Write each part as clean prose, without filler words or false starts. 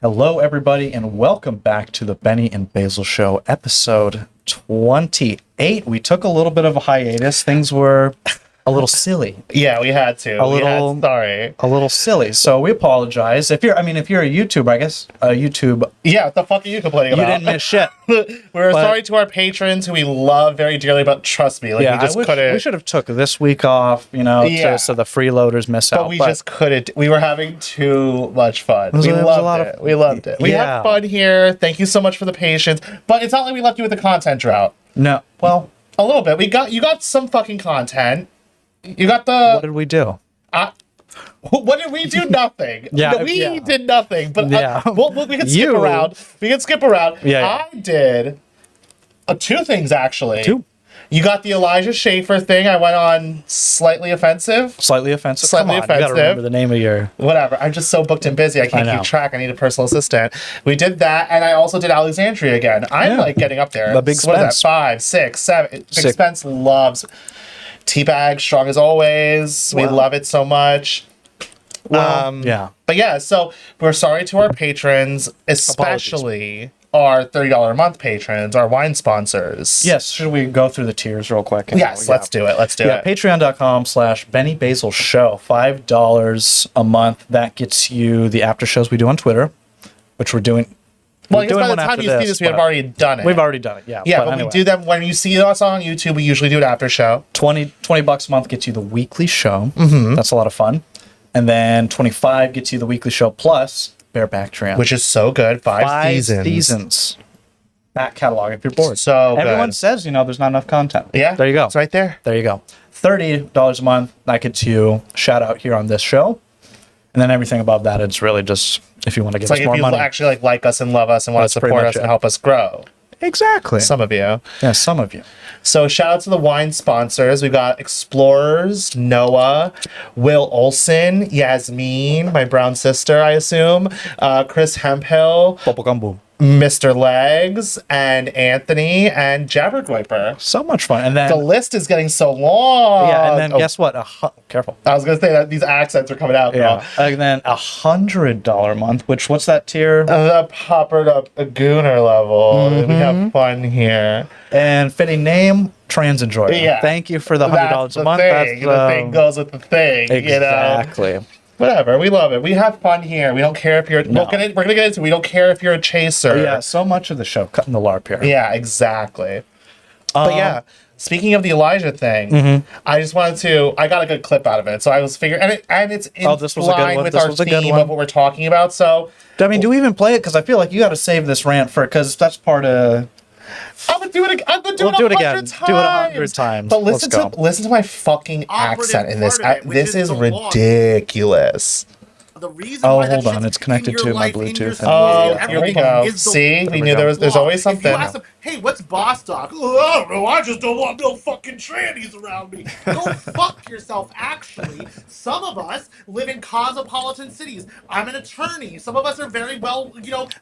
Hello, everybody, and welcome back to the Benni and Basil Show, episode 28. We took a little bit of a hiatus. Things were a little silly. Yeah, we had to. Sorry. A little silly. So we apologize. If you're a YouTuber, I guess YouTube. Yeah, what the fuck are you complaining about? You didn't miss shit. We're sorry to our patrons who we love very dearly, but trust me, we just couldn't. We should have took this week off, so the freeloaders miss out. But we just couldn't. We were having too much fun. We loved it. We loved it. We had fun here. Thank you so much for the patience. But it's not like we left you with a content drought. No. Well, a little bit. You got some fucking content. You got the... What did we do? What did we do? Nothing. We did nothing. But we can skip around. We can skip around. Yeah. I did two things, actually. Two. You got the Elijah Schaefer thing. I went on Slightly Offensive. Slightly Offensive. Slightly Come on, Offensive. You gotta remember the name of your... Whatever. I'm just so booked and busy. I can't keep track. I need a personal assistant. We did that, and I also did Alexandria again. I'm getting up there. The Big Spence. What is that? 5, 6, 7. Big Spence loves Teabag, strong as always. Wow. We love it so much. But yeah, so we're sorry to our patrons, especially our $30 a month patrons, our wine sponsors. Yes, should we go through the tiers real quick? Yes, let's do it. Let's do it. Patreon.com/Benni Basil Show. $5 a month. That gets you the after shows we do on Twitter, which we're doing. Well, I guess by the time you see this, we have already done it. We've already done it, yeah. Yeah, but anyway, we do them when you see us on YouTube. We usually do it after show. $20 a month gets you the weekly show. Mm-hmm. That's a lot of fun. And then $25 gets you the weekly show plus Bareback Trio, which is so good. Five seasons. Back catalog if you're bored. So everyone good. says there's not enough content. Yeah, there you go. It's right there. There you go. $30 a month. That gets you shout out here on this show. And then everything above that, it's really just if you want to give us more money. If you actually like us and love us and want to support us and help us grow. Exactly. Some of you. Yeah, some of you. So shout out to the wine sponsors. We've got Explorers, Noah, Will Olson, Yasmin, my brown sister, I assume, Chris Hemphill, Bubblegum Boom, Mr. Legs, and Anthony, and Jabberwiper. So much fun. And then the list is getting so long. Yeah, and then guess what? Careful. I was going to say that these accents are coming out. Yeah. And then $100 a month, what's that tier? The poppered up Gooner level. Mm-hmm. We have fun here. And fitting name, Trans Enjoyer. Yeah. That's $100 a month. The thing goes with the thing. Exactly. Whatever, we love it. We have fun here. We don't care if you're... No. We're gonna get into it. We don't care if you're a chaser. Yeah, so much of the show cutting the LARP here. Yeah, exactly. But yeah, speaking of the Elijah thing, I just wanted to... I got a good clip out of it, so I was figuring... And it's in line with our theme of what we're talking about, so... I mean, do we even play it? Because I feel like you got to save this rant for... Because that's part of... I'm gonna do it again. I'm gonna do it again. Do it 100 times. But listen to my fucking accent in this. This is ridiculous. The reason why hold on, it's connected to my Bluetooth. Oh, here we go. See, we knew there's always something. Hey, what's boss talk? Oh, I don't know. I just don't want no fucking trannies around me. Go fuck yourself, actually. Some of us live in cosmopolitan cities. I'm an attorney. Some of us are very well,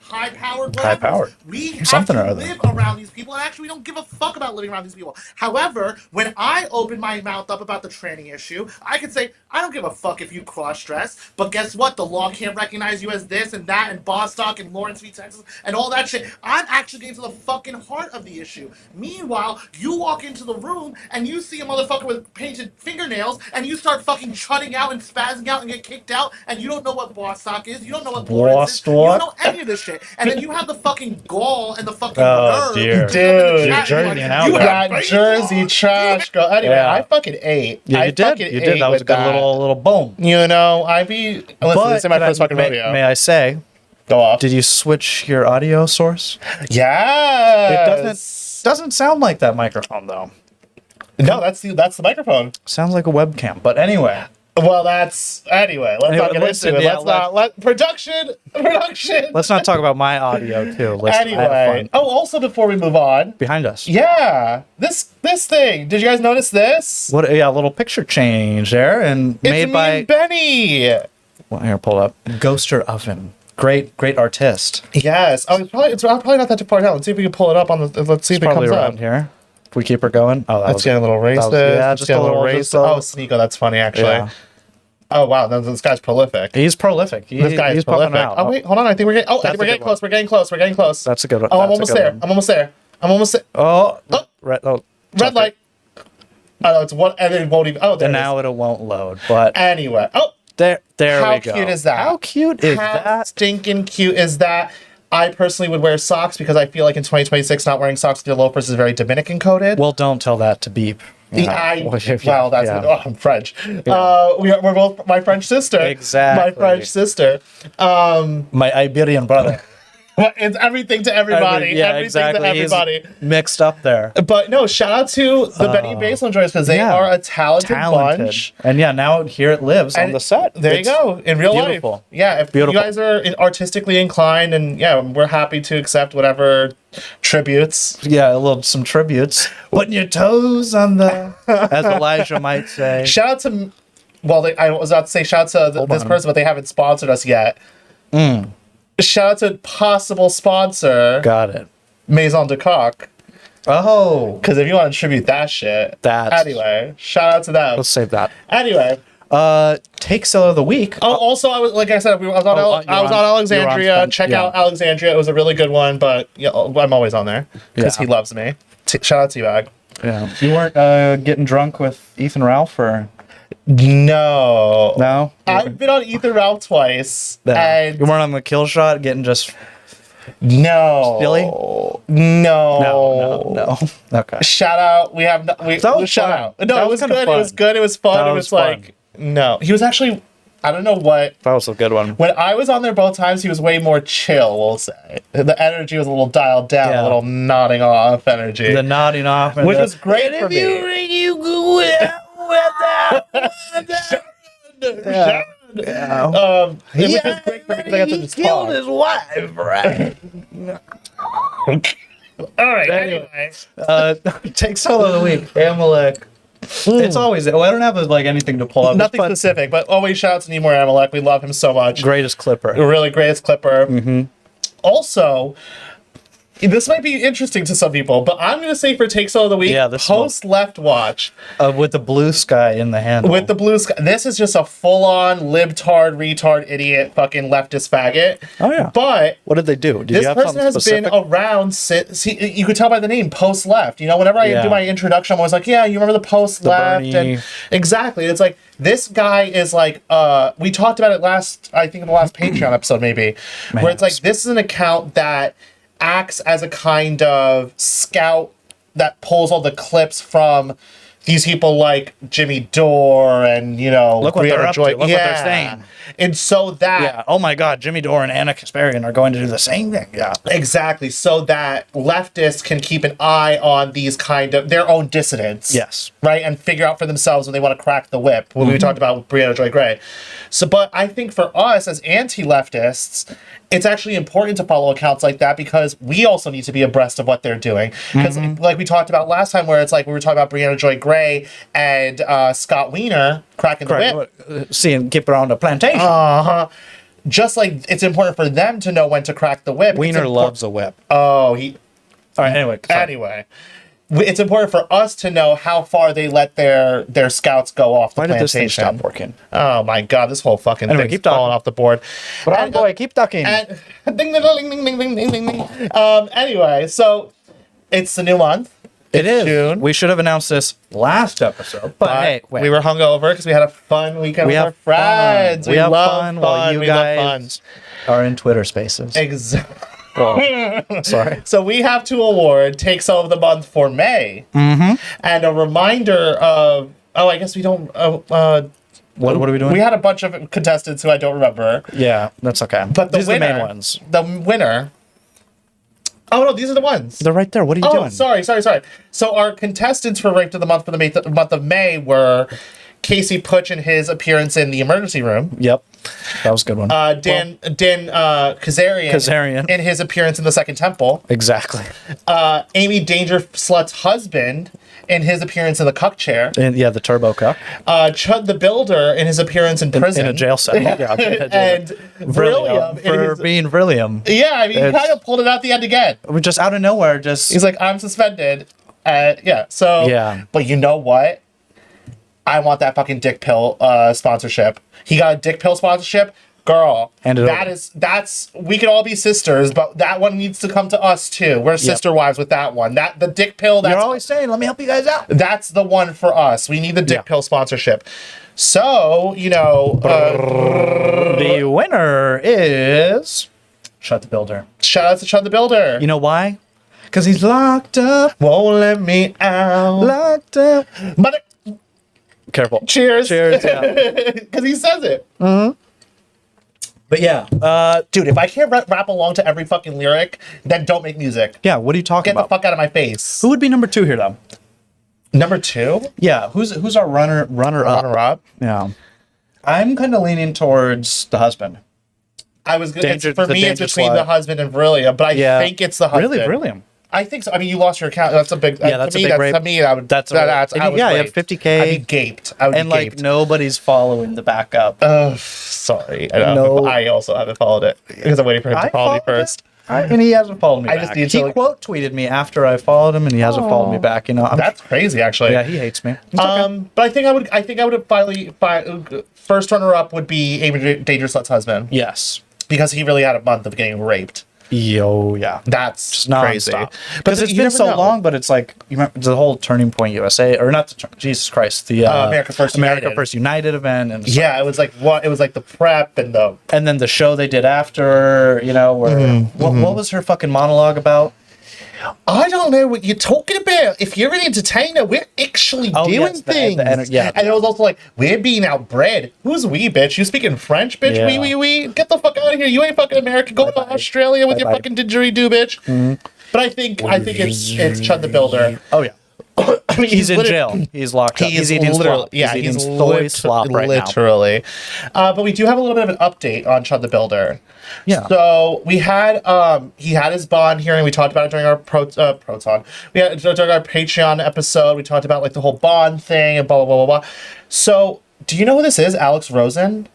high-powered. High-powered. We have to live around these people, and actually we don't give a fuck about living around these people. However, when I open my mouth up about the tranny issue, I can say, I don't give a fuck if you cross-dress, but guess what? The law can't recognize you as this and that and Bostock and Lawrence v. Texas and all that shit. I'm actually getting to the fucking heart of the issue. Meanwhile, you walk into the room and you see a motherfucker with painted fingernails and you start fucking chutting out and spazzing out and get kicked out and you don't know what Bostock is. You don't know what Lawrence is. You don't know any of this shit. And then you have the fucking gall and the fucking nerve. Dear. Dude, Jersey trash. Go. Anyway, I fucking ate. Yeah, you did. You did. That was a good little boom. This is my first fucking rodeo. May I say, go off. Did you switch your audio source? Yeah. It doesn't sound like that microphone though. No, that's the microphone. Sounds like a webcam. But anyway. Well, let's not get into it. Let production. Let's not talk about my audio too. Anyway. Oh, also before we move on, behind us. Yeah, this thing. Did you guys notice this? What? Yeah, a little picture change there, and it's made by Benny. Well, here, pull up. Ghoster Oven. Great artist. Yes. Oh, it's probably not that too far down. Let's see if we can pull it up on the. Let's see if it comes around up here. If we keep her going. Oh, that's getting a little racist. Yeah, just a little racist. Oh, Sneeko, that's funny actually. Yeah. Oh wow, this guy's prolific. He's prolific. This guy is prolific. Oh wait, hold on. I think we're getting. Oh, we're getting close. We're getting close. We're getting close. That's a good one. Oh, I'm almost there. I'm almost there. I'm almost there. Oh, red light. Oh, it's one, and it won't even. Oh, there and now it won't load. But anyway, there we go. How cute is that? How cute is that? How stinking cute is that? I personally would wear socks because I feel like in 2026, not wearing socks with your loafers is very Dominican coded. Well, don't tell that to Beep. Well, that's I'm French. Yeah. We're both my French sister. Exactly. My French sister. My Iberian brother. It's everything to everybody. Everything to everybody. He's mixed up there. But no, shout out to the Benni Basil enjoyers because they are a talented bunch. And yeah, now here it lives on the set. There you go. In real beautiful. Life. Yeah, if you guys are artistically inclined, and yeah, we're happy to accept whatever tributes. Yeah, some tributes. Putting your toes on the, as Elijah might say. Shout out to, I was about to say shout out to this person, but they haven't sponsored us yet. Shout out to possible sponsor. Got it. Maison de Coq. Oh. Because if you want to tribute that shit. Anyway, shout out to them. Let's save that. Anyway. Take Seller of the Week. Oh, also, I was on Alexandria. Check out Alexandria. It was a really good one, but I'm always on there because he loves me. Shout out to T-Bag. Yeah. You weren't getting drunk with Ethan Ralph or... No. I've been on Ethan Ralph twice. And you weren't on the kill shot getting just... No. Silly? No. Okay. Shout out. Shout out. No, it was good. Fun. It was good. It was fun. It was like... No. He was actually... I don't know what... That was a good one. When I was on there both times, he was way more chill, we'll say. The energy was a little dialed down, a little nodding off energy. The nodding off. Which was great for me. You go with that. Which was great for me because I got to just killed his wife, right? All right, anyway. Take Solo of the Week. Amalek. It's always... I don't have anything to pull up. Nothing specific, but always shout out to Nemor Amalek. We love him so much. Greatest clipper. Really greatest clipper. Also... This might be interesting to some people, but I'm going to say for Take Solo of the Week, post left watch. With the blue sky in the handle. With the blue sky. This is just a full-on libtard, retard, idiot, fucking leftist faggot. Oh, yeah. But... What did they do? This person has been around since... You could tell by the name, post left. Whenever I do my introduction, I'm always like, yeah, you remember the post left? And exactly. It's like, this guy is like... we talked about it I think in the last Patreon episode, maybe. Where it's like, this is an account that... acts as a kind of scout that pulls all the clips from these people like Jimmy Dore and, look what they're up to. Look what they're saying. And so that... Yeah. Oh my God, Jimmy Dore and Anna Kasparian are going to do the same thing. Yeah. Exactly. So that leftists can keep an eye on these kind of... their own dissidents. Yes. Right? And figure out for themselves when they want to crack the whip. When we talked about Brianna Joy Gray. So, but I think for us as anti-leftists, it's actually important to follow accounts like that because we also need to be abreast of what they're doing. Because like we talked about last time where it's like we were talking about Brianna Joy Gray and Scott Wiener cracking the whip. Seeing keep her on the plantation. Just like it's important for them to know when to crack the whip. Wiener loves a whip. Oh, All right, anyway. Anyway. It's important for us to know how far they let their scouts go off the plantation. Why did this thing stop working? Oh my God, this whole fucking thing's falling off the board. But boy, keep ducking. Ding, ding, ding, ding, ding, ding, ding, ding. Anyway, so it's the new month. It is. June. We should have announced this last episode, but hey, wait. We were hungover because we had a fun weekend with our friends. We love fun while you guys are in Twitter Spaces. Exactly. Sorry. So we have to award Take Some of the Month for May. And a reminder of... Oh, I guess we don't... What are we doing? We had a bunch of contestants who I don't remember. Yeah, that's okay. But these are the main ones. The winner... Oh, no, these are the ones. They're right there. What are you doing? Oh, sorry. So our contestants for Rape of the Month for the month of May were... Casey Putsch in his appearance in the emergency room. Yep. That was a good one. Dan Kazarian in his appearance in the Second Temple. Exactly. Amy Danger Slut's husband in his appearance in the Cuck Chair. The Turbo Cuck. Chud the Builder in his appearance in prison. In a jail cell. Yeah. And Vrillium. For being Vrillium. Yeah, I mean, he kind of pulled it out the end again. Just out of nowhere, He's like, I'm suspended. So... Yeah. But you know what? I want that fucking dick pill sponsorship. He got a dick pill sponsorship. Girl, that's we can all be sisters, but that one needs to come to us too. We're sister wives with that one. That the dick pill. You're always saying, "Let me help you guys out." That's the one for us. We need the dick pill sponsorship. So the winner is Shut the Builder. Shout out to Shut the Builder. You know why? Because he's locked up. Won't let me out. Locked up. But careful. Cheers. Cheers. Yeah. Because he says it. Mm-hmm. But yeah, dude, if I can't rap along to every fucking lyric, then don't make music. Yeah, what are you talking about? Get the fuck out of my face. Who would be number 2 here, though? Number 2? Yeah, who's our runner up? Runner up? Yeah, I'm kind of leaning towards the husband. I was good. For me, it's between the husband and Brilliant, but I think it's the husband. Really, Brilliant. I think so. I mean, you lost your account. That's a big. Yeah, that's a big rape. To me, I would. That's I you have 50K. I'd be gaped. I would and be like gaped. Nobody's following the backup. Sorry. I also haven't followed it because I'm waiting for him to follow me first. And he hasn't followed me back. Just need to he quote tweeted me after I followed him, and he hasn't followed me back. That's crazy, actually. Yeah, he hates me. But I think I would finally first runner up would be Amy Dangerous Slut's husband. Yes, because he really had a month of getting raped. Yo, yeah, that's just crazy. Because it's been so long, but it's like you remember the whole Turning Point USA, or not the Jesus Christ, the America First United event, and it was like what it was like the prep and then the show they did after, where what was her fucking monologue about? I don't know what you're talking about. If you're an entertainer, we're actually doing things. And it was also like, we're being outbred. Who's we, bitch? You speaking French, bitch? Yeah. We. Get the fuck out of here. You ain't fucking American. Go to Australia with your fucking didgeridoo, bitch. Mm-hmm. But I think it's Chud the Builder. Oh, yeah. I mean, he's in jail. He's locked up. He's eating slop. Yeah, he's eating soy slop right literally. But we do have a little bit of an update on Chud the Builder. Yeah. So we had he had his bond hearing. We talked about it during our Proton. We had during our Patreon episode. We talked about like the whole bond thing and blah blah blah blah blah. So do you know who this is? Alex Rosen?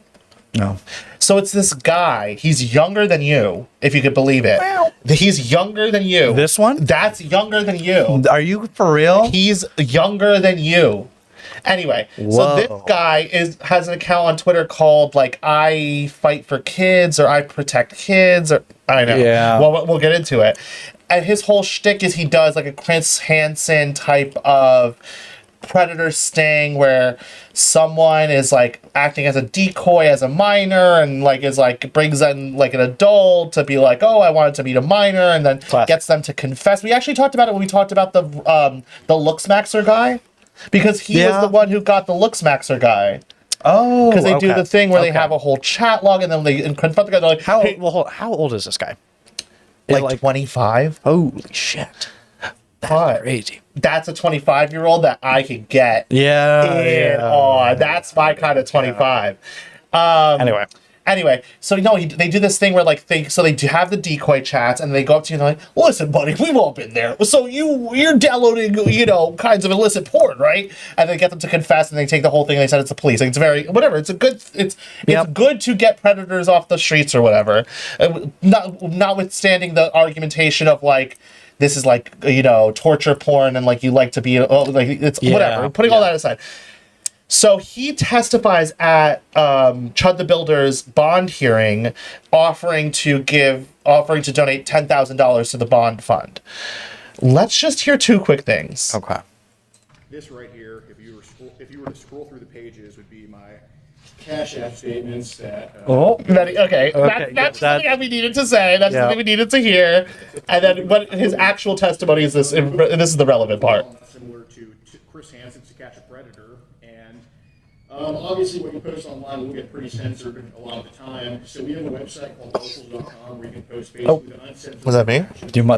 No. So it's this guy. He's younger than you, if you could believe it. Wow. He's younger than you. This one? That's younger than you. Are you for real? He's younger than you. Anyway, so this guy has an account on Twitter called like I Fight for Kids or I Protect Kids or I don't know. Yeah. Well, we'll get into it. And his whole shtick is he does like a Chris Hansen type of predator sting where someone is like acting as a decoy as a minor and like is like brings in like an adult to be like, oh, I wanted to meet a minor, and then gets them to confess. We actually talked about it when we talked about the Looksmaxer guy, because he was the one who got the Looksmaxer guy. Oh, because they do the thing where they have a whole chat log and then they confront the guy. They're like, how old is this guy? Like 25. Holy shit. That's crazy. That's a 25-year-old that I could get. Yeah. That's my kind of 25. Anyway, so they do this thing where like they do have the decoy chats and they go up to you and they're like, listen, buddy, we've all been there. So you're downloading, kinds of illicit porn, right? And they get them to confess and they take the whole thing and they send it to police. Like, it's very whatever. It's good to get predators off the streets or whatever. Notwithstanding the argumentation of like, this is like, torture porn and like you like to be whatever. Putting all that aside. So he testifies at Chud the Builder's bond hearing, offering to donate $10,000 to the bond fund. Let's just hear two quick things. Okay. This right here, if you were to scroll through the pages, would be my Cash App statements that. That's something that we needed to say. That's something we needed to hear. And then what his actual testimony is this. And this is the relevant part. Similar to Chris Hansen's To Catch a Predator, and obviously what you post online will get pretty censored a lot of the time. So we have a website called locals.com where you can post basically the uncensored. What does that mean?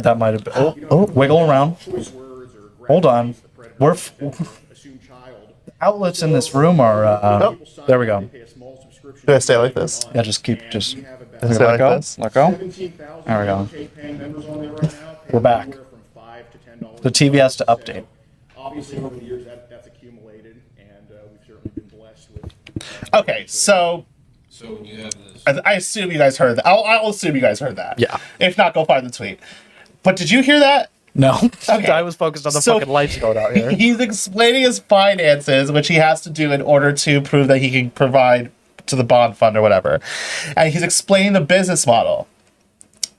That might have been. Wiggle around. Choice words or hold on. We're assumed child. Outlets in this room are. There we go. Do I stay like this? Yeah, just let go. Let go. There we go. We're back. The TV has to update. Obviously, over the years, that's accumulated, and we've certainly been blessed with. Okay, so when you have this, I assume you guys heard that. I'll assume you guys heard that. Yeah. If not, go find the tweet. But did you hear that? No. Okay. I was focused on the So- fucking lights going out here. He's explaining his finances, which he has to do in order to prove that he can provide to the bond fund or whatever. And he's explaining the business model.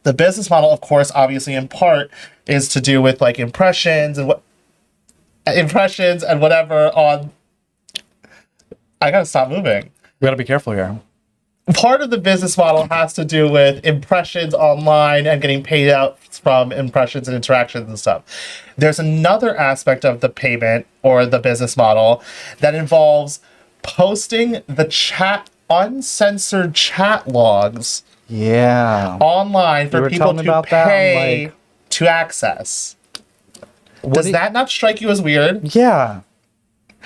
The business model, of course, obviously in part is to do with like impressions and whatever on. I gotta stop moving. We gotta be careful here. Part of the business model has to do with impressions online and getting paid out from impressions and interactions and stuff. There's another aspect of the payment or the business model that involves posting the uncensored chat logs Yeah. online You for were people telling me to about that, pay like- to access. What Does do you- that not strike you as weird? Yeah.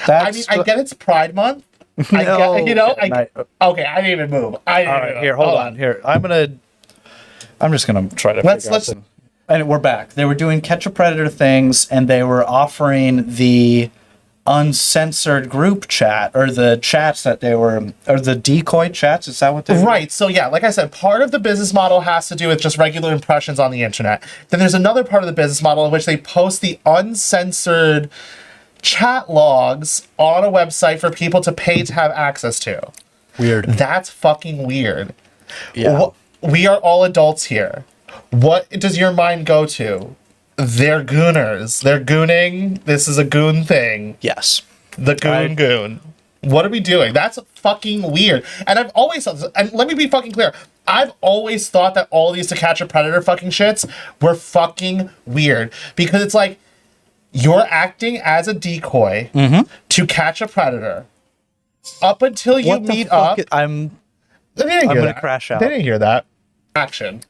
I mean, I get it's Pride Month. I get, you know, okay, I didn't even move. All right, here, hold on. Here, I'm just gonna try to. Let's- figure out the- And we're back. They were doing Catch a Predator things, and they were offering the uncensored group chat or the chats that they were, or the decoy chats. Is that what they were? Right. So yeah, like I said, part of the business model has to do with just regular impressions on the internet. Then there's another part of the business model in which they post the uncensored chat logs on a website for people to pay to have access to. Weird. That's fucking weird. Yeah. We are all adults here. What does your mind go to? They're gooners. They're gooning. This is a goon thing. Yes. The goon. What are we doing? That's fucking weird. And I've always thought, and let me be fucking clear, I've always thought that all these To Catch a Predator fucking shits were fucking weird. Because it's like, you're acting as a decoy to catch a predator. Up until you What the meet fuck up. I'm They didn't hear gonna that. crash out. They didn't hear that. Action.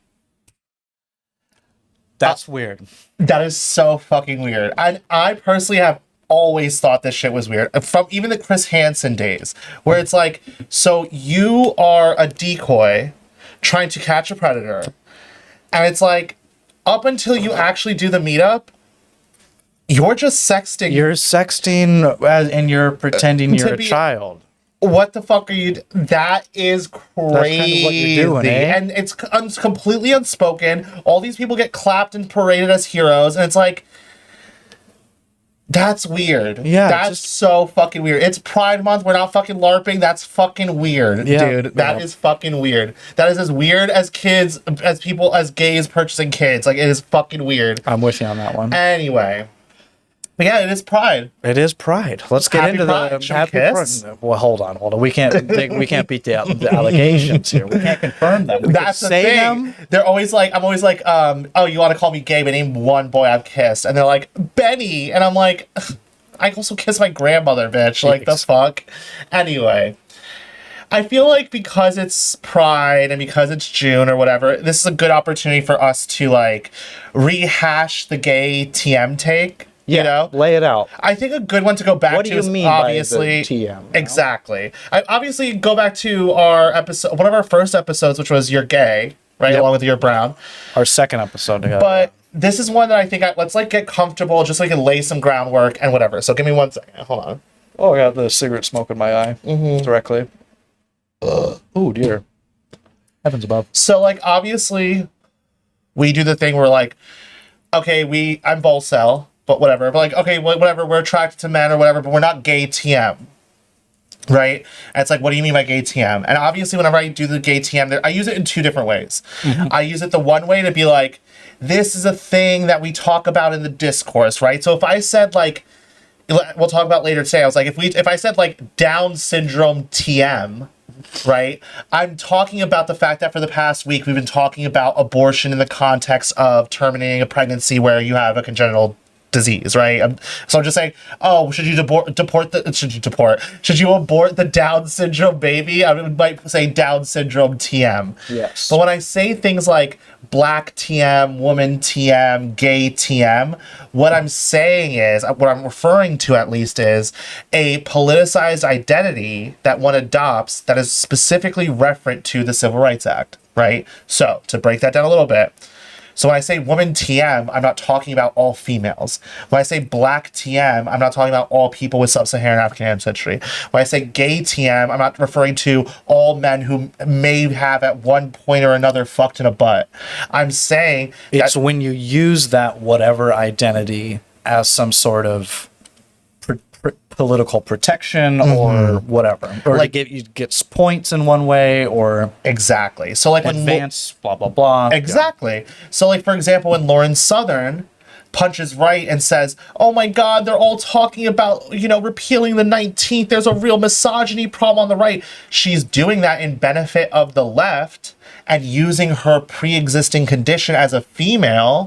That's weird. That is so fucking weird. And I personally have always thought this shit was weird. From even the Chris Hansen days, where it's like, so you are a decoy trying to catch a predator. And it's like, up until you actually do the meetup, you're just sexting. You're sexting and you're pretending you're a be- child. What the fuck are you? That is crazy. kind of what you're doing, eh? And it's completely unspoken. All these people get clapped and paraded as heroes, and it's like, that's weird. Yeah, that's just- so fucking weird. It's Pride Month. We're not fucking LARPing. That's fucking weird, Yeah, dude. That yeah. is fucking weird. That is as weird as kids, as people, as gays purchasing kids. Like, it is fucking weird. I'm with you on that one. Anyway. But yeah, it is Pride. It is Pride. Let's get Happy into Pride. the Should we happy kiss? Pride. Well, hold on. We can't beat the allegations here. We can't confirm them. We That's the can say thing. them. They're always like, I'm always like, oh, you want to call me gay, but name one boy I've kissed. And they're like, Benny. And I'm like, I also kissed my grandmother, bitch. Like, the fuck? Anyway. I feel like because it's Pride and because it's June or whatever, this is a good opportunity for us to, like, rehash the gay TM take. You know? Lay it out. I think a good one to go back What to do you is mean by the obviously TM? Exactly. I obviously go back to our episode, one of our first episodes, which was You're Gay, right? Yep. Along with You're Brown. Our second episode together. But this is one that I think let's like get comfortable just so we can lay some groundwork and whatever. So give me 1 second. Hold on. Oh, I got the cigarette smoke in my eye directly. Oh dear. Heavens above. So like obviously we do the thing where like, okay, I'm Volcel, but whatever. But like, okay, whatever, we're attracted to men or whatever, but we're not gay TM. Right? And it's like, what do you mean by gay TM? And obviously whenever I do the gay TM, I use it in two different ways. I use it the one way to be like, this is a thing that we talk about in the discourse, right? So if I said like, we'll talk about later today, I was like, if I said like Down syndrome TM, right? I'm talking about the fact that for the past week, we've been talking about abortion in the context of terminating a pregnancy where you have a congenital disease, right? So I'm just saying, oh, should you abort the Down syndrome baby? I might say Down syndrome TM. Yes. But when I say things like black TM, woman TM, gay TM, what I'm saying is, what I'm referring to at least is a politicized identity that one adopts that is specifically referent to the Civil Rights Act, right? So to break that down a little bit, So when I say woman TM, I'm not talking about all females. When I say black TM, I'm not talking about all people with sub-Saharan African ancestry. When I say gay TM, I'm not referring to all men who may have at one point or another fucked in a butt. I'm saying it's when you use that whatever identity as some sort of political protection or whatever, or Like- to you gets points in one way or exactly. So like when advance, blah blah blah. exactly. So like for example, when Lauren Southern punches right and says, "Oh my God, they're all talking about repealing the 19th. There's a real misogyny problem on the right." She's doing that in benefit of the left and using her pre-existing condition as a female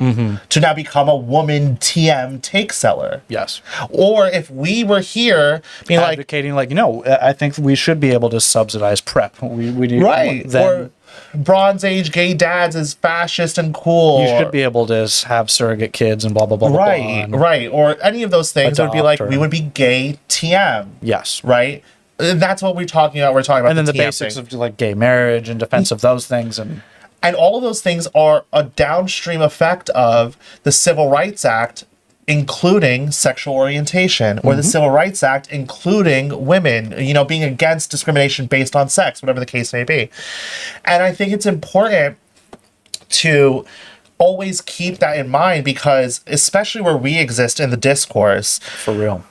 to now become a woman TM take seller. Yes. Or if we were here being like, Advocating I think we should be able to subsidize PrEP. We do right, then or Bronze Age gay dads is fascist and cool. you should be able to have surrogate kids and blah blah blah. blah, Right, blah, right. Or any of those things would be like, Adopt or- we would be gay TM, Yes. right? And that's what we're talking about. We're talking about And then the TM basics thing. of like gay marriage and defense of those things And all of those things are a downstream effect of the Civil Rights Act, including sexual orientation, or the Civil Rights Act, including women, being against discrimination based on sex, whatever the case may be. And I think it's important to always keep that in mind because, especially where we exist in the discourse, for real.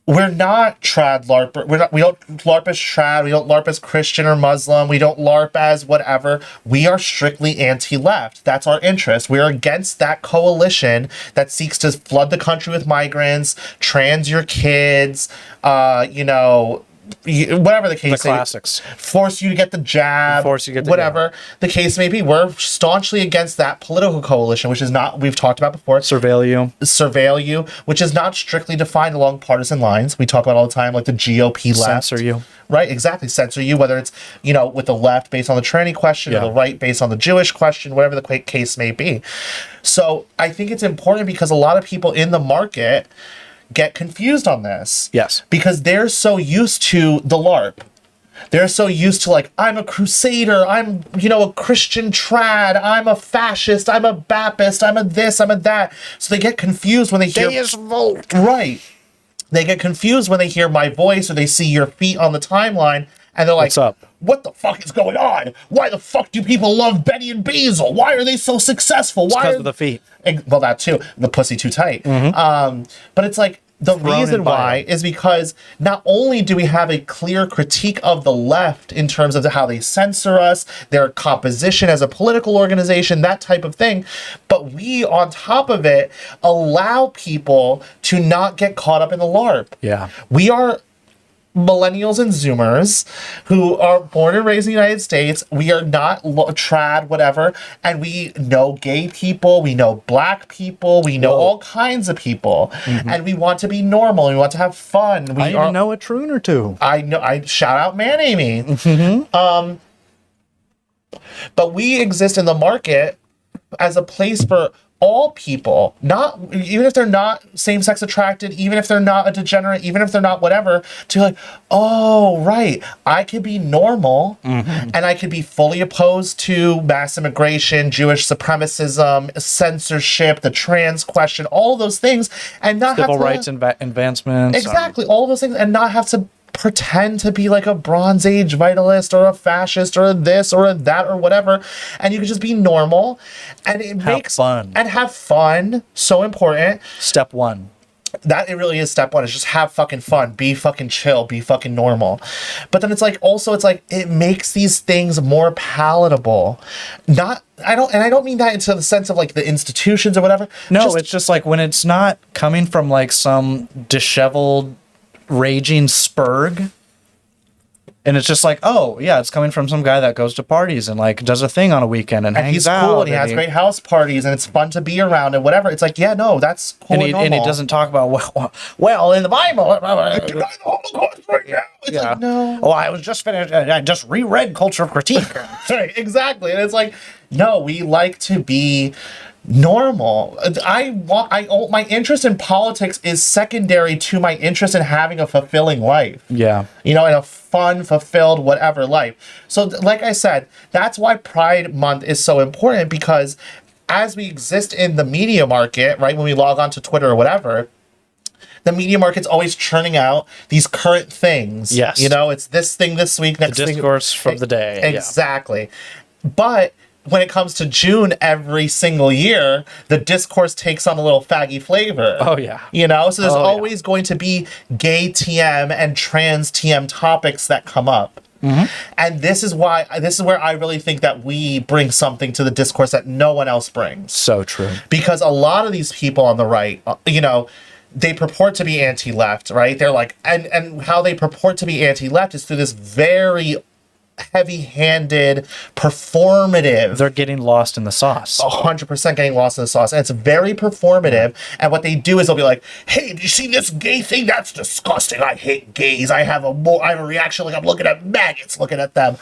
we're not trad LARP. We don't LARP as trad. We don't LARP as Christian or Muslim. We don't LARP as whatever. We are strictly anti-left. That's our interest. We're against that coalition that seeks to flood the country with migrants, trans your kids, whatever the case. The classics. Force you to get the jab. Force you to get the whatever the case may be. We're staunchly against that political coalition, which is not. We've talked about before. Surveil you, which is not strictly defined along partisan lines. We talk about all the time, like the GOP left. Censor you. Right, exactly. Censor you, whether it's, with the left based on the tranny question or the right based on the Jewish question, whatever the case may be. So I think it's important because a lot of people in the market get confused on this. Yes. Because they're so used to the LARP. They're so used to like, I'm a crusader, I'm, a Christian trad, I'm a fascist, I'm a Baptist, I'm a this, I'm a that. So they get confused when they hear... vote. Right. They get confused when they hear my voice or they see your feet on the timeline and they're like, What's up? What the fuck is going on? Why the fuck do people love Benni and Basil? Why are they so successful? Why Because are of the feet. Well, that too. The pussy too tight. But it's like, the reason why is because not only do we have a clear critique of the left in terms of how they censor us, their composition as a political organization, that type of thing, but we, on top of it, allow people to not get caught up in the LARP. Yeah. We are millennials and Zoomers who are born and raised in the United States. We are not trad, whatever, and we know gay people, we know black people, we know all kinds of people, and we want to be normal. We want to have fun. I even know a troon or two. I know. I shout out Man Amy. But we exist in the market as a place for all people, not even if they're not same-sex attracted, even if they're not a degenerate, even if they're not whatever, to like, oh right, I could be normal and I could be fully opposed to mass immigration, Jewish supremacism, censorship, the trans question, all those things, and not Civil have to, rights advancements. exactly all those things, and not have to pretend to be like a Bronze Age vitalist or a fascist or a this or a that or whatever, and you can just be normal, and it makes fun. and have fun. So important. Step one. That it really is step one. Is just have fucking fun, be fucking chill, be fucking normal. But then it's like also it's like it makes these things more palatable. I don't mean that into the sense of like the institutions or whatever. No, it's just like when it's not coming from like some disheveled raging spurg, and it's just like, oh yeah, it's coming from some guy that goes to parties and like does a thing on a weekend and hangs he's out cool and he has great house parties and it's fun to be around and whatever. It's like, yeah, no, that's cool and he doesn't talk about well in the Bible. It's like, no. Oh, I was just finished. I just reread Culture of Critique. Right, exactly. And it's like, no, we like to be normal. My interest in politics is secondary to my interest in having a fulfilling life. Yeah. In a fun, fulfilled, whatever life. So like I said, that's why Pride Month is so important, because as we exist in the media market, right, when we log on to Twitter or whatever, the media market's always churning out these current things. Yes. You know, it's this thing this week, next The thing. discourse from the day. Yeah. Exactly. But when it comes to June every single year, the discourse takes on a little faggy flavor. Oh, yeah. You know, so there's Oh, yeah. always going to be gay TM and trans TM topics that come up. And this is where I really think that we bring something to the discourse that no one else brings. So true. Because a lot of these people on the right, you know, they purport to be anti-left, right? They're like, and how they purport to be anti-left is through this very heavy-handed, performative. They're getting lost in the sauce. 100% getting lost in the sauce. And it's very performative. And what they do is they'll be like, hey, did you see this gay thing? That's disgusting. I hate gays. I have a reaction like I'm looking at maggots looking at them.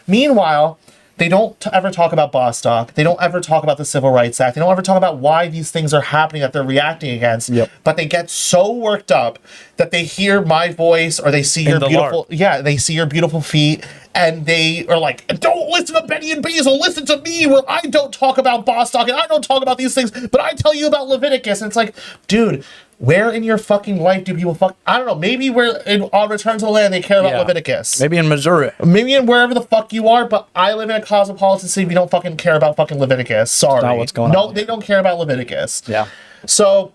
Meanwhile, they don't ever talk about Bostock. They don't ever talk about the Civil Rights Act. They don't ever talk about why these things are happening that they're reacting against. Yep. But they get so worked up that they hear my voice or they see your beautiful, they see your beautiful feet, and they are like, don't listen to Benni and Basil, listen to me, where I don't talk about Bostock and I don't talk about these things, but I tell you about Leviticus. And it's like, dude, where in your fucking life do people I don't know, maybe on Return to the Land they care about Leviticus. Maybe in Missouri. Maybe in wherever the fuck you are, but I live in a cosmopolitan city. We don't fucking care about fucking Leviticus. Sorry. Not what's going on. No, they don't care about Leviticus. Yeah. So,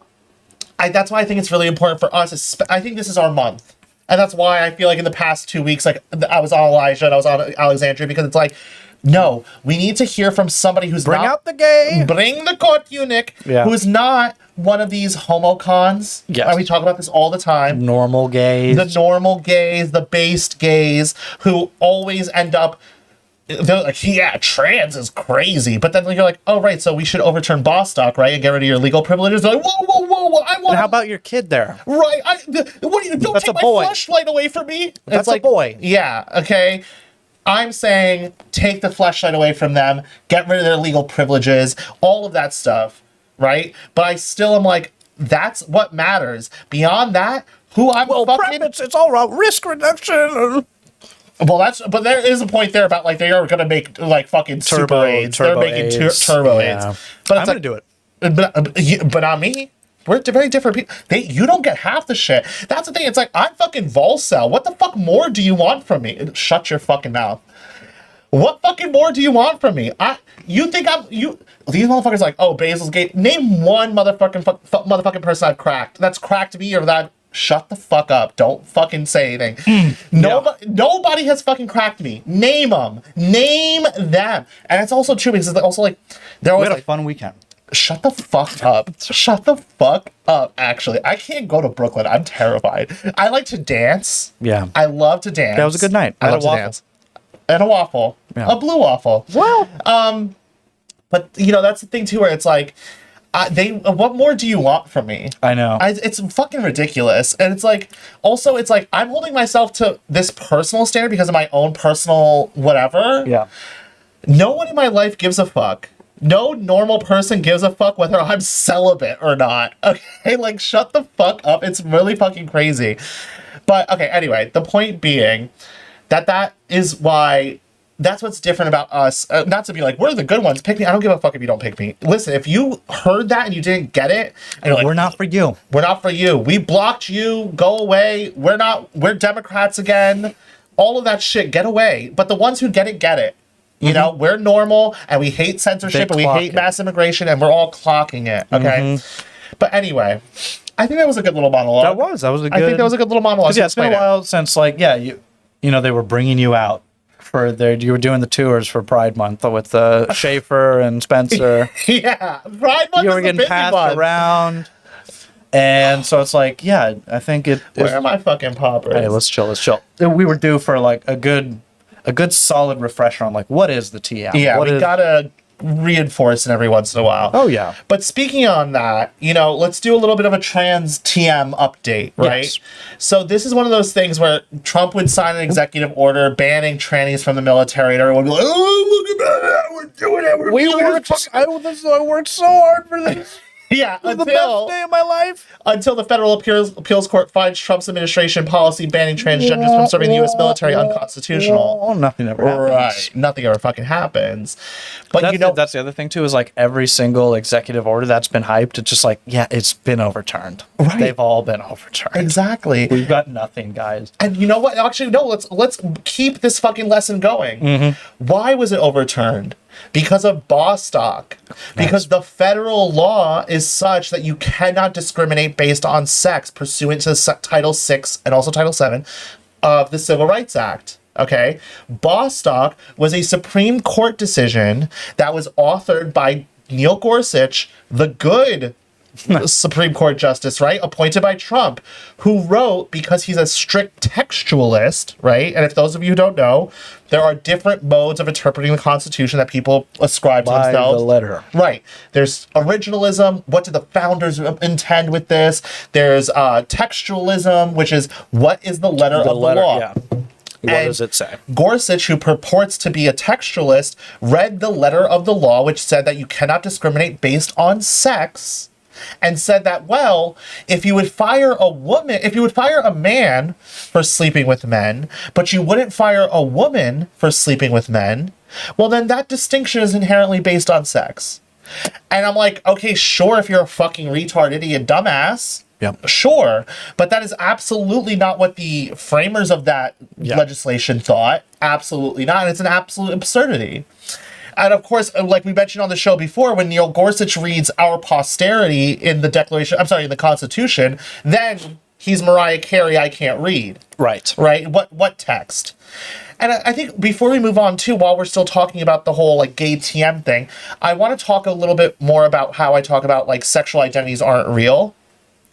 that's why I think it's really important for us. I think this is our month. And that's why I feel like in the past 2 weeks, like I was on Elijah and I was on Alexandria, because it's like, no, we need to hear from somebody who's Bring not... out the gay. Bring the court eunuch, who's not one of these homocons. Yes. And we talk about this all the time. Normal gays. The normal gays, the based gays, who always end up... They're like, yeah, trans is crazy. But then you're like, oh, right, so we should overturn Bostock, right? And get rid of your legal privileges. They're like, whoa, I want... And how about your kid there? Right, what do you... Don't That's take a my boy. fleshlight away from me. That's It's like, a boy. Yeah, okay. I'm saying take the fleshlight away from them, get rid of their legal privileges, all of that stuff, right? But I still am like, that's what matters. Beyond that, who I'm fucking... It's all about risk reduction. Well, but there is a point there about, like, they are going to make, like, fucking super AIDS. They're making turbo AIDS. But I'm going to do it. But not me. We're very different people. You don't get half the shit. That's the thing. It's like, I'm fucking Volcel. What the fuck more do you want from me? Shut your fucking mouth. What fucking more do you want from me? These motherfuckers are like, oh, Basil's gay. Name one motherfucking person I've cracked. That's cracked me or that. Shut the fuck up. Don't fucking say anything. Nobody has fucking cracked me. Name them. Name them. And it's also true because it's also like, they're always We had like, a fun weekend. shut the fuck up. Shut the fuck up, actually. I can't go to Brooklyn. I'm terrified. I like to dance. Yeah. I love to dance. That was a good night. I Had a love to waffle. dance. And a waffle. Yeah. A blue waffle. Well, But, you know, that's the thing, too, where it's like, what more do you want from me? I know. It's fucking ridiculous. And it's like, also, it's like, I'm holding myself to this personal standard because of my own personal whatever. Yeah. No one in my life gives a fuck. No normal person gives a fuck whether I'm celibate or not. Okay, like, shut the fuck up. It's really fucking crazy. But, okay, anyway, the point being that is why... That's what's different about us. Not to be like, we're the good ones. Pick me. I don't give a fuck if you don't pick me. Listen, if you heard that and you didn't get it, and you're like, we're not for you. We're not for you. We blocked you. Go away. We're Democrats again. All of that shit. Get away. But the ones who get it. You know, we're normal and we hate censorship and we hate mass immigration and we're all clocking it. Okay. But anyway, I think that was a good little monologue. That was a good... I think that was a good little monologue. Yeah, it's been a while since, like, you know, they were bringing you out. You were doing the tours for Pride Month with Schaefer and Spencer. Yeah, Pride Month. You were getting passed around, and so it's like, yeah, I think it. Where are my fucking poppers? Hey, let's chill. We were due for like a good solid refresher on like what is the TM. Yeah, we gotta reinforce it every once in a while. Oh yeah. But speaking on that, you know, let's do a little bit of a trans TM update, right? Yes. So this is one of those things where Trump would sign an executive order banning trannies from the military, and everyone would be like, "Oh, look at that! We're doing it. I worked so hard for this." Yeah, The best day of my life. until the federal appeals court finds Trump's administration policy banning transgenders from serving the U.S. military unconstitutional. Oh, nothing ever happens. Right, nothing ever fucking happens. But That's the other thing too, is like every single executive order that's been hyped, it's just like, yeah, it's been overturned. Right. They've all been overturned. exactly. We've got nothing, guys. And you know what? Actually, no. Let's keep this fucking lesson going. Why was it overturned? Because of Bostock. Because the federal law is such that you cannot discriminate based on sex pursuant to Title VI and also Title VII of the Civil Rights Act. Okay? Bostock was a Supreme Court decision that was authored by Neil Gorsuch, the good Supreme Court justice, right? Appointed by Trump, who wrote, because he's a strict textualist, right? And if those of you who don't know, there are different modes of interpreting the Constitution that people ascribe to By themselves. the letter. Right. There's originalism. What did the founders intend with this? There's textualism, which is what is the letter of the law? Yeah. What And does it say? Gorsuch, who purports to be a textualist, read the letter of the law, which said that you cannot discriminate based on sex, and said that, well, if you would fire a man for sleeping with men, but you wouldn't fire a woman for sleeping with men, well, then that distinction is inherently based on sex. And I'm like, okay, sure, if you're a fucking retard, idiot, dumbass, Yep. sure, but that is absolutely not what the framers of that legislation thought. Absolutely not. And it's an absolute absurdity. And of course, like we mentioned on the show before, when Neil Gorsuch reads our posterity in the in the Constitution, then he's Mariah Carey, I can't read. Right. Right? What text? And I think before we move on too, while we're still talking about the whole like gay TM thing, I want to talk a little bit more about how I talk about like sexual identities aren't real.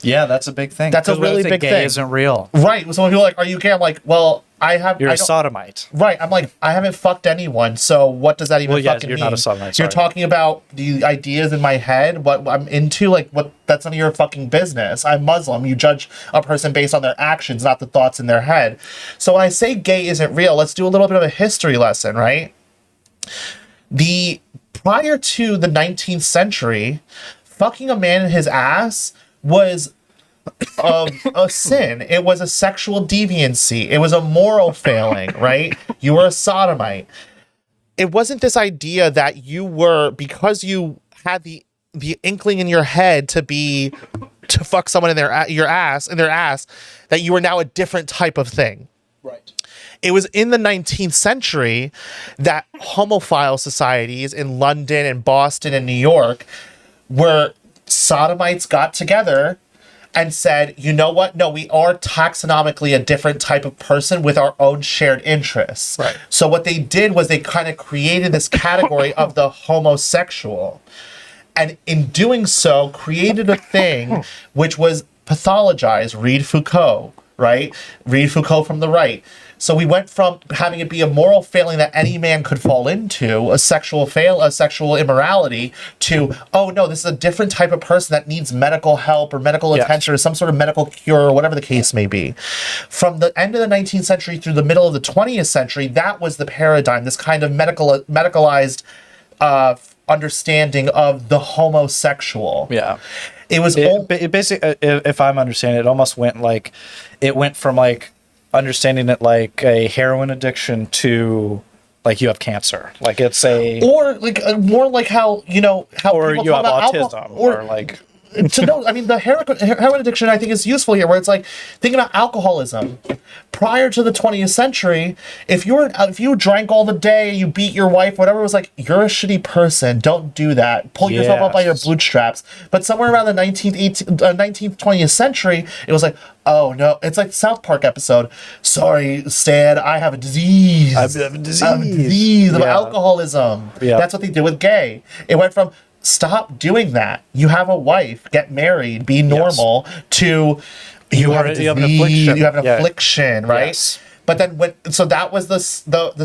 Yeah, that's a big thing. That's a 'Cause what really if the big gay thing. isn't real. Right. So when people are like, are you gay? I'm like, well, You're I a don't- sodomite. Right. I'm like, I haven't fucked anyone, so what does that even Well, yeah, fucking you're mean? not a sodomite, You're sorry. talking about the ideas in my head, what I'm into, like what that's none of your fucking business. I'm Muslim. You judge a person based on their actions, not the thoughts in their head. So when I say gay isn't real, let's do a little bit of a history lesson, right? Prior to the 19th century, fucking a man in his ass was a sin. It was a sexual deviancy. It was a moral failing, right? You were a sodomite. It wasn't this idea that you were, because you had the inkling in your head to fuck someone in their ass, that you were now a different type of thing. Right. It was in the 19th century that homophile societies in London and Boston and New York, where sodomites got together and said, you know what? No, we are taxonomically a different type of person with our own shared interests. Right. So what they did was they kind of created this category of the homosexual. And in doing so, created a thing which was pathologized. Read Foucault, right? Read Foucault from the right. So we went from having it be a moral failing that any man could fall into, a sexual immorality, to, oh no, this is a different type of person that needs medical help or medical attention or some sort of medical cure or whatever the case may be. From the end of the 19th century through the middle of the 20th century, that was the paradigm, this kind of medicalized understanding of the homosexual. Yeah. It was It basically, if I'm understanding, it went from like understanding it like a heroin addiction to like you have cancer. Like it's or like more like how how or people you talk have about autism alcohol, or like to know, I mean, the heroin addiction, I think, is useful here, where it's like, think about alcoholism. Prior to the 20th century, if you drank all the day, you beat your wife, whatever, it was like, you're a shitty person. Don't do that. Pull yourself up by your bootstraps. But somewhere around the 19th, 20th century, it was like, oh no, it's like the South Park episode. Sorry, Stan, I have a disease. I have a disease. I have a disease of Yeah. alcoholism. Yeah. That's what they did with gay. It went from, stop doing that. You have a wife, get married, be normal, to you have an affliction. You have an affliction, right? Yes. But then so that was the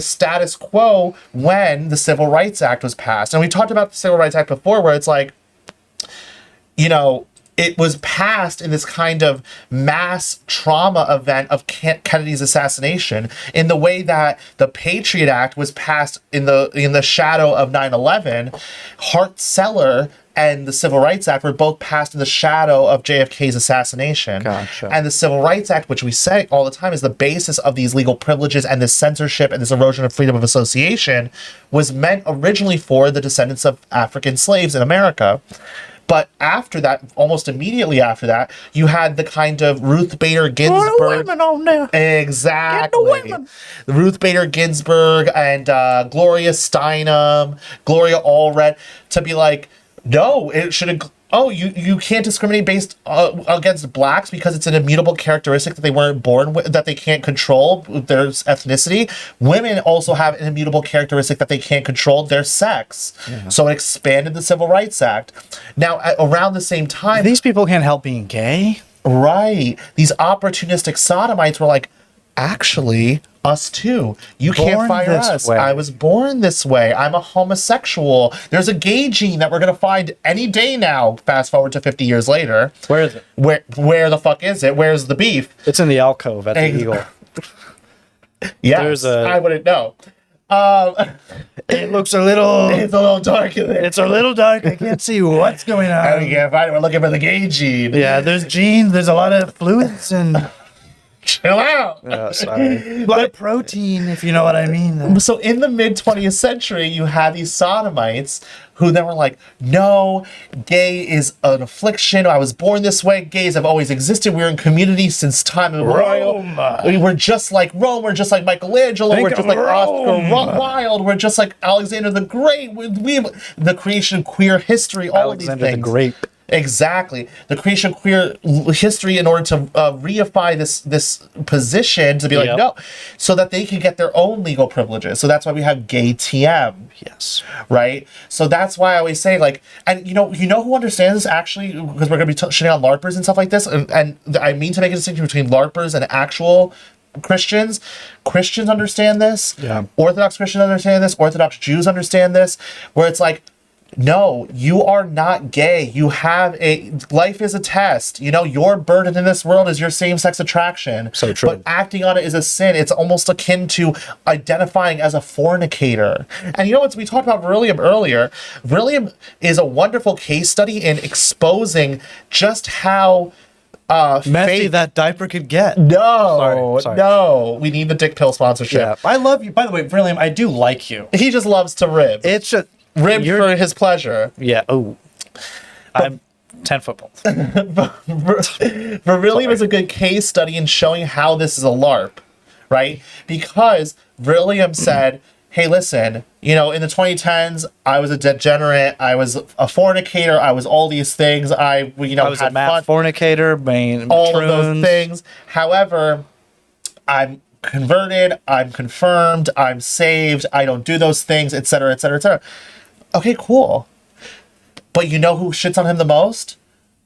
status quo when the Civil Rights Act was passed. And we talked about the Civil Rights Act before, where it's like, it was passed in this kind of mass trauma event of Kennedy's assassination, in the way that the Patriot Act was passed in the shadow of 9/11. Hart-Celler and the Civil Rights Act were both passed in the shadow of JFK's assassination. Gotcha. And the Civil Rights Act, which we say all the time is the basis of these legal privileges and this censorship and this erosion of freedom of association, was meant originally for the descendants of African slaves in America. But after that, almost immediately after that, you had the kind of Ruth Bader Ginsburg. women on there. Exactly. Get the women. Ruth Bader Ginsburg and Gloria Steinem, Gloria Allred, to be like, no, it should. You can't discriminate based against blacks because it's an immutable characteristic that they weren't born with, that they can't control, their ethnicity. Women also have an immutable characteristic that they can't control, their sex. Yeah. So it expanded the Civil Rights Act. Now, around the same time, These people can't help being gay. right, these opportunistic sodomites were like, actually, us too. You can't Born fire this us. way. I was born this way. I'm a homosexual. There's a gay gene that we're gonna find any day now. Fast forward to 50 years later. Where is it? Where the fuck is it? Where's the beef? It's in the alcove at the Ex- Eagle. Yes, I wouldn't know. It looks a little. It's a little dark in there. It's a little dark. I can't see what's going on. We can't find it. We're looking for the gay gene. Yeah, there's genes. There's a lot of fluids and Chill out. sorry. A lot of protein, if you know what I mean. So in the mid 20th century, you had these sodomites who then were like, no, gay is an affliction. I was born this way. Gays have always existed. We're in community since time immemorial. We're just like Rome. We're just like Michelangelo. Think we're just of like Rome. Oscar Wilde. We're just like Alexander the Great. We have the creation of queer history, all of these Alexander things. the Great. Exactly. The creation of queer history in order to reify this position to be like, Yep. no, so that they can get their own legal privileges. So that's why we have gay TM. Yes. Right? So that's why I always say, like, and you know who understands this actually, because we're going to be shitting on LARPers and stuff like this, and I mean to make a distinction between LARPers and actual Christians. Christians understand this. Yeah. Orthodox Christians understand this. Orthodox Jews understand this, where it's like, no, you are not gay. You have life is a test. You know, your burden in this world is your same-sex attraction. So true. But acting on it is a sin. It's almost akin to identifying as a fornicator. And you know what we talked about William earlier? William is a wonderful case study in exposing just how Messy that diaper could get. Sorry. No. We need the dick pill sponsorship. Yeah. I love you. By the way, William, I do like you. He just loves to rib. It's just. Rib for his pleasure. Yeah. Oh. I'm 10 football. William is a good case study in showing how this is a LARP, right? Because William said, hey, listen, you know, in the 2010s, I was a degenerate, I was a fornicator, I was all these things, I was had a mad fun, fornicator, all of those things. However, I'm converted, I'm confirmed, I'm saved, I don't do those things, etc., etc., etc. Okay, cool. But you know who shits on him the most?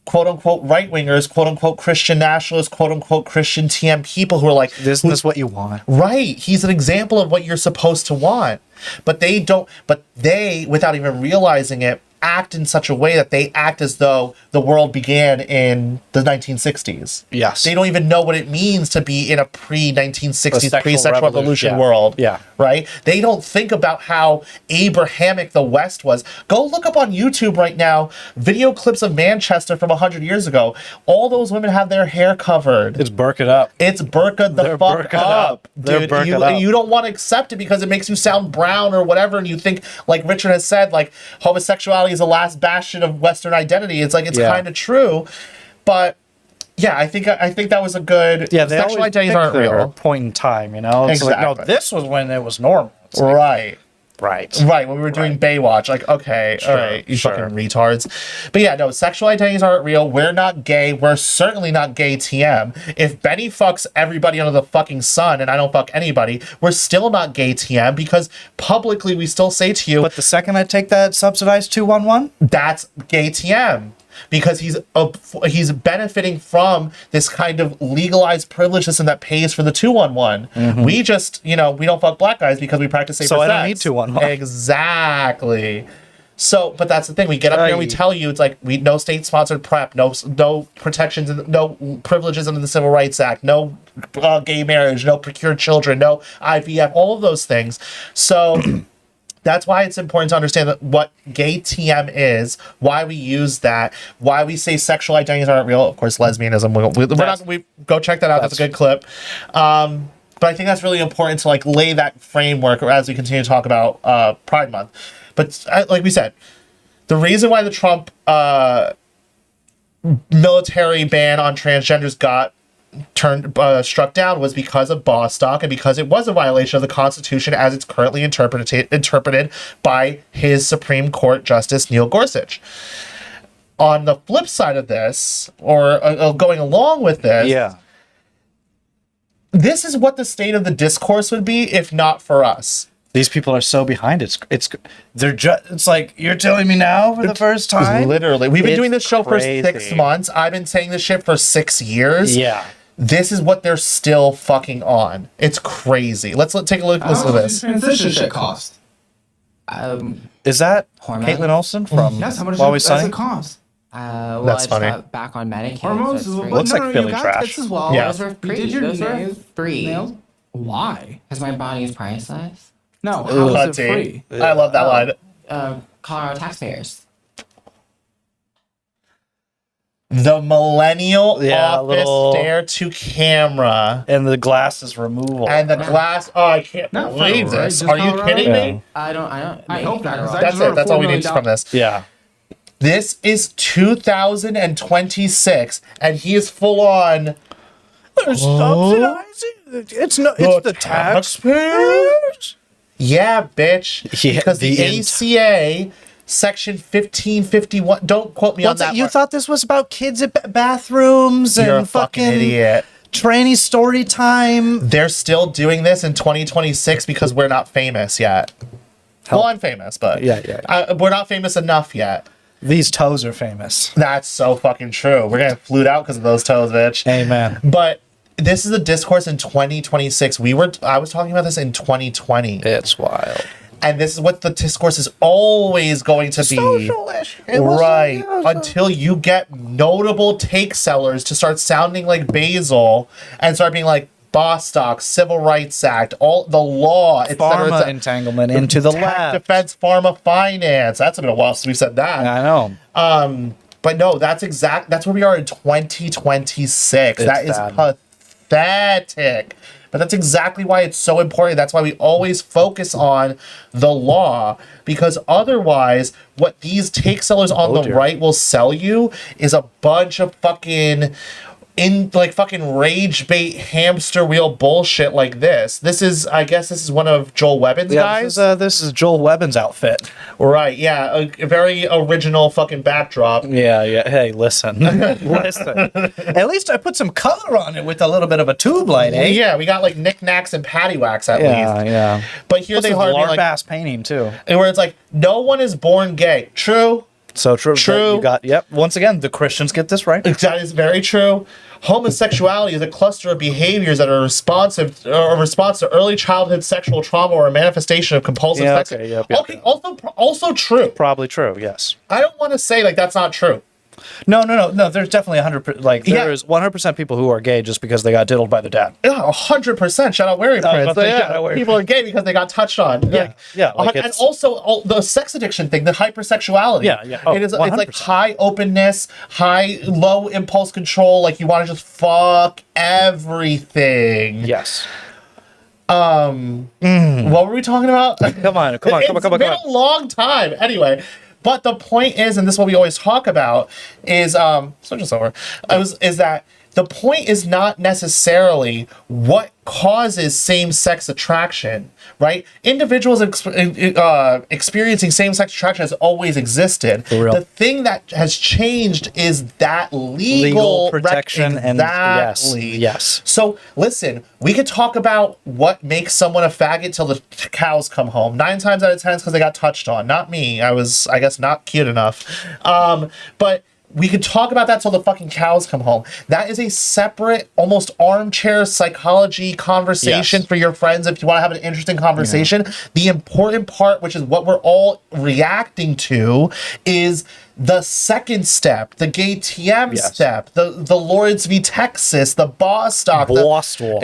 Quote unquote right wingers, quote unquote Christian nationalists, quote unquote Christian TM people who are like, Isn't this what you want? right, he's an example of what you're supposed to want. But they, without even realizing it, act in such a way that they act as though the world began in the 1960s. Yes. They don't even know what it means to be in a pre-1960s, pre-sexual revolution yeah. world. Yeah. Right? They don't think about how Abrahamic the West was. Go look up on YouTube right now video clips of Manchester from 100 years ago. All those women have their hair covered. It's burqa up. It's burqa the They're fuck burqa'd up. They're Dude, burqa'd up. you don't want to accept it because it makes you sound brown or whatever, and you think, like Richard has said, like homosexuality is the last bastion of Western identity. It's like, it's kind of true. But yeah, I think that was a good, Yeah, they sexual always identities pick aren't their real. point in time, you know? It's like, no, Exactly. this was when it was normal. It's like, Right. right. When we were doing Baywatch, like, okay, all right, you sure. fucking retards. But yeah, no, sexual identities aren't real. We're not gay. We're certainly not gay TM. If Benny fucks everybody under the fucking sun and I don't fuck anybody, we're still not gay TM because publicly we still say to you, But the second I take that subsidized 211, that's gay TM. Because he's benefiting from this kind of legalized privilege system that pays for the 211. We just, we don't fuck black guys because we practice safer So I sex. don't need 211. Exactly. So, but that's the thing. We get up here and we tell you, it's like, no state-sponsored PrEP, no protections, no privileges under the Civil Rights Act, no gay marriage, no procured children, no IVF, all of those things. So that's why it's important to understand what gay TM is, why we use that, why we say sexual identities aren't real. Of course, lesbianism. We go check that out. That's a good clip. But I think that's really important to like lay that framework as we continue to talk about Pride Month. But like we said, the reason why the Trump military ban on transgenders got struck down was because of Bostock and because it was a violation of the Constitution as it's currently interpreted by his Supreme Court Justice Neil Gorsuch. On the flip side of this, or going along with this, this is what the state of the discourse would be if not for us. These people are so behind. It's like, you're telling me now for the first time? Literally. We've been doing this show for 6 months. I've been saying this shit for 6 years. Yeah. This is what they're still fucking on. It's crazy. Let's take a look. Listen to this. Transition shit cost. Is that Hormones? Caitlin Olsen from Yes, how much Always does Sunny? it cost? Well, That's I just funny. got back on Medicaid. Hormones? So it's free. Looks like you Philly got trash. this as well. Yeah. Those are You free. did your Those are nails? free. Nails? Why? Because my body is priceless. No, how is it Cutty. free? I love that line. Colorado taxpayers. The millennial office little- stare to camera. and the glasses removal. And the glass. Oh, I can't Not believe federal, right? this. Just Are you Colorado? kidding me? I don't. I hope not, 'cause I That's just wrote it. That's $4 all we need million from this. yeah. This is 2026, and he is full on. They're subsidizing. It's the taxpayers. Yeah, bitch. Yeah, because the the ACA section 1551. Don't quote me on that. You part. thought this was about kids at bathrooms You're and a fucking idiot. tranny story time? They're still doing this in 2026 because we're not famous yet. Well, I'm famous, but Yeah. we're not famous enough yet. These toes are famous. That's so fucking true. We're gonna flute out because of those toes, bitch. Amen. But this is a discourse in 2026. I was talking about this in 2020. It's wild. And this is what the discourse is always going to be. Right. Until you get notable take sellers to start sounding like Basil and start being like Bostock, Civil Rights Act, all the law, Pharma entanglement into the tech, lab. defense, pharma, finance. That's been a while since we said that. I know. But no, that's where we are in 2026. That is bad. pathetic. But that's exactly why it's so important. That's why we always focus on the law, because otherwise what these take sellers on the right will sell you is a bunch of fucking fucking rage bait hamster wheel bullshit like this. I guess this is one of Joel Webbin's guys. This is Joel Webbin's outfit. Right, yeah. A very original fucking backdrop. Yeah. Hey, listen. Listen. At least I put some color on it with a little bit of a tube light, eh? Yeah, we got like knickknacks and paddywhacks at least. Yeah. But here they are large like, bass painting too. and where it's like, no one is born gay. True. So true. True. You got, once again, the Christians get this right. That is very true. Homosexuality is a cluster of behaviors that are responsive or a response to early childhood sexual trauma or a manifestation of compulsive sex. Okay, Also true. Probably true. Yes. I don't want to say like that's not true. No. There's definitely 100%. There's 100% people who are gay just because they got diddled by their dad. Yeah, 100%. Shout out Weary Prince. shout out Weary People are gay because they got touched on. Yeah. Like and it's- also the sex addiction thing, the hypersexuality. Yeah. Oh, It's like 100%. high openness, low impulse control. Like you want to just fuck everything. Yes. What were we talking about? Come on. It's been a long time. Anyway, but the point is, and this is what we always talk about, is switch this over. Is that the point is not necessarily what causes same-sex attraction, right? Individuals experiencing same-sex attraction has always existed. For real. The thing that has changed is that legal protection exactly. and yes. So listen, we could talk about what makes someone a faggot till the cows come home. 9 times out of 10 it's because they got touched on. Not me. I was, I guess, not cute enough. But we could talk about that till the fucking cows come home. That is a separate, almost armchair psychology conversation Yes. for your friends if you want to have an interesting conversation. The important part, which is what we're all reacting to, is the second step, the gay TM Yes. step, the Lawrence v. Texas, the Bostock, Bostock.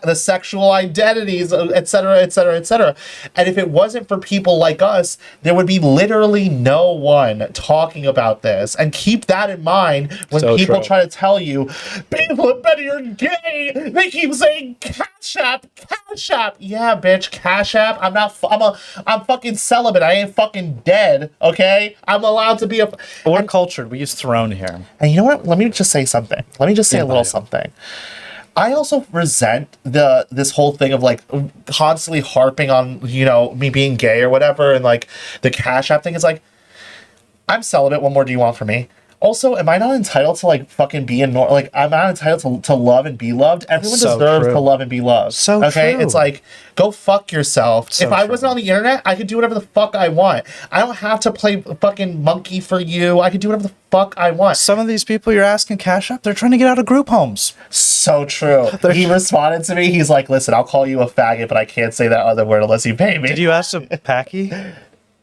the sexual identities, et cetera, et cetera, et cetera. And if it wasn't for people like us, there would be literally no one talking about this. And keep that in mind when So people true. try to tell you, people at Benny are gay. They keep saying Cash App, Cash App. Yeah, bitch, Cash App. I'm fucking celibate. I ain't fucking dead. Okay, I'm allowed to be a. We're cultured. We use throne here. And you know what? Let me just say something. Let me just say a little bio. something. I also resent this whole thing of like constantly harping on, you know, me being gay or whatever, and like the Cash App thing is like, I'm celibate. What more do you want from me? Also, am I not entitled to like fucking be like I'm not entitled to love and be loved? Everyone So deserves true. to love and be loved. So okay, true. it's like go fuck yourself. So if I true. wasn't on the internet, I could do whatever the fuck I want. I don't have to play fucking monkey for you. I could do whatever the fuck I want. Some of these people you're asking cash up, they're trying to get out of group homes. So true. He responded to me. He's like, "Listen, I'll call you a faggot, but I can't say that other word unless you pay me." Did you ask a Packy?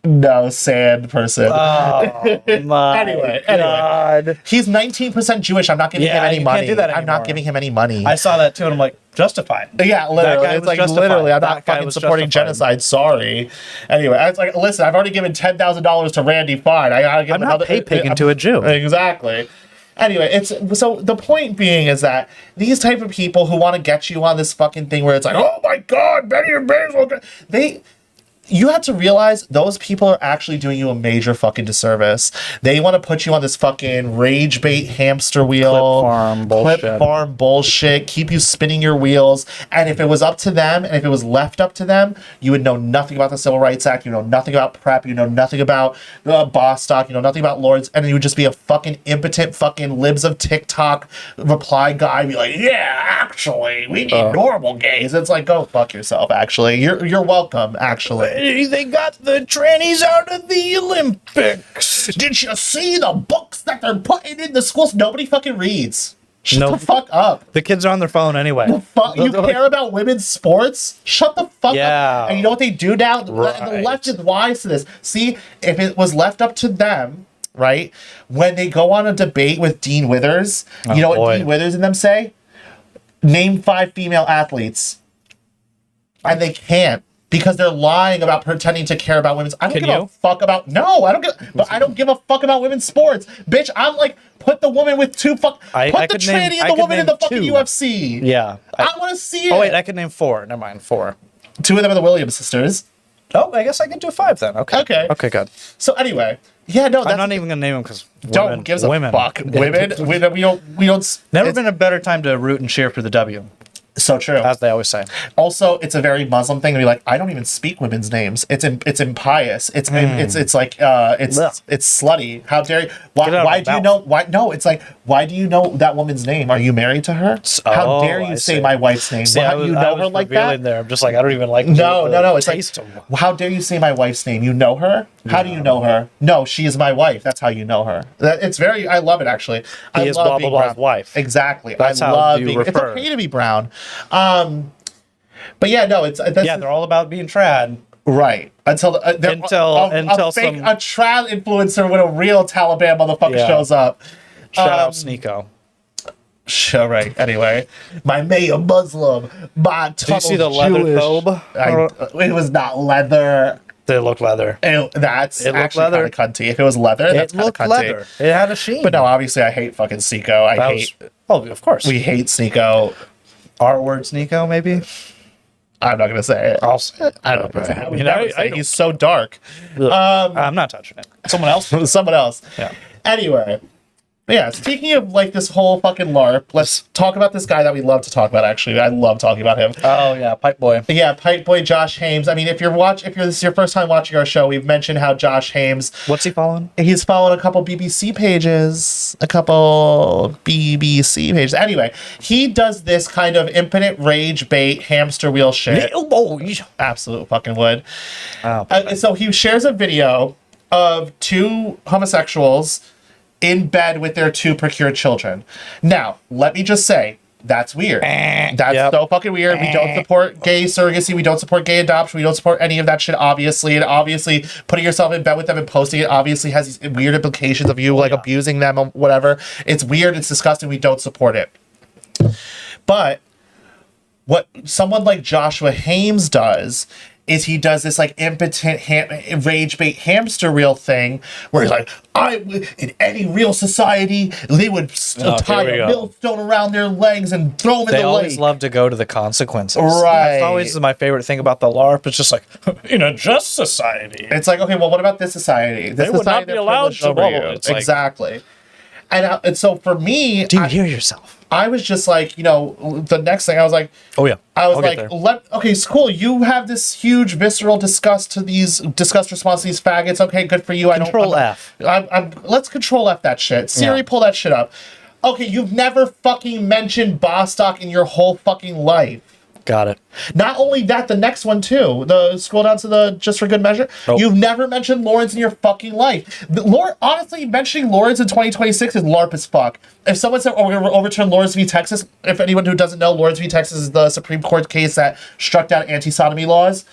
No, sand person. Oh my Anyway. God. He's 19% Jewish. I'm not giving Yeah, him any you money. can't do that I'm anymore. not giving him any money. I saw that too, and I'm like, justified. Yeah, literally. guy It's was like justified. literally, I'm That not guy fucking was supporting justified. genocide. Sorry. Anyway, I was like, listen, I've already given $10,000 to Randy Fine. I gotta give I'm him not another pay-pigging to a Jew. Exactly. Anyway, it's so the point being is that these type of people who want to get you on this fucking thing where it's like, oh my God, Benny and Basil, you have to realize those people are actually doing you a major fucking disservice. They want to put you on this fucking rage bait hamster wheel. Clip farm bullshit. Keep you spinning your wheels. And if it was up to them, and if it was left up to them, you would know nothing about the Civil Rights Act, you know nothing about PrEP, you know nothing about Bostock, you know nothing about Lords, and you would just be a fucking impotent fucking libs of TikTok reply guy, be like, yeah, actually, we need normal gays. It's like, go fuck yourself, actually. You're welcome, actually. They got the trannies out of the Olympics. Did you see the books that they're putting in the schools? Nobody fucking reads. Shut No. the fuck up. The kids are on their phone anyway. You care about women's sports? Shut the fuck Yeah. up. And you know what they do now? The Right. left is wise to this. See, if it was left up to them, right? When they go on a debate with Dean Withers, you know what boy. Dean Withers and them say? Name 5 female athletes. And they can't. Because they're lying about pretending to care about women's. I don't Can give a you? fuck about. No, I don't give a fuck about women's sports, bitch. I'm like, put the woman with two fuck. I Put the could name- tranny I and the could woman in name the fucking 2. UFC. Yeah. I want to see it. Oh wait, I could name 4. Never mind, 4. 2 of them are the Williams sisters. Oh, I guess I can do 5 then. Okay. Okay. Okay, good. So anyway, yeah, no, that's I'm not even gonna name them because don't gives a fuck. Women, we don't. Never it's been a better time to root and cheer for the W, so true. as they always say. Also, it's a very Muslim thing to be like, I don't even speak women's names. It's impious. It's like Ugh. it's slutty. How dare you? Get out Why of do my you mouth. know? Why no? It's like, why do you know that woman's name? Are you married to her? How dare you I say see. my wife's name? See, How do you know her like that? There, I'm just like I don't even like. No. It's taste like, 'em. how dare you say my wife's name? You know her? How do you know her? No, she is my wife. That's how you know her. It's very. I love it actually. I is love blah, being blah, blah's brown. wife. Exactly. That's I how love you being. It's refer. okay to be brown. But yeah, no, it's that's Yeah, they're all about being trad. right until Until a fake some- a trad influencer when a real Taliban motherfucker Yeah. shows up. Shout out Sneeko. Sure, right. Anyway, my mayor Muslim, my Did you see the leather Jewish. thobe? It was not leather. They look leather. That's It looked actually leather. kind of cunty. If it was leather, that's It kind of looked cunty. leather. It had a sheen. But no, obviously, I hate fucking Sneeko. I That hate. was, oh, of course. We hate Sneeko. R word Sneeko, maybe. I'm not gonna say it. I'll say it. I don't know. I would mean, never I say it. don't- He's so dark. I'm not touching it. Someone else. Someone else. Yeah. Anyway, yeah. Speaking of like this whole fucking LARP, let's talk about this guy that we love to talk about. Actually, I love talking about him. Oh yeah, pipe boy. Yeah, Pipe Boy Josh Hames. I mean, if this is your first time watching our show, we've mentioned how Josh Hames, What's he following? he's following a couple BBC pages. Anyway, he does this kind of impotent rage bait hamster wheel shit. Little boy. Absolute fucking would. Oh, So he shares a video of 2 homosexuals in bed with their 2 procured children. Now, let me just say, that's weird. That's so fucking weird. We don't support gay surrogacy. We don't support gay adoption. We don't support any of that shit, obviously. And obviously, putting yourself in bed with them and posting it obviously has these weird implications of you, like, abusing them or whatever. It's weird. It's disgusting. We don't support it. But what someone like Joshua Hames does is he does this like impotent rage bait hamster wheel thing where he's like, in any real society they would tie a millstone around their legs and throw them in the lake. They always love to go to the consequences. Right. That's always my favorite thing about the LARP. It's just like, in a just society. It's like, okay, well, what about this society? This They would society not be that allowed privileged to over bubble. you. It's like- Exactly. And so for me, Do you hear yourself? I was just like, the next thing I was like, Oh, yeah. I was I'll get like, there. okay, it's cool. You have this huge visceral disgust response to these faggots. Okay, good for you. Control F. Let's control F that shit. Siri, pull that shit up. Okay, you've never fucking mentioned Bostock in your whole fucking life. Got it. Not only that, the next one too. Scroll down to the just for good measure. Oh. You've never mentioned Lawrence in your fucking life. Honestly, mentioning Lawrence in 2026 is LARP as fuck. If someone said, "Oh, we're gonna overturn Lawrence v. Texas," if anyone who doesn't know, Lawrence v. Texas is the Supreme Court case that struck down anti-sodomy laws.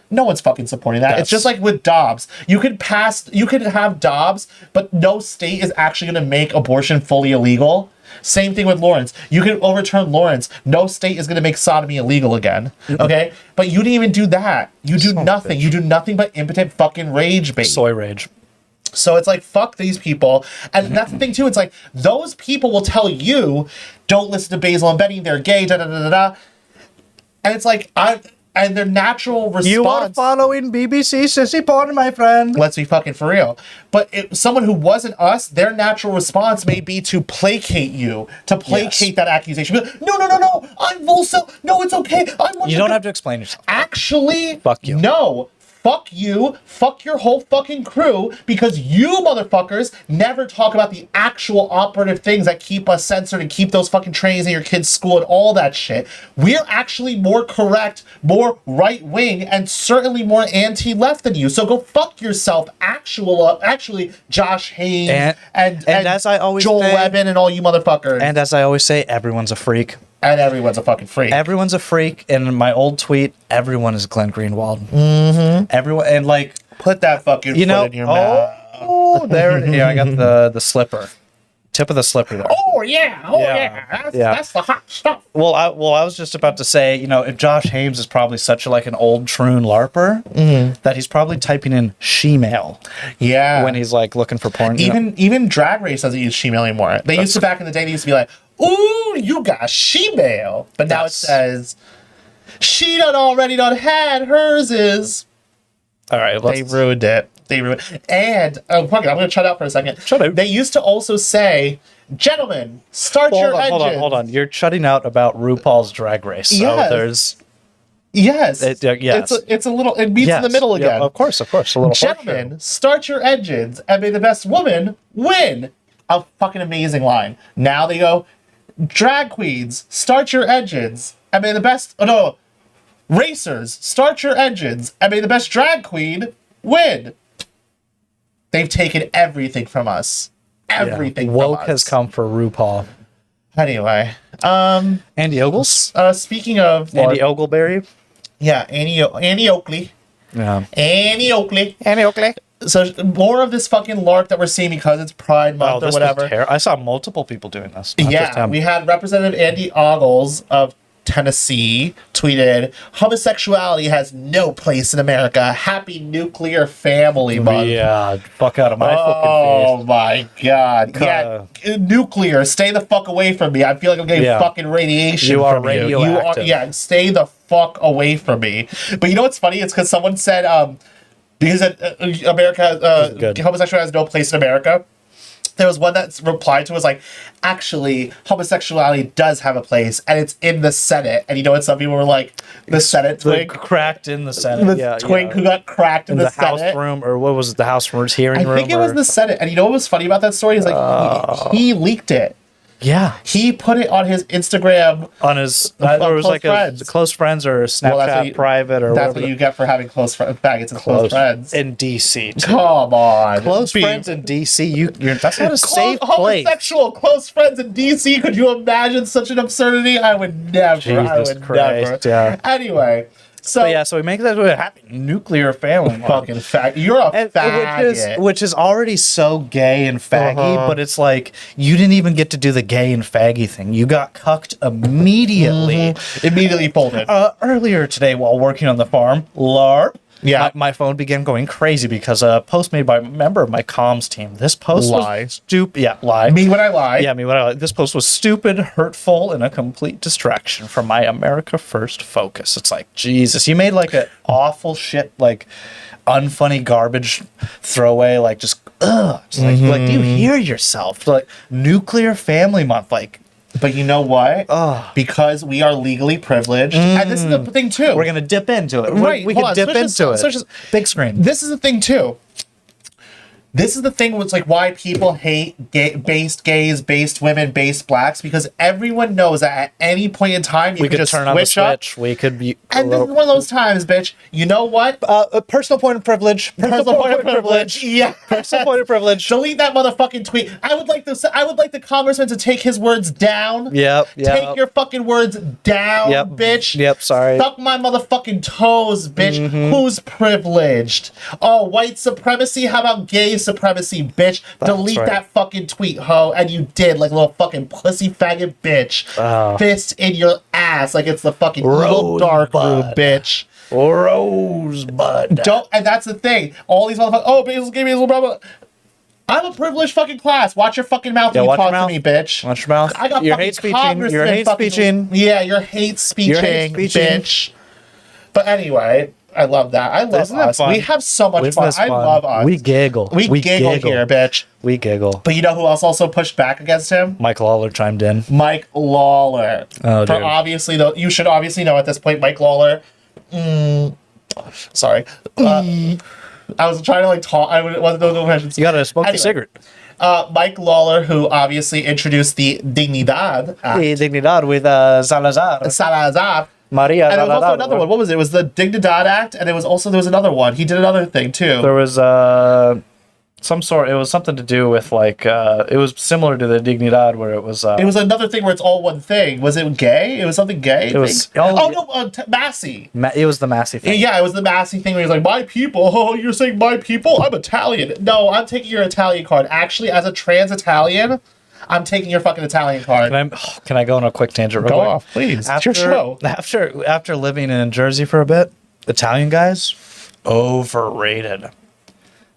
No one's fucking supporting that. It's just like with Dobbs. You could have Dobbs, but no state is actually going to make abortion fully illegal. Same thing with Lawrence. You can overturn Lawrence. No state is going to make sodomy illegal again. Okay? But you didn't even do that. You do nothing. You do nothing but impotent fucking rage bait. Soy rage. So it's like, fuck these people. And that's the thing, too. It's like, those people will tell you, don't listen to Basil and Benny, they're gay, da-da-da-da-da. And it's like, and their natural response... You are following BBC sissy porn, my friend. Let's be fucking for real. But someone who wasn't us, their natural response may be to placate you, to placate that accusation. Be like, no, I'm Volso. No, it's okay. You don't have to explain yourself. Actually, Fuck you. No. Fuck you, fuck your whole fucking crew, because you motherfuckers never talk about the actual operative things that keep us censored and keep those fucking trainings in your kids' school and all that shit. We're actually more correct, more right-wing, and certainly more anti-left than you. So go fuck yourself, actually Josh Haynes and as I always Joel say, Webben and all you motherfuckers. And as I always say, everyone's a freak. And everyone's a fucking freak. Everyone's a freak. And in my old tweet, everyone is Glenn Greenwald. Mm-hmm. Everyone, and like, put that fucking foot in your mouth. Oh, there it is. Yeah, I got the slipper. Tip of the slipper there. Oh yeah. That's the hot stuff. Well, I was just about to say, if Josh Hames is probably such like an old troon LARPer, that he's probably typing in she-mail. Yeah. When he's like looking for porn. Even Drag Race doesn't use she-mail anymore. They used to back in the day. They used to be like, "Ooh, you got she-mail," but now it says, "She already had hers is." All right, they ruined it. And fuck it, I'm gonna shut out for a second. Shut out. They used to also say, "Gentlemen, start your engines." Hold on. You're shutting out about RuPaul's Drag Race. So Yes. yes. Yes. It's a little. It meets in the middle again. Yeah, of course. A little. Gentlemen, start your engines, and may the best woman win. A fucking amazing line. Now they go, drag queens, start your engines, and may the best. Oh no, racers, start your engines, and may the best drag queen win. They've taken everything from us. Everything from Woke us. has come for RuPaul. Anyway, Andy Ogles. Speaking of Andy Ogleberry. yeah, Annie Oakley. Yeah. Annie Oakley. Andy Oakley. So more of this fucking LARP that we're seeing because it's Pride Month or whatever. I saw multiple people doing this. Not just Yeah, him. we had Representative Andy Ogles of Tennessee tweeted, "Homosexuality has no place in America. Happy Nuclear Family Month." Yeah, fuck out of my fucking Oh face. my god. Yeah, nuclear, stay the fuck away from me. I feel like I'm getting fucking radiation You are from radioactive. yeah, stay the fuck away from me. But you know what's funny? It's because someone said, because America, homosexuality has no place in America. There was one that replied to was like, actually, homosexuality does have a place, and it's in the Senate. And you know what? Some people were like, the Senate twink, Cracked in the Senate. the twink who got cracked in the House Senate. room, or what was it? The House room's hearing room? I think it was the Senate. And you know what was funny about that story? Is like he leaked it. Yeah. He put it on his Instagram. On his, On there was close like friends. a close friends or Snapchat Well, that's what you- private or That's whatever. what you get for having close faggots and close friends. in DC. Too. Come on. Close Be- friends in DC. That's not a safe place. Homosexual close friends in DC. Could you imagine such an absurdity? I would never. I Jesus would Christ, never. yeah. Anyway, so But yeah, so we make that a happy nuclear family. fucking fag. You're a And, faggot. which is already so gay and faggy, but it's like you didn't even get to do the gay and faggy thing. You got cucked immediately. Immediately folded. Earlier today, while working on the farm, LARP. Yeah. My phone began going crazy because a post made by a member of my comms team. This post Lie. was stupid. Yeah, lie. Me when I lie. Yeah, me when I lie. This post was stupid, hurtful, and a complete distraction from my America First focus. It's like, Jesus, you made like an awful shit, like unfunny garbage throwaway, like just, ugh. Just like, do you hear yourself? Like, nuclear family month, like, But you know what? Because we are legally privileged, and this is the thing too. we're gonna dip into it. Right, We hold can on, dip switch this- into it. switch this- Big screen. This is the thing too. This is the thing with like why people hate based gays, based women, based blacks, because everyone knows that at any point in time you We can could just turn on the switch up. switch. We could be. And this is one of those times, bitch. You know what? A personal point of privilege. Personal point of privilege. Yeah. Personal point of privilege. Delete that motherfucking tweet. I would like the congressman to take his words down. Yep. Take your fucking words down, Yep. bitch. Yep, sorry. Suck my motherfucking toes, bitch. Who's privileged? Oh, white supremacy? How about gay supremacy, bitch? Delete right. that fucking tweet, ho. And you did, like a little fucking pussy faggot bitch. Fist in your ass like it's the fucking evil dark room, Rosebud. bitch. Rosebud. Don't, and that's the thing. All these motherfuckers, oh, Basil, gay Basil, blah, blah. I'm a privileged fucking class. Watch your fucking mouth when you watch talk your to mouth. me, bitch. Watch your mouth. I got You're fucking hate speeching. congressmen You're hate fucking- speeching. Yeah, you're hate speeching, speeching. bitch. But anyway, I love that. I love Isn't that us. fun? We have so much Isn't fun. this I fun? love us. We giggle. We giggle here, bitch. We giggle. But you know who else also pushed back against him? Mike Lawler chimed in. Mike Lawler. Oh, For dude. obviously, though, you should obviously know at this point, Mike Lawler. Sorry. I was trying to like talk. I wasn't doing the impressions. You gotta smoke Anyway. the cigarette. Mike Lawler, who obviously introduced the Dignidad Act. The Dignidad with Salazar. Salazar. Maria And there was also Salazar. another one. What was it? It was the Dignidad Act, and there was another one. He did another thing too. There was some sort. It was something to do with like it was similar to the Dignidad, where it was. It was another thing where it's all one thing. Was it gay? It was something gay. It was- thing? oh, no, Massey. It was the Massey thing. Yeah, it was the Massey thing where he's like, my people. Oh, you're saying my people? I'm Italian. No, I'm taking your Italian card. Actually, as a trans Italian, I'm taking your fucking Italian card. Can I go on a quick tangent? Real Go quick? off, please. It's your show. After living in Jersey for a bit, Italian guys overrated.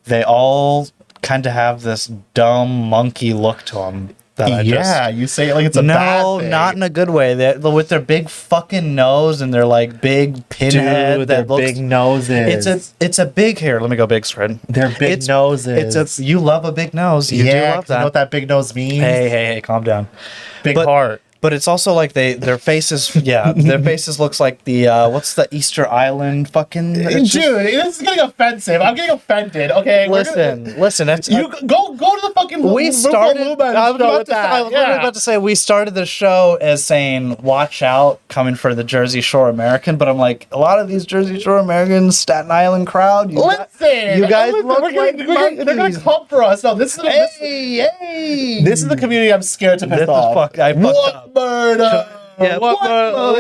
They all kind of have this dumb monkey look to them. Yeah, you say it like it's a bad No, thing. not in a good way. They with their big fucking nose and their like big pinhead. Dude, their that looks, big noses. It's a big hair. Let me go big spread. Their big noses. It's a you love a big nose. You do yeah, love you know that. what that big nose means? Hey, calm down. Big but- heart. But it's also like their faces, their faces looks like the what's the Easter Island fucking? Dude, it's just- this is getting offensive. I'm getting offended. Okay, listen. That's you go to the fucking. we started. I was about to that. literally about to say we started the show as saying "Watch out, coming for the Jersey Shore American," but I'm like a lot of these Jersey Shore Americans, Staten Island crowd. Listen, you guys look like they're gonna monkeys. come for us. No, this is this is the community I'm scared to piss This is off. I fucked What up. murder? Yeah, what murder?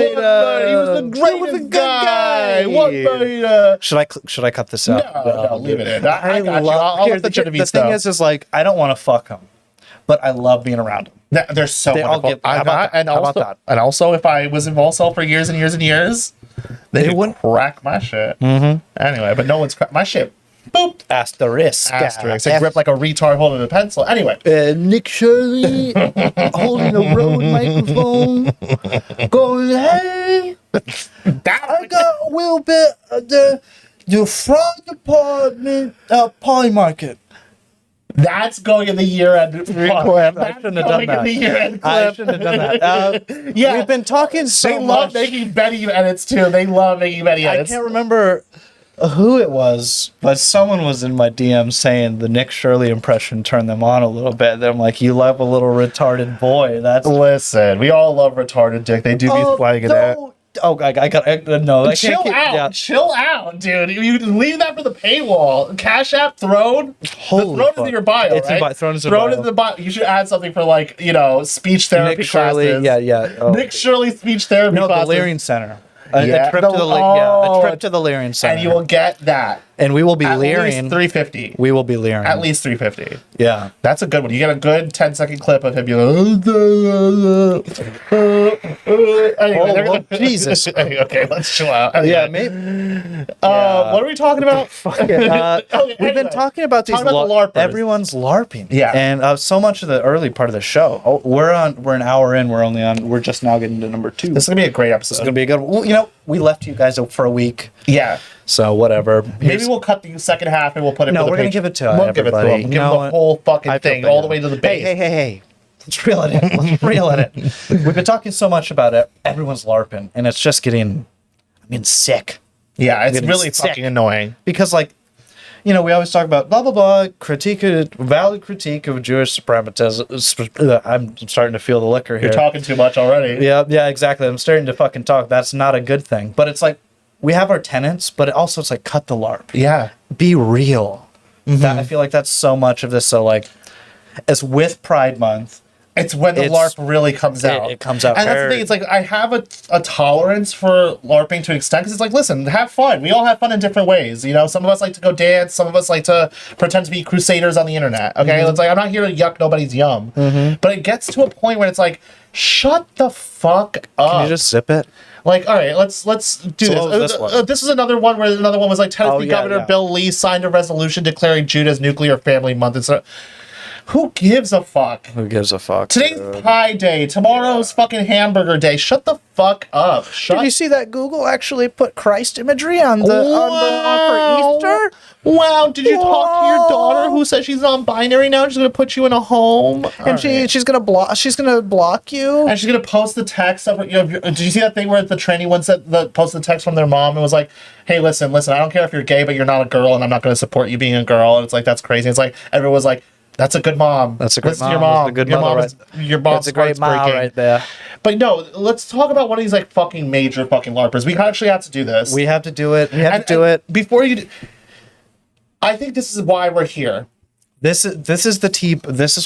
He was the greatest guy. What murder? Should I cut this out? No, leave it in. I got you. I'll Here, let the Genovese thing know. is like I don't want to fuck them, but I love being around them. They're so They all wonderful. get- how about that? And How also, about that? and also, if I was in Volcel for years and years and years, they would wouldn't- crack my shit. Anyway, but no one's cracked my shit. Boop. Asterisk. Asterisk. It gripped like a retard holding a pencil. Anyway. Nick Shirley holding a road microphone, going, "Hey, I got a little bit of the front department Poly Market." That's going in the year-end clip. I That's shouldn't have going done in the that. year-end clip. I shouldn't have done that. Yeah. We've been talking so They love much. making Benny edits too. They love making Benny I edits. can't remember. who it was, but someone was in my DM saying the Nick Shirley impression turned them on a little bit. Then I'm like, you love a little retarded boy. That's Listen, we all love retarded dick. They do be flying it out. Oh, I got no. I Chill can't keep, out, yeah. chill out, dude. You leave that for the paywall. Cash App Throne. Holy Throne is fuck. in your bio, It's in right? bio. Throne is in Throne bio. is in the bio. You should add something for like speech therapy Nick Shirley, classes. yeah. Oh. Nick Shirley speech therapy No, the classes. Lyrian Center. Yeah. A trip to the Oh. a trip to the Lyrian Center. And you will get that. And we will be At leering. least $350. We will be leering. At least $350. Yeah. That's a good one. You get a good 10-second clip of him being like, anyway, Oh, Jesus. Okay, let's chill out. Anyway. Yeah, maybe. What are we talking about? We've been anyway. talking about these Talking about the LARPers. everyone's LARPing. Yeah. And so much of the early part of the show. Oh, we're an hour in. We're just now getting to number 2. This is gonna be a great episode. It's gonna be a good one. Well, we left you guys for a week, Yeah. so whatever. Maybe we'll cut the second half and we'll put it. No, for the we're gonna page. give it to We'll give it to everybody. him. Give him No, the whole fucking I feel thing, bad. all the way to the base. Hey. Let's reel it in. Let's reel it in. We've been talking so much about it. Everyone's LARPing, and it's just getting, sick. Yeah, it's Getting really sick. fucking annoying. Because, we always talk about blah, blah, blah, valid critique of Jewish supremacism. I'm starting to feel the liquor here. You're talking too much already. Yeah, exactly. I'm starting to fucking talk. That's not a good thing. But it's like, we have our tenets, but it's like, cut the LARP. Yeah. Be real. That, I feel like that's so much of this. So, as with Pride Month, It's when the It's- LARP really comes out. it comes out And that's the hard. thing. It's like I have a tolerance for LARPing to an extent because it's like, listen, have fun. We all have fun in different ways. Some of us like to go dance. Some of us like to pretend to be crusaders on the internet. Okay, It's like I'm not here to yuck nobody's yum. But it gets to a point where it's like, shut the fuck up. can you just zip it? Like, all right, let's do So what was this. this one? This is another one where another one was like Tennessee Governor yeah. Bill Lee signed a resolution declaring June as Nuclear Family Month. It's who gives a fuck? Who gives a fuck? Today's Pie Day. Tomorrow's fucking Hamburger Day. Shut the fuck up. Shut. Did you see that Google actually put Christ imagery on the Wow. for Easter? Wow, did you talk to your Whoa. daughter who says she's non-binary now? She's gonna put you in a home, And she's gonna block you. and she's gonna post the text of did you see that thing where the tranny one said posted the text from their mom and was like, "Hey, listen, I don't care if you're gay, but you're not a girl, and I'm not gonna support you being a girl." And it's like that's crazy. It's like everyone was like, "That's a good mom. That's a good Listen to your mom. mom. That's a good your mother, mom is, your mom's That's a great heart's mile breaking." right there. But no, let's talk about one of these like fucking major fucking LARPers. We actually have to do this. We have to do it. We have And- to do and it. before you. I think this is why we're here. This is This is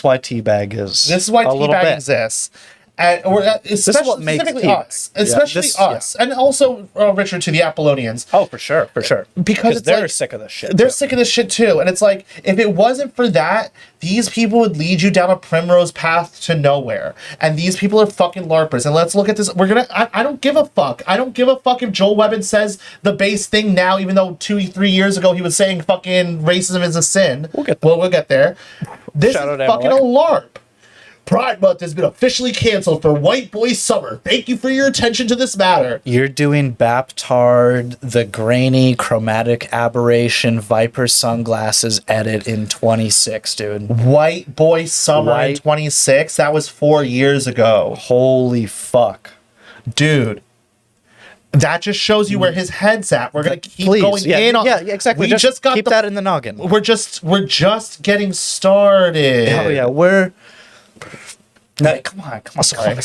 why Teabag is. This is why a little Teabag bit. exists. And especially what makes specifically Teabag. us. Yeah, Especially us. And also, Richard, to the Apollonians. Oh, for sure. Because it's they're like- sick of this shit. They're too. sick of this shit too. And it's like, if it wasn't for that, these people would lead you down a primrose path to nowhere. And these people are fucking LARPers. And let's look at this. I don't give a fuck. I don't give a fuck if Joel Webbin says the base thing now, even though 2-3 years ago he was saying fucking racism is a sin. We'll get there. We'll get there. This Shout is out fucking a Amalek. LARP. Pride Month has been officially canceled for White Boy Summer. Thank you for your attention to this matter. You're doing Baptard, the grainy chromatic aberration Viper sunglasses edit in 26, dude. White Boy Summer in White- 26? That was 4 years ago. Holy fuck. Dude. That just shows you where his head's at. We're gonna keep Please, going yeah, in on. yeah, exactly. We just got keep the, that in the noggin. We're just getting started. Oh yeah, we're. No, come on. Sorry.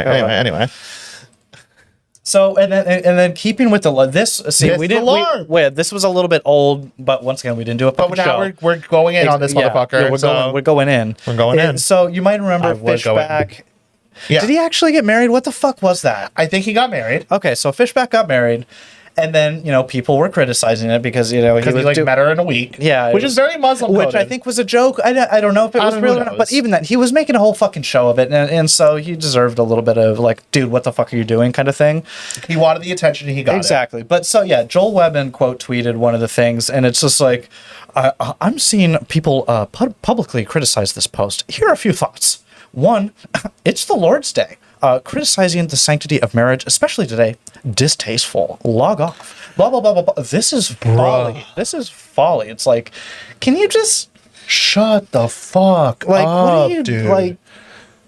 Anyway. So and then keeping with this. See, This we didn't. the LARP. Wait, this was a little bit old, but once again, we didn't do a But fucking now show. we're going in on this Yeah, motherfucker. yeah, we're going in. We're going in. So you might remember I would go in. Fishback. Yeah. Did he actually get married? What the fuck was that? I think he got married. Okay, so Fishback got married, and then people were criticizing it because Because he met her in a week. Yeah, it Which was- is very Muslim which coded. I think was a joke. I don't know if it I was don't know, real who or not, knows? but even that, he was making a whole fucking show of it, and so he deserved a little bit of like, dude, what the fuck are you doing, kind of thing. he wanted the attention and he got it. Exactly. But so yeah, Joel Webbin quote tweeted one of the things, and it's just like, I'm seeing people publicly criticize this post. Here are a few thoughts. One, it's the Lord's Day. Criticizing the sanctity of marriage, especially today, distasteful. Log off. Blah blah blah blah blah. This is folly. This is folly. It's like, can you just Shut the fuck like up, what do you dude. like?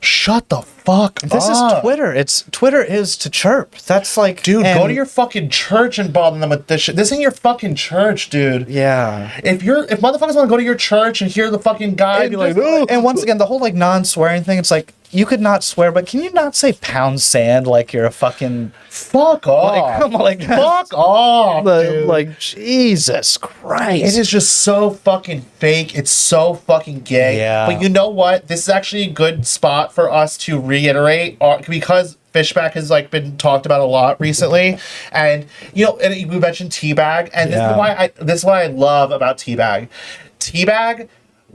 Shut the fuck up. This is Twitter. Twitter is to chirp. That's like, dude, go to your fucking church and bother them with this shit. This ain't your fucking church, dude. Yeah. If motherfuckers want to go to your church and hear the fucking guy And, be like, and once again, the whole like non-swearing thing. It's like you could not swear, but can you not say pound sand like you're a fucking fuck off? Like, come on, like fuck off, dude. Like Jesus Christ. It is just so fucking fake. It's so fucking gay. Yeah. But you know what? This is actually a good spot for us to reiterate because Fishback has like been talked about a lot recently, and and we mentioned Teabag, and this is what I love about Teabag. Teabag,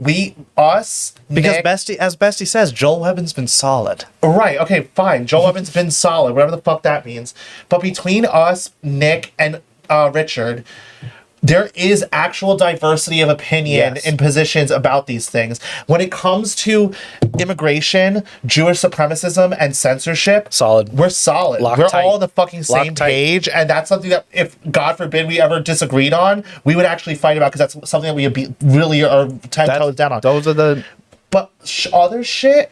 because Nick, as Bestie says, Joel Webbin's been solid. Right, okay, fine. Joel Webbin's been solid, whatever the fuck that means. But between us, Nick, and Richard, there is actual diversity of opinion in positions about these things. When it comes to immigration, Jewish supremacism, and censorship, we're solid. We're all on the fucking same page, and that's something that, if God forbid we ever disagreed on, we would actually fight about, because that's something that we would really are 10 toes down on. Those are the... But other shit...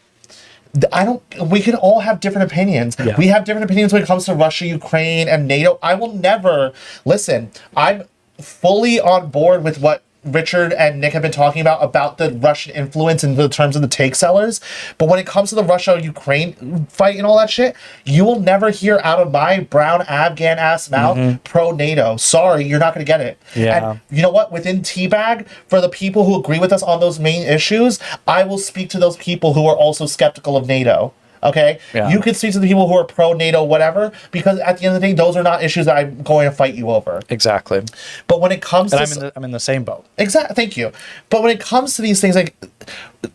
we can all have different opinions. Yeah. We have different opinions when it comes to Russia, Ukraine, and NATO. I will never... Listen, I'm fully on board with what Richard and Nick have been talking about the Russian influence in the terms of the take sellers. But when it comes to the Russia-Ukraine fight and all that shit, you will never hear out of my brown Afghan ass mouth pro-NATO. Sorry, you're not going to get it. Yeah. And you know what? Within Teabag, for the people who agree with us on those main issues, I will speak to those people who are also skeptical of NATO. Okay? Yeah. You can speak to the people who are pro-NATO, whatever, because at the end of the day, those are not issues that I'm going to fight you over. Exactly. But when it comes I'm in the same boat. Exactly. Thank you. But when it comes to these things, like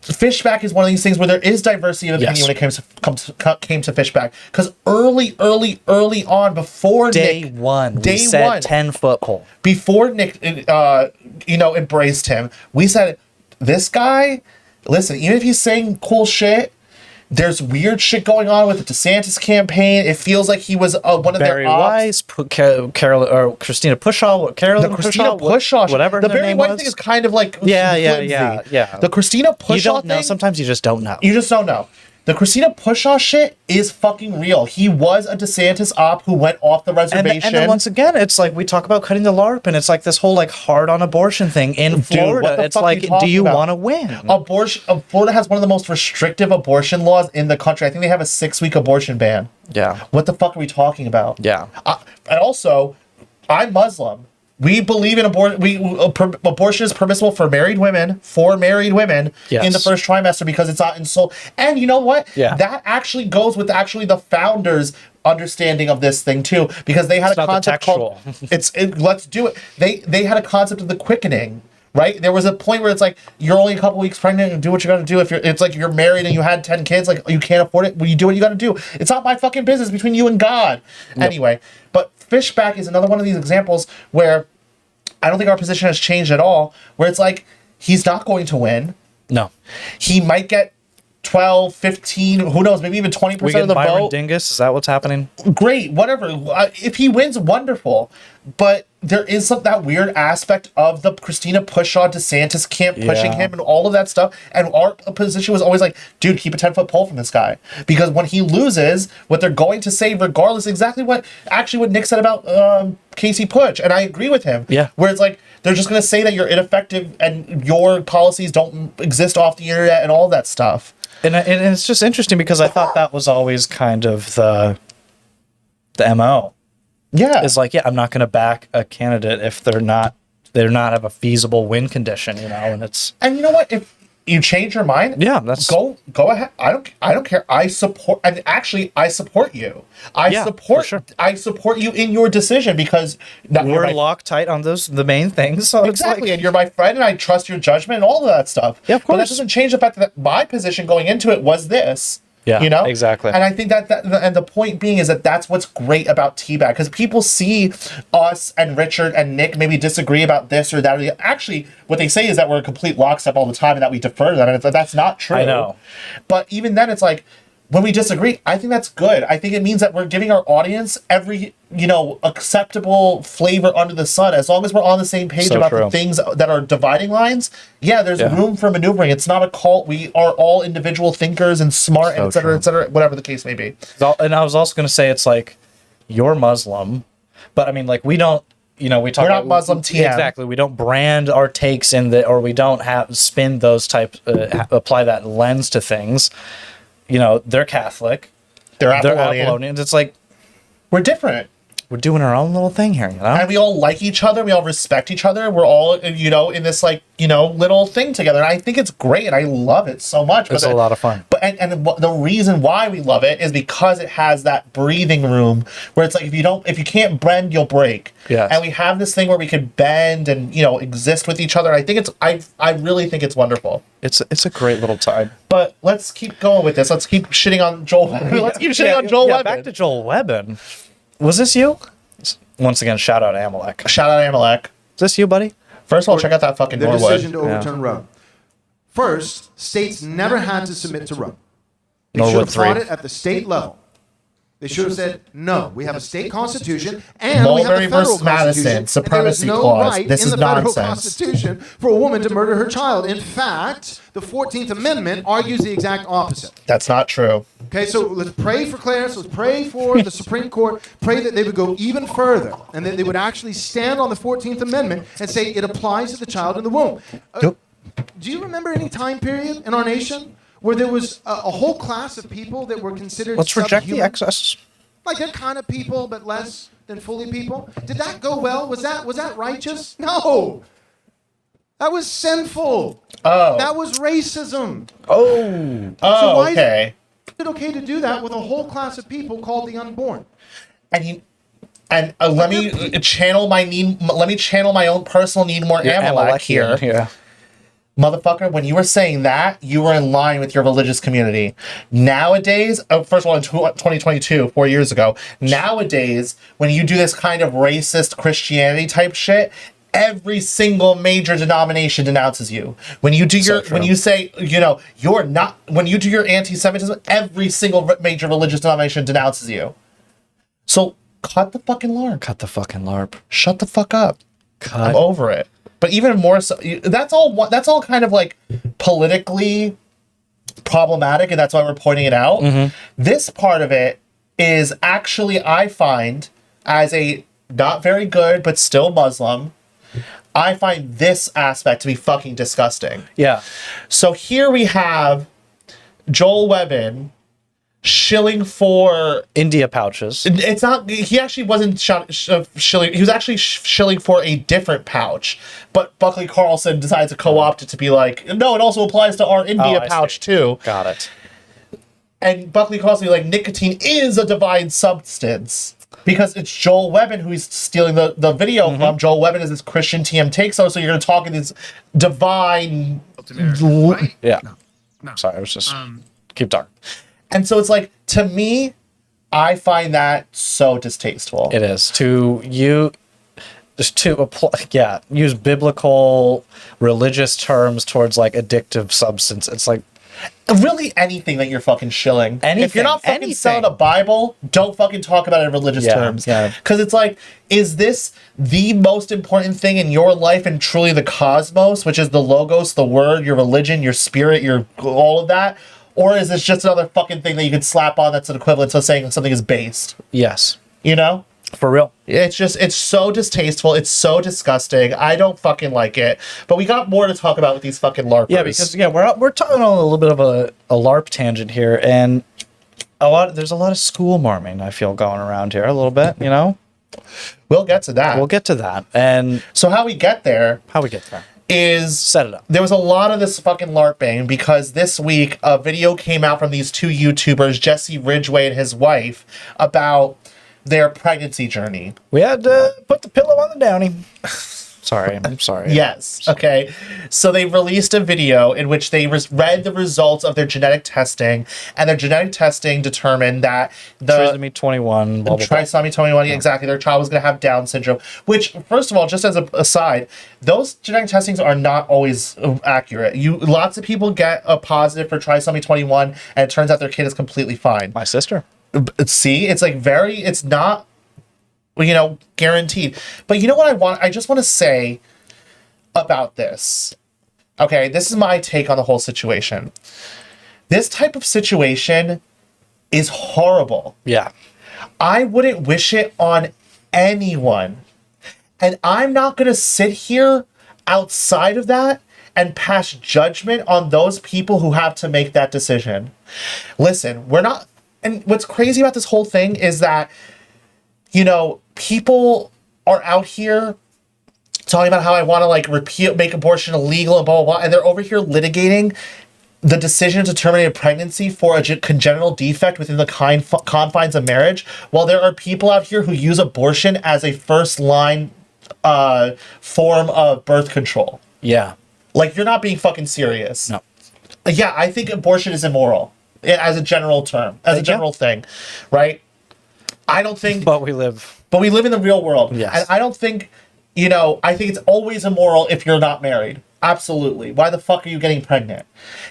Fishback is one of these things where there is diversity of opinion when it came to Fishback. Because early on, before Day one, we said 10-foot pole. Before Nick, embraced him, we said, this guy, listen, even if he's saying cool shit, there's weird shit going on with the DeSantis campaign. It feels like he was one of Barry their ops. Weiss, Carol or Christina Pushaw, Christina Pushaw, whatever the her Barry name Weiss was. thing is kind of like yeah. The Christina Pushaw you don't know. thing, Sometimes you just don't know. You just don't know. The Christina Pushaw shit is fucking real. He was a DeSantis op who went off the reservation. And then once again, it's like we talk about cutting the LARP, and it's like this whole like hard on abortion thing in Florida. It's like, do you want to win? Florida has one of the most restrictive abortion laws in the country. I think they have a 6-week abortion ban. Yeah. What the fuck are we talking about? Yeah. And also, I'm Muslim. We believe in abortion. Abortion is permissible for married women in the first trimester because it's not in soul. And you know what? Yeah. That actually goes with the founders' understanding of this thing too, because they had a concept called let's do it. They had a concept of the quickening. Right? There was a point where it's like, you're only a couple weeks pregnant and do what you gotta do. It's like you're married and you had 10 kids, like you can't afford it, well, you do what you gotta do. It's not my fucking business, between you and God. Yep. Anyway, but Fishback is another one of these examples where I don't think our position has changed at all, where it's like, he's not going to win. No. He might get 12, 15, who knows, maybe even 20% of the Byron vote. Dingus, is that what's happening? Great, whatever. If he wins, wonderful. But there is that weird aspect of the Christina Pushaw DeSantis camp pushing him and all of that stuff. And our position was always like, dude, keep a 10-foot pole from this guy. Because when he loses, what they're going to say, regardless, exactly what Nick said about Casey Putsch. And I agree with him. Yeah. Where it's like, they're just going to say that you're ineffective and your policies don't exist off the internet and all that stuff. And it's just interesting because I thought that was always kind of the MO. Yeah. It's like, I'm not going to back a candidate if they're not have a feasible win condition, and it's. And you know what? If you change your mind, that's go ahead. I don't care. I support, and actually I support you. I support you in your decision because we're locked tight on the main things. So exactly, and you're my friend, and I trust your judgment and all of that stuff. Yeah, of course. But that doesn't change the fact that my position going into it was this. Yeah, exactly. And I think that and the point being is that that's what's great about Teabag, because people see us and Richard and Nick maybe disagree about this or that. Actually, what they say is that we're a complete lockstep all the time and that we defer to them, and that's not true. I know. But even then, it's like, when we disagree, I think that's good. I think it means that we're giving our audience every, acceptable flavor under the sun. As long as we're on the same page So about true. the things that are dividing lines, there's Yeah. room for maneuvering. It's not a cult. We are all individual thinkers and smart, So et cetera, true. et cetera, whatever the case may be. And I was also going to say, it's like, you're Muslim, but I mean, like, we don't, we talk We're not about Muslim TM. Exactly. We don't brand our takes or we don't spin those apply that lens to things. They're Catholic. They're They're Apollonian. Apollonians. It's like, We're different. we're doing our own little thing here, And we all like each other. We all respect each other. We're all, in this, little thing together. And I think it's great. And I love it so much. It's a lot of fun. But the reason why we love it is because it has that breathing room where it's like, if you can't bend, you'll break. Yes. And we have this thing where we can bend and, exist with each other. I think I really think it's wonderful. It's a great little time. But let's keep going with this. Let's keep shitting on Joel. Let's keep shitting on Joel Webben. Back to Joel Webben. Was this you? Once again, shout out Amalek. Shout out Amalek. Is this you, buddy? First of all, check out that fucking Their Norwood. decision to overturn Roe. First, states never had to submit to Roe. They should Norwood have fought 3. it at the state level. They should have said, no, we have a state constitution and we have Mulberry a federal versus Madison, constitution. And there is supremacy no clause. right This in is the federal nonsense. constitution for a woman to murder her child. In fact, the 14th Amendment argues the exact opposite. That's not true. Okay, so let's pray for Clarence. Let's pray for the Supreme Court. Pray that they would go even further and that they would actually stand on the 14th Amendment and say it applies to the child in the womb. Yep. Do you remember any time period in our nation where there was a whole class of people that were considered Let's reject the subhuman? excess. Like they're kind of people, but less than fully people. Did that go well? Was that righteous? No. That was sinful. Oh. That was racism. Oh. Oh, why is okay. it okay to do that with a whole class of people called the unborn? And let me channel my own personal need more Amalek here. Yeah. Motherfucker, when you were saying that, you were in line with your religious community. Nowadays, first of all, in 2022, 4 years ago, nowadays, when you do this kind of racist Christianity type shit, every single major denomination denounces you. When you do when you say, you're not, when you do your anti-Semitism, every single major religious denomination denounces you. So cut the fucking LARP. Cut the fucking LARP. Shut the fuck up. Cut. I'm over it. But even more so, that's all kind of like politically problematic, and that's why we're pointing it out. Mm-hmm. This part of it is actually, I find, as a not very good but still Muslim, I find this aspect to be fucking disgusting. Yeah. So here we have Joel Webben shilling for India pouches. it's not. He actually wasn't shilling. He was actually shilling for a different pouch. But Buckley Carlson decides to co-opt it to be like, no, it also applies to our India I pouch see. too. Got it. And Buckley Carlson be like, nicotine is a divine substance because it's Joel Webben who he's stealing the video from. Joel Webben is this Christian TM take. So you're going to talk in this divine. Yeah. Sorry, I was just keep talking. And so it's like, to me, I find that so distasteful. It is use biblical religious terms towards like addictive substance. It's like Really anything that you're fucking shilling. If you're not fucking anything. selling a Bible, don't fucking talk about it in religious terms. Yeah. Because it's like, is this the most important thing in your life and truly the cosmos, which is the logos, the word, your religion, your spirit, your all of that? Or is this just another fucking thing that you could slap on that's an equivalent to saying something is based? yes, You know? for real. It's so distasteful. It's so disgusting. I don't fucking like it. But we got more to talk about with these fucking LARPers. Yeah, because we're talking on a little bit of a LARP tangent here, and there's a lot of school marming I feel going around here a little bit. we'll get to that. We'll get to that, and So how we get there how we get there. is Set it up. there was a lot of this fucking LARPing because this week a video came out from these two YouTubers, Jesse Ridgway and his wife, about their pregnancy journey. We had to put the pillow on the downy. Sorry, I'm sorry. Yes. Okay. So they released a video in which they read the results of their genetic testing, and their genetic testing determined that the Trisomy 21, blah, blah, blah. trisomy 21, exactly, their child was going to have Down syndrome. Which, first of all, just as an aside, those genetic testings are not always accurate. Lots of people get a positive for trisomy 21, and it turns out their kid is completely fine. My sister. See, it's like it's not, guaranteed. But you know what I just want to say about this. Okay, this is my take on the whole situation. This type of situation is horrible. Yeah. I wouldn't wish it on anyone. And I'm not going to sit here outside of that and pass judgment on those people who have to make that decision. Listen, we're not, and what's crazy about this whole thing is that, people are out here talking about how I want to make abortion illegal and blah, blah, blah. And they're over here litigating the decision to terminate a pregnancy for a congenital defect within the confines of marriage, while there are people out here who use abortion as a first line form of birth control. Yeah. Like, you're not being fucking serious. No. Yeah, I think abortion is immoral as a general term, as a general thing, right? I don't think... But we live in the real world. Yes. And I don't think, I think it's always immoral if you're not married. Absolutely. Why the fuck are you getting pregnant?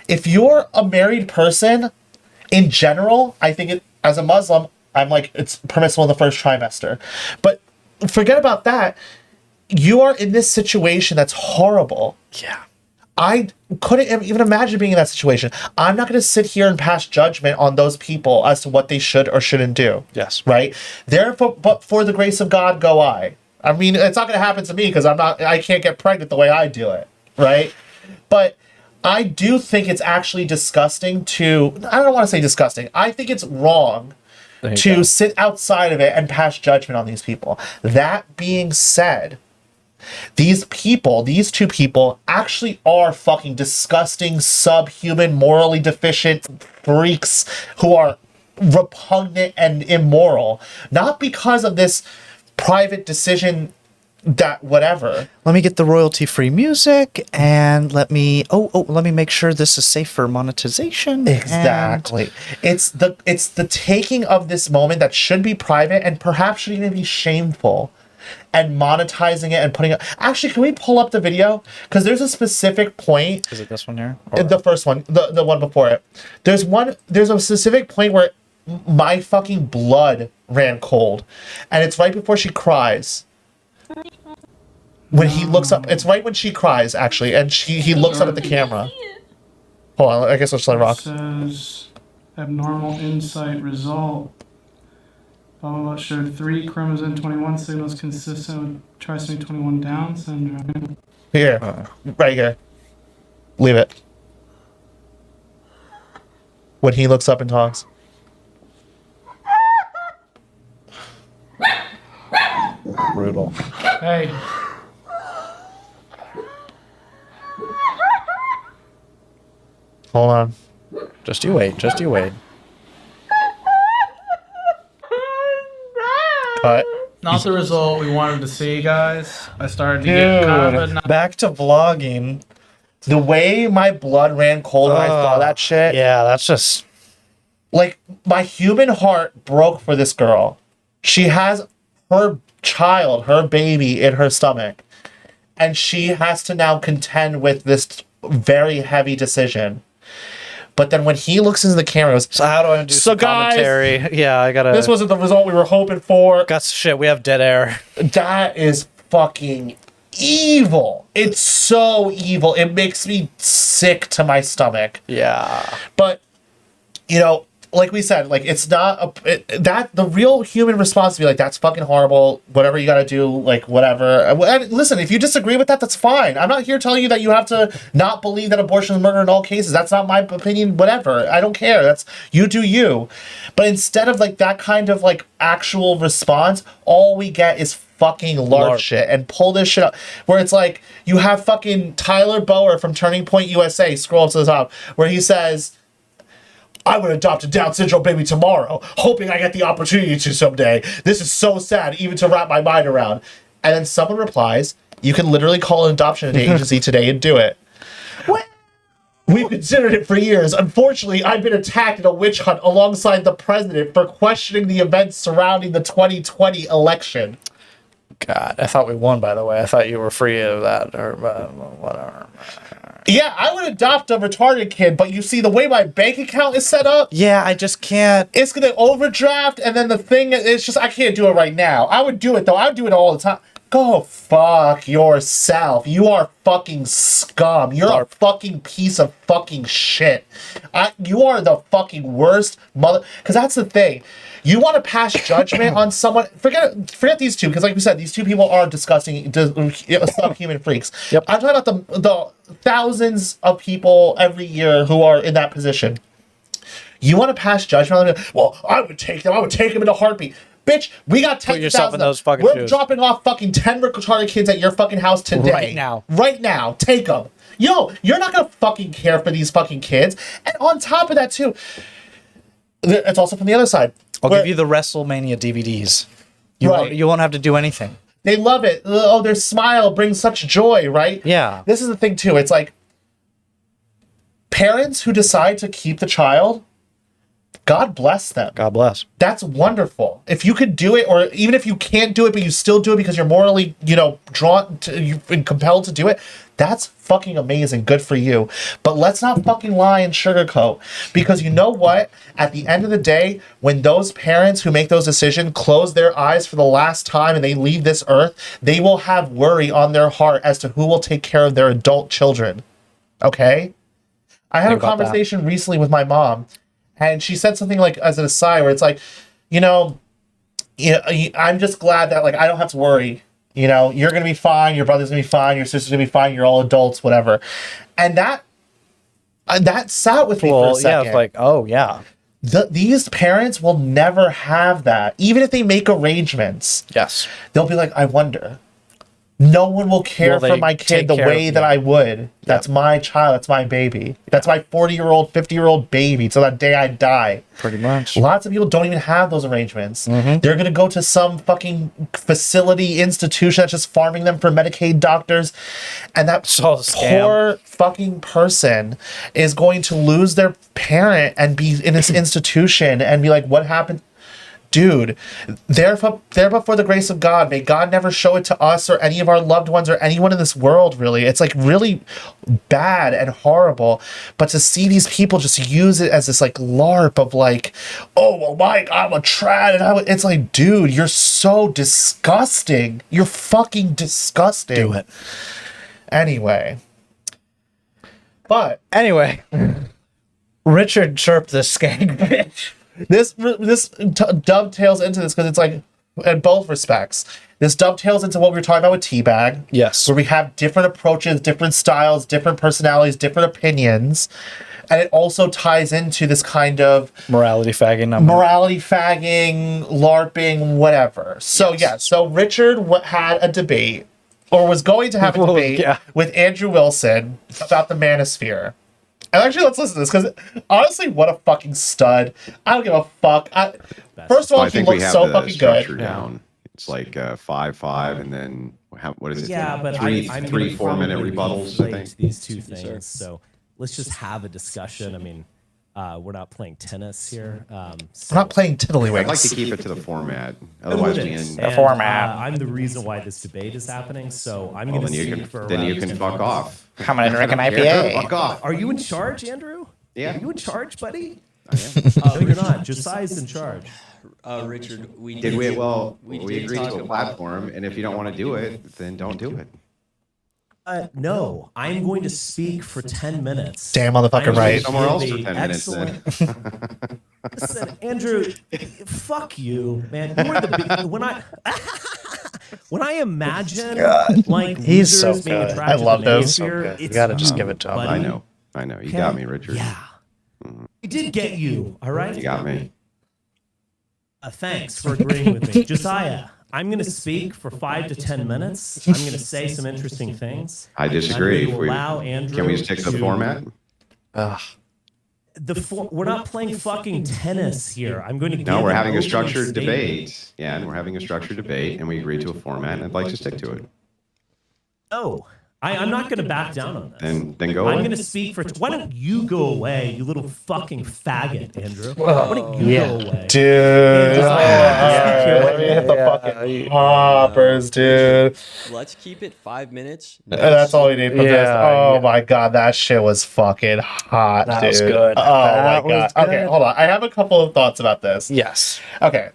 If you're a married person, in general, I think as a Muslim, I'm like, it's permissible in the first trimester. But forget about that. You are in this situation that's horrible. Yeah. I couldn't even imagine being in that situation. I'm not going to sit here and pass judgment on those people as to what they should or shouldn't do. Yes. Right? Therefore, but for the grace of God, go I. I mean, it's not going to happen to me because I can't get pregnant the way I do it. Right? But I do think it's actually disgusting I don't want to say disgusting. I think it's wrong to sit outside of it and pass judgment on these people. That being said, these two people actually are fucking disgusting, subhuman, morally deficient freaks who are repugnant and immoral. Not because of this private decision that whatever. Let me get the royalty-free music and let me make sure this is safe for monetization. Exactly. It's the taking of this moment that should be private and perhaps should even be shameful, and monetizing it and putting it. Actually, can we pull up the video? Because there's a specific point. Is it this one here? The first one, the one before it. There's a specific point where my fucking blood ran cold, and it's right before she cries. When he looks up, it's right when she cries actually, and he looks up at the camera. Hold on, I guess I'll just let it rock. It says abnormal insight result. Blah, blah, blah, showed 3 chromosome 21 signals consistent with trisomy 21 Down syndrome. Here, right here. Leave it. When he looks up and talks. Brutal. Hey, Hold on. Just you wait. Cut. not the result we wanted to see, guys. I started to get kind of Back to vlogging. The way my blood ran cold when I saw that shit. Yeah, that's just... Like, my human heart broke for this girl. She has her child, her baby in her stomach. And she has to now contend with this very heavy decision. But then when he looks into the camera, he goes, So how do I do some commentary? Yeah, I gotta... this wasn't the result we were hoping for. Got shit, we have dead air. That is fucking evil. It's so evil. It makes me sick to my stomach. Yeah. But, like we said, like, it's not the real human response to be like, that's fucking horrible, whatever you gotta do, like, whatever. And listen, if you disagree with that, that's fine. I'm not here telling you that you have to not believe that abortion is murder in all cases. That's not my opinion, whatever. I don't care. That's, you do you. But instead of, like, that kind of, like, actual response, all we get is fucking LARP shit and pull this shit up where it's like, you have fucking Tyler Bower from Turning Point USA, scroll up to the top, where he says, I would adopt a Down syndrome baby tomorrow, hoping I get the opportunity to someday. This is so sad, even to wrap my mind around. And then someone replies, You can literally call an adoption agency today and do it. We've considered it for years. Unfortunately, I've been attacked in a witch hunt alongside the president for questioning the events surrounding the 2020 election. God, I thought we won, by the way. I thought you were free of that, or whatever. Yeah, I would adopt a retarded kid, but you see, the way my bank account is set up, Yeah, I just can't. it's going to overdraft, and then the thing, it's just, I can't do it right now. I would do it, though. I would do it all the time. Go fuck yourself. You are fucking scum. You're a fucking piece of fucking shit. You are the fucking worst mother. Because that's the thing. You want to pass judgment on someone. Forget these two. Because like we said, these two people are disgusting, subhuman freaks. Yep. I'm talking about the thousands of people every year who are in that position. You want to pass judgment on them? Well, I would take them. I would take them in a heartbeat. Bitch, we got 10,000. Put yourself in those fucking We're shoes. dropping off fucking 10 retarded kids at your fucking house today. Right now. Right now. Take them. Yo, you're not gonna fucking care for these fucking kids. And on top of that, too, it's also from the other side. I'll give you the WrestleMania DVDs. Right. You won't have to do anything. They love it. Oh, their smile brings such joy, right? Yeah. This is the thing, too. It's like parents who decide to keep the child, God bless them. God bless. That's wonderful. If you could do it, or even if you can't do it, but you still do it because you're morally, drawn to, you've been compelled to do it, that's fucking amazing. Good for you. But let's not fucking lie and sugarcoat. Because you know what? At the end of the day, when those parents who make those decisions close their eyes for the last time and they leave this earth, they will have worry on their heart as to who will take care of their adult children. Okay? I had a conversation recently with my mom. And she said something like, as an aside, where it's like, I'm just glad that, like, I don't have to worry. You're going to be fine. Your brother's going to be fine. Your sister's going to be fine. You're all adults, whatever. And that sat with me for a second. Yeah, it's like, oh, yeah. These parents will never have that. Even if they make arrangements. Yes. They'll be like, I wonder. No one will care for my kid the way that I would. That's my child. That's my baby. That's my 40-year-old, 50-year-old baby. So that day I die. Pretty much. Lots of people don't even have those arrangements. They're going to go to some fucking facility, institution that's just farming them for Medicaid doctors. And that poor fucking person is going to lose their parent and be in this institution and be like, what happened? Dude, they're before the grace of God. May God never show it to us or any of our loved ones or anyone in this world, really. It's like really bad and horrible. But to see these people just use it as this like LARP of like, oh, well, Mike, I'm a trad. And it's like, dude, you're so disgusting. You're fucking disgusting. Do it. Anyway. Richard chirped this skank bitch. This dovetails into this because it's like, in both respects, this dovetails into what we were talking about with Teabag. Yes. Where we have different approaches, different styles, different personalities, different opinions. And it also ties into this kind of morality fagging, LARPing, whatever. So, so Richard had a debate, or was going to have a debate with Andrew Wilson about the Manosphere. And actually, let's listen to this, because honestly, what a fucking stud. I don't give a fuck. First of all, he looks so fucking good. Down. It's like 5-5, and then, what is it? Yeah, but three 4-minute rebuttals, I think. These two things, so let's just have a discussion. I mean, we're not playing tennis here. We're not playing tiddlywinks. I'd like to keep it to the format. Otherwise, we end the format. I'm the reason why this debate is happening, so I'm going to speak for. Then you can fuck off. I'm going to drink an IPA. Fuck off. Are you in charge, Andrew? Yeah. Are you in charge, buddy? I am. No, you're not. Josiah's in charge. Richard, we agreed to a platform, and if you don't want to do it, then don't do it. No, I'm going to speak for 10 minutes. Damn motherfucker right. Somewhere else for 10 minutes then. Listen, Andrew, fuck you, man. You were the when I imagine like he's so being good. attracted I love to those. Manosphere, You gotta just give it to him. buddy. I know. You got me, Richard. Yeah. I did get you, all right? You got me. Thanks for agreeing with me. Josiah, I'm going to speak for 5 to 10 minutes. I'm going to say some interesting things. I disagree. Can we stick to the format? We're not playing fucking tennis here. I'm going to No, we're having a structured debate. Yeah, and we're having a structured debate, and we agreed to a format, and I'd like to stick to it. Oh, I'm not going to back down on this. Then go I'm away. going to speak for. Why don't you go away, you little fucking faggot, Andrew? Why don't you go away? Dude. Just Let me hit the fucking poppers, dude. Let's keep it 5 minutes. That's all we need from this. Yeah, Oh yeah. my god, that shit was fucking hot, That dude. was good. Oh That my god. was Okay, good. hold on. I have a couple of thoughts about this. Yes. Okay.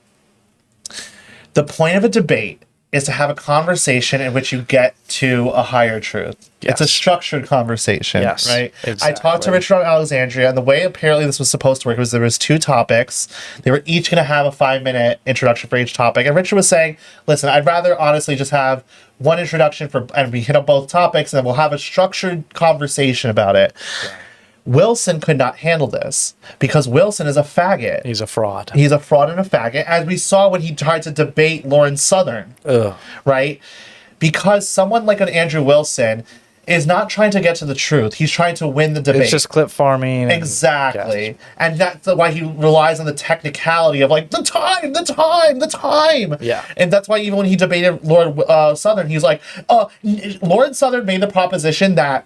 The point of a debate is to have a conversation in which you get to a higher truth. It's a Yes. structured conversation, Yes, right? I talked to exactly. Richard on Alexandria, and the way apparently this was supposed to work was there was 2 topics. They were each going to have a 5-minute introduction for each topic. And Richard was saying, listen, I'd rather honestly just have one introduction and we hit on both topics, and then we'll have a structured conversation about it. Wilson could not handle this because Wilson is a faggot. He's a fraud. He's a fraud and a faggot, as we saw when he tried to debate Lauren Southern, Ugh. right? Because someone like an Andrew Wilson is not trying to get to the truth. He's trying to win the debate. It's just clip farming. and- Exactly. Yes. And that's why he relies on the technicality of like, the time. Yeah. And that's why even when he debated Lauren Southern, he's like, Lauren Southern made the proposition that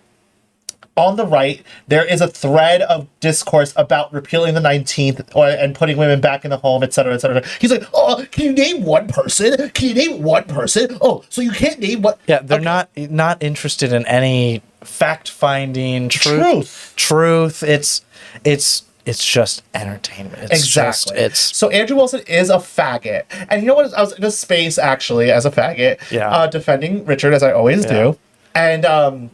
on the right, there is a thread of discourse about repealing the 19th and putting women back in the home, et cetera, et cetera. He's like, oh, can you name one person? Can you name one person? Oh, so you can't name what? Yeah, they're not interested in any fact-finding truth. It's just entertainment. It's Exactly. Just, so Andrew Wilson is a faggot. And you know what? I was in a space, actually, as a faggot, defending Richard, as I always do. And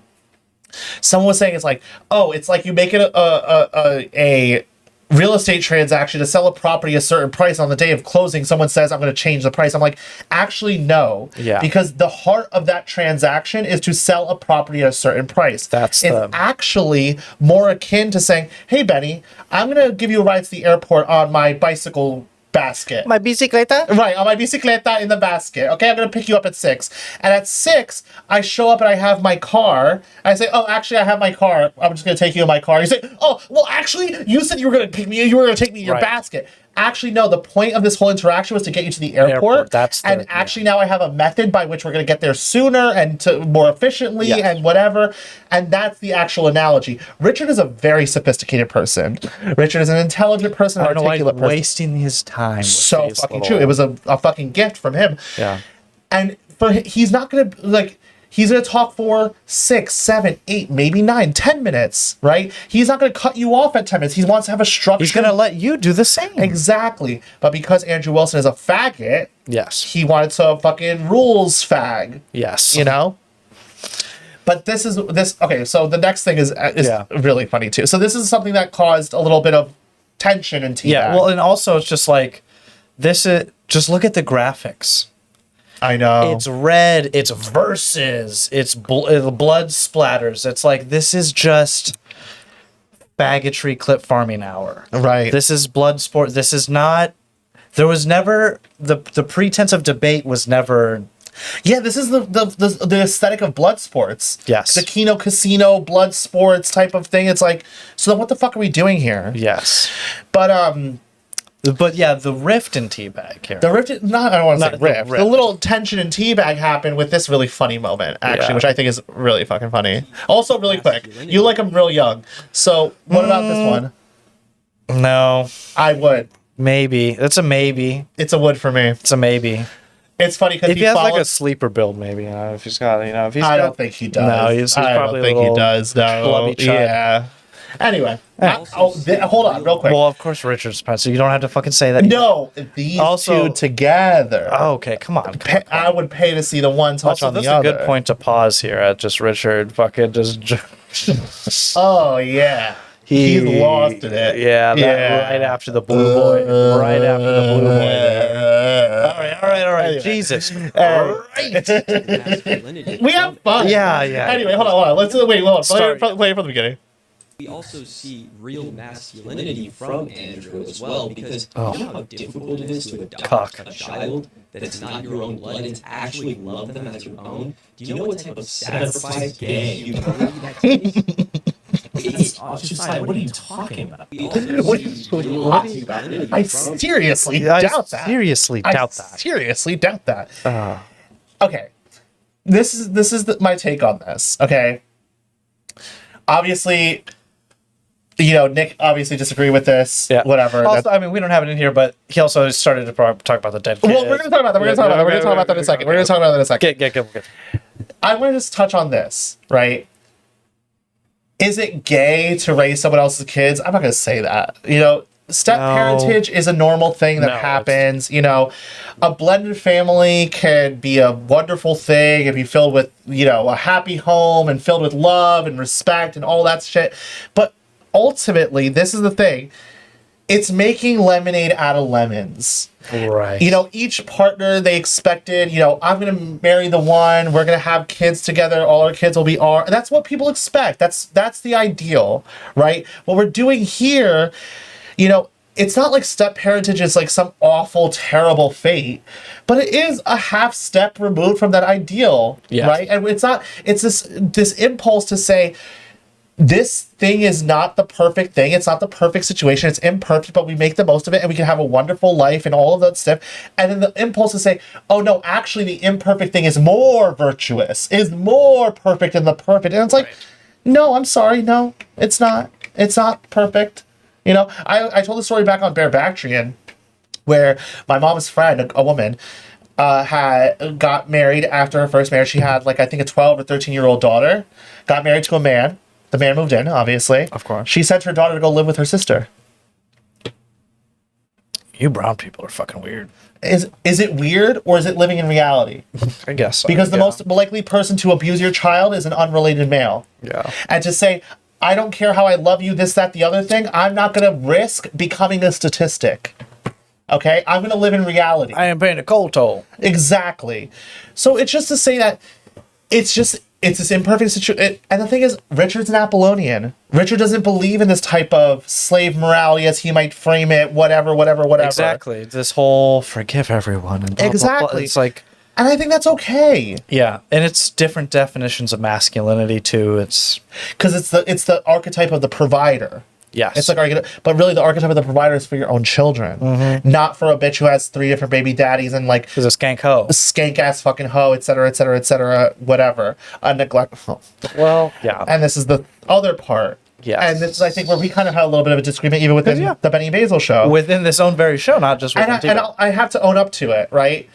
someone was saying it's like, oh, it's like you make it a real estate transaction to sell a property a certain price on the day of closing. Someone says, I'm going to change the price. I'm like, actually, no. Yeah. Because the heart of that transaction is to sell a property at a certain price. It's actually more akin to saying, hey, Benny, I'm going to give you a ride to the airport on my bicycle basket. My bicicleta? Right, on my bicicleta in the basket. Okay, I'm going to pick you up at 6. And at 6, I show up and I have my car. I say, oh, actually, I have my car. I'm just going to take you in my car. You say, oh, well, actually, you said you were going to pick me. You were going to take me in your basket. Actually, no, the point of this whole interaction was to get you to the airport. Actually, now I have a method by which we're going to get there sooner and to more efficiently and whatever. And that's the actual analogy. Richard is a very sophisticated person. Richard is an intelligent person, I an don't know why he's articulate person. wasting his time. with So these fucking little- true. It was a fucking gift from him. Yeah. And he's not gonna he's gonna talk for 6, 7, 8, maybe 9, 10 minutes, right? He's not gonna cut you off at 10 minutes. He wants to have a structure. He's gonna let you do the same. Exactly. But because Andrew Wilson is a faggot, he wanted to fucking rules fag. Yes. You know? But okay, so the next thing is really funny too. So this is something that caused a little bit of tension in Teabag. Yeah, well, and also it's just like, just look at the graphics. I know. It's red, it's verses, it's blood splatters. It's like, this is just faggotry clip farming hour. Right. This is blood sport. This is not, there was never, the pretense of debate was never. Yeah, this is the aesthetic of blood sports. Yes. The Kino Casino blood sports type of thing. It's like, so then what the fuck are we doing here? Yes. But yeah, the rift in Teabag here. the rift, I don't want to say Not the rift. rift. The little tension in Teabag happened with this really funny moment, actually, which I think is really fucking funny. Also, really quick, you like him real young. So, what about this one? No. I would. Maybe. It's a maybe. It's a would for me. It's a maybe. It's funny because If he has like a sleeper build, maybe, if he's got, if he's I got, don't think he does. No, he's I probably don't think a little he does. No. schlubby chub. Yeah. Anyway, hold on, real quick. Well, of course, Richard's part, so you don't have to fucking say that. No, these two together. Oh, okay, come on. I would pay to see the one touch Also, on the that's other. a good point to pause here at just Richard fucking just. Oh yeah, he's lost in it. Yeah, right after the blue boy. Right after the blue boy there. All right. Jesus. We have fun. Yeah. Anyway, hold on. Let's wait. Hold on. Play from the beginning. We also see real masculinity from Andrew as well, because you know how difficult it is to adopt a child that is not your own blood and to actually love them as your own. Do you know what type of sacrifice you bring that case? What are you talking about? I seriously doubt that. Seriously doubt that. Seriously doubt that. Okay. this is my take on this. Okay, obviously, Nick obviously disagreed with this. Yeah. Whatever. Also, I mean, we don't have it in here, but he also started to talk about the dead kids. Well, we're gonna talk about that. We're gonna talk about that in a second. Good. I want to just touch on this, right? Is it gay to raise someone else's kids? I'm not gonna say that. Step parentage is a normal thing that happens. A blended family can be a wonderful thing and be filled with, a happy home and filled with love and respect and all that shit. But ultimately, this is the thing. It's making lemonade out of lemons. Right. Each partner they expected, I'm going to marry the one, we're going to have kids together, all our kids will be our. That's what people expect. That's the ideal, right? What we're doing here, it's not like step parentage is like some awful, terrible fate, but it is a half step removed from that ideal, right? And it's this impulse to say, this thing is not the perfect thing. It's not the perfect situation. It's imperfect, but we make the most of it and we can have a wonderful life and all of that stuff. And then the impulse to say, oh no, actually the imperfect thing is more virtuous, is more perfect than the perfect. And it's like, no, I'm sorry. No, it's not. It's not perfect. I told the story back on Bare Bactrian where my mom's friend, a woman, had got married after her first marriage. She had I think a 12 or 13-year-old daughter, got married to a man. The man moved in, obviously. Of course. She sent her daughter to go live with her sister. You brown people are fucking weird. Is it weird or is it living in reality? I guess so. Because the most likely person to abuse your child is an unrelated male. Yeah. And to say, I don't care how I love you, this, that, the other thing, I'm not going to risk becoming a statistic. Okay? I'm going to live in reality. I am paying a coal toll. Exactly. So it's just to say that it's this imperfect situation. And the thing is, Richard's an Apollonian. Richard doesn't believe in this type of slave morality as he might frame it, whatever. Exactly. This whole forgive everyone. And blah, exactly. Blah, blah. It's like... And I think that's okay. Yeah. And it's different definitions of masculinity, too. It's... Because it's the archetype of the provider. Yes. It's but really the archetype of the provider is for your own children, not for a bitch who has 3 different baby daddies and is a skank hoe, skank ass fucking hoe, etc., whatever. A neglect. Well, yeah. And this is the other part. Yeah. And this is, I think, where we kind of had a little bit of a disagreement even within the Benny Basil show, within this own very show, not just within and I have to own up to it, right?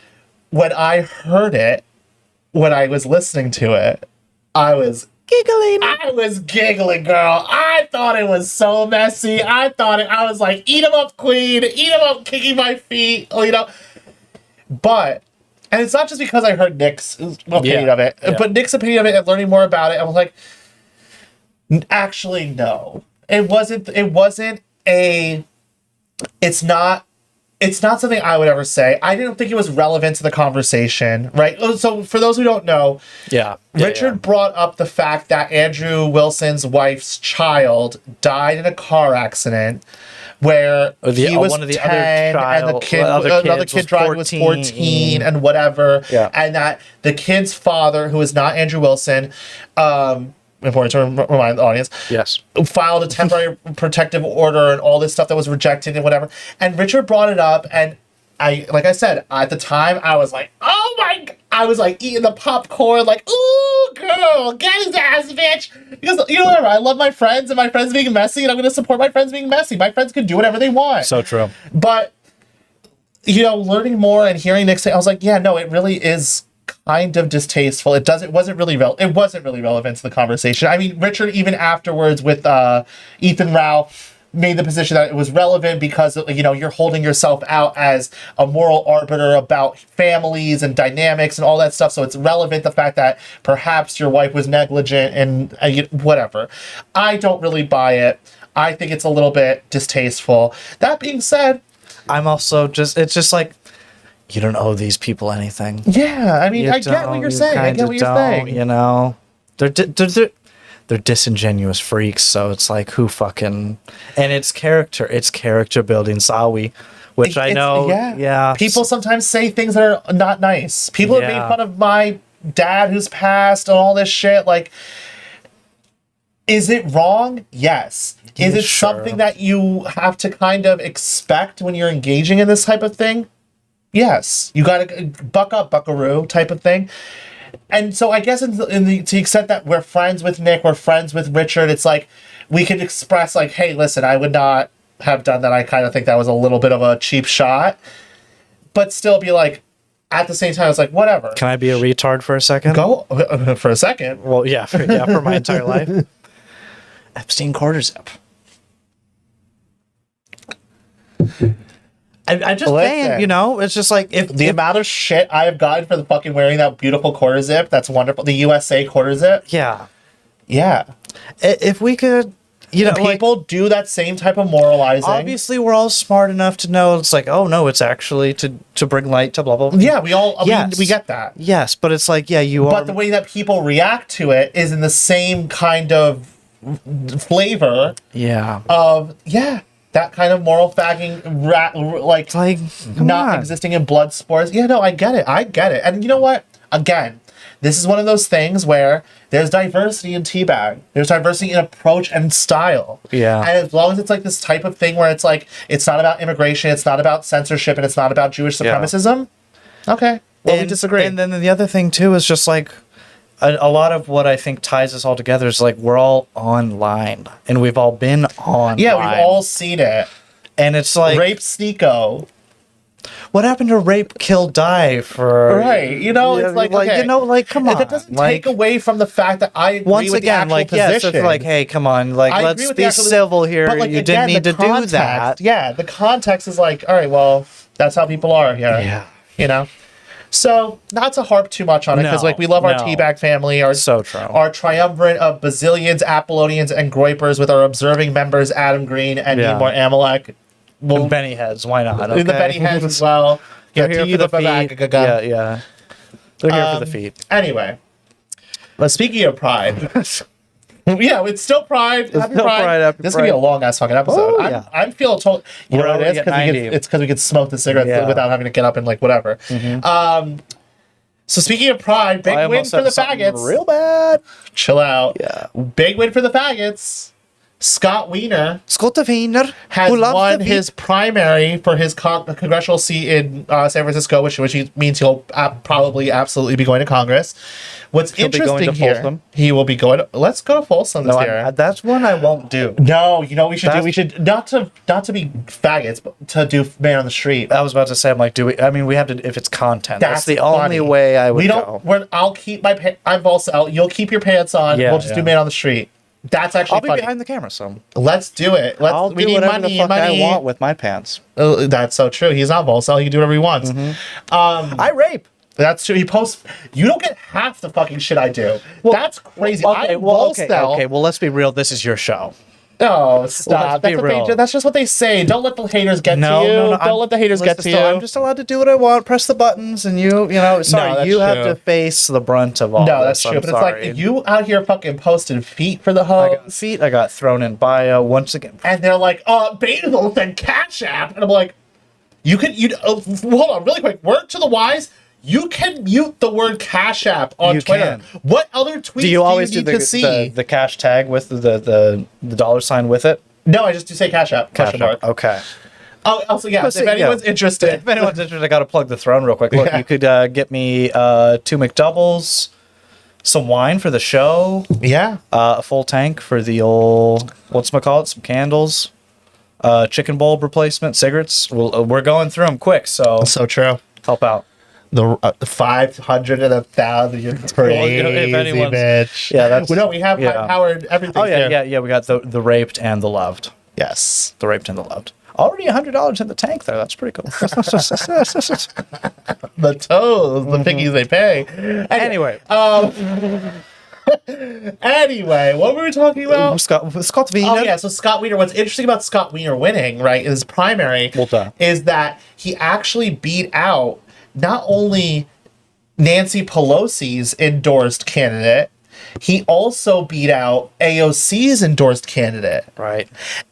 When I heard it, when I was listening to it, I was giggling, girl. I thought it was so messy. I was like, eat him up, queen. Eat him up, kicking my feet. But, and it's not just because I heard Nick's opinion of it, but Nick's opinion of it and learning more about it, I was like, actually, no. It's not something I would ever say. I didn't think it was relevant to the conversation, right? So for those who don't know, Richard brought up the fact that Andrew Wilson's wife's child died in a car accident where he was 10 and another kid driving was 14 and whatever. Yeah. And that the kid's father, who is not Andrew Wilson, important to remind the audience. Yes. Filed a temporary protective order and all this stuff that was rejected and whatever. And Richard brought it up, and like I said, at the time, I was like, oh my, I was like eating the popcorn, like, ooh, girl, get his ass, bitch. Because, whatever, I love my friends, and my friends being messy, and I'm going to support my friends being messy. My friends can do whatever they want. So true. But, learning more and hearing Nick say, I was like, yeah, no, it really is kind of distasteful. It wasn't really relevant to the conversation. I mean, Richard even afterwards with Ethan Ralph made the position that it was relevant because you're holding yourself out as a moral arbiter about families and dynamics and all that stuff. So it's relevant the fact that perhaps your wife was negligent and whatever. I don't really buy it. I think it's a little bit distasteful. That being said, I'm also it's just like, you don't owe these people anything. Yeah, I mean, I get what you're saying. They're disingenuous freaks, so it's like, who fucking... And it's character building, Sawi, which I know, people sometimes say things that are not nice. People have made fun of my dad who's passed and all this shit, like... Is it wrong? Yes. Is it something that you have to kind of expect when you're engaging in this type of thing? Yes. You gotta buck up, buckaroo type of thing. And so I guess to the extent that we're friends with Nick, we're friends with Richard, it's like we could express like, hey, listen, I would not have done that. I kind of think that was a little bit of a cheap shot, but still be like, at the same time, it's like, whatever. Can I be a retard for a second? Go for a second. Well, yeah, for my entire life. Epstein quarter zip. I just saying, you know, it's just like if the amount of shit I have gotten for the fucking wearing that beautiful quarter zip, that's wonderful. The USA quarter zip. Yeah. Yeah. If we could, you know, people do that same type of moralizing. Obviously, we're all smart enough to know it's like, oh no, it's actually to bring light to blah blah blah. Yeah, we all we get that. Yes, but it's like, yeah, But the way that people react to it is in the same kind of flavor. Yeah. Of that kind of moral fagging, like not existing in blood sports. Yeah, no, I get it. And you know what? Again, this is one of those things where there's diversity in teabag. There's diversity in approach and style. Yeah. And as long as it's like this type of thing where it's like, it's not about immigration, it's not about censorship, and it's not about Jewish supremacism. Okay. Well, we disagree. And then the other thing too is just like a lot of what I think ties us all together is like we're all online and we've all been online. Yeah, we've all seen it. And it's like rape Sneeko. What happened to rape, kill, die for right? You know, it's like okay. you know, like come on. That doesn't take away from the fact that I agree once with again, the actual like position. yes, it's like hey, come on, like let's be civil here. But, like, you again, didn't need to do that. Yeah, the context is like, all right, well, that's how people are here. Yeah, you know. So not to harp too much on it because like we love our teabag family, our triumvirate of bazillions, Apollonians, and Groypers with our observing members Adam Green and Nemor Amalek. And Benny heads, why not? Okay? The Benny heads as well. They're here for the feet. Yeah. They're here for the feet. Anyway, but speaking of pride. Yeah, it's still Pride. Happy Pride. This is gonna be a long ass fucking episode. Oh, I'm feeling told. You know what it is? It's because we can smoke the cigarettes without having to get up and like whatever. So speaking of Pride, big win for the faggots. Real bad. Chill out. Yeah. Big win for the faggots. Scott Wiener has won his primary for his congressional seat in San Francisco, which means he'll probably absolutely be going to Congress. What's interesting here, he will be going. Let's go to Folsom this year. That's one I won't do. No, you know what we should do? We should not to be faggots, but to do Man on the Street. I was about to say, I'm like, do we? I mean, we have to if it's content. That's the only way I would go. I'll keep my pants. I'm Volsel. You'll keep your pants on. We'll just do Man on the Street. That's actually funny. I'll be behind the camera, so let's do it. We need whatever the fuck I want with my pants. That's so true. He's not Volsel. He can do whatever he wants. I rape. That's true. He posts. You don't get half the fucking shit I do. Well, that's crazy. Okay, well, let's be real. This is your show. Oh, stop. That's just what they say. Don't let the haters get to you. Don't let the haters get to you. I'm just allowed to do what I want, press the buttons, and you sorry, you have to face the brunt of all that's true. But it's like, you out here fucking posting feet for the hose. I got feet, I got thrown in bio once again. And they're like, Basil said Cash App. And I'm like, hold on, really quick. Word to the wise. You can mute the word Cash App on Twitter. What other tweets do you always do the cash tag with the dollar sign with it? No, I just do say Cash App. Cash App. Okay. Oh, also, yeah, if anyone's interested. If anyone's interested, I got to plug the throne real quick. Look, you could get me 2 McDoubles, some wine for the show. Yeah. A full tank for the old, whatchamacallit, some candles, chicken bowl replacement, cigarettes. We're going through them quick, so. So true. Help out. The 500 and 1,000. You're crazy, bitch. Yeah, that's. Well, no, we have high-powered everything. Oh yeah. We got the raped and the loved. Yes, the raped and the loved. Already $100 in the tank there. That's pretty cool. The toes, the piggies they pay. Anyway. Anyway, what were we talking about? Scott Wiener. Oh yeah, so Scott Wiener. What's interesting about Scott Wiener winning, right, in his primary, is that he actually beat out not only Nancy Pelosi's endorsed candidate, he also beat out AOC's endorsed candidate. Right.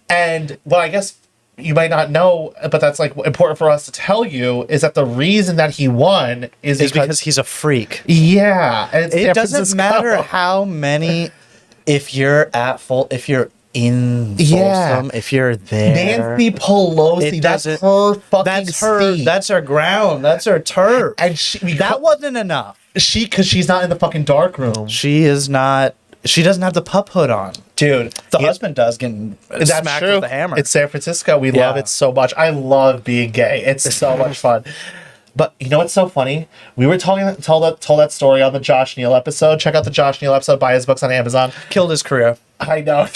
And well, I guess you might not know, but that's like important for us to tell you, is that the reason that he won is because he's a freak. Yeah. And it doesn't matter how many, if you're in Folsom, if you're there. Nancy Pelosi, that's her fucking That's her ground. That's her turf. And that wasn't enough. Because she's not in the fucking dark room. She is not. She doesn't have the pup hood on. Dude, The husband does getting smacked with the hammer. It's San Francisco. We love it so much. I love being gay. It's so much fun. But you know what's so funny? We were told that story on the Josh Neal episode. Check out the Josh Neal episode. Buy his books on Amazon. Killed his career. I know.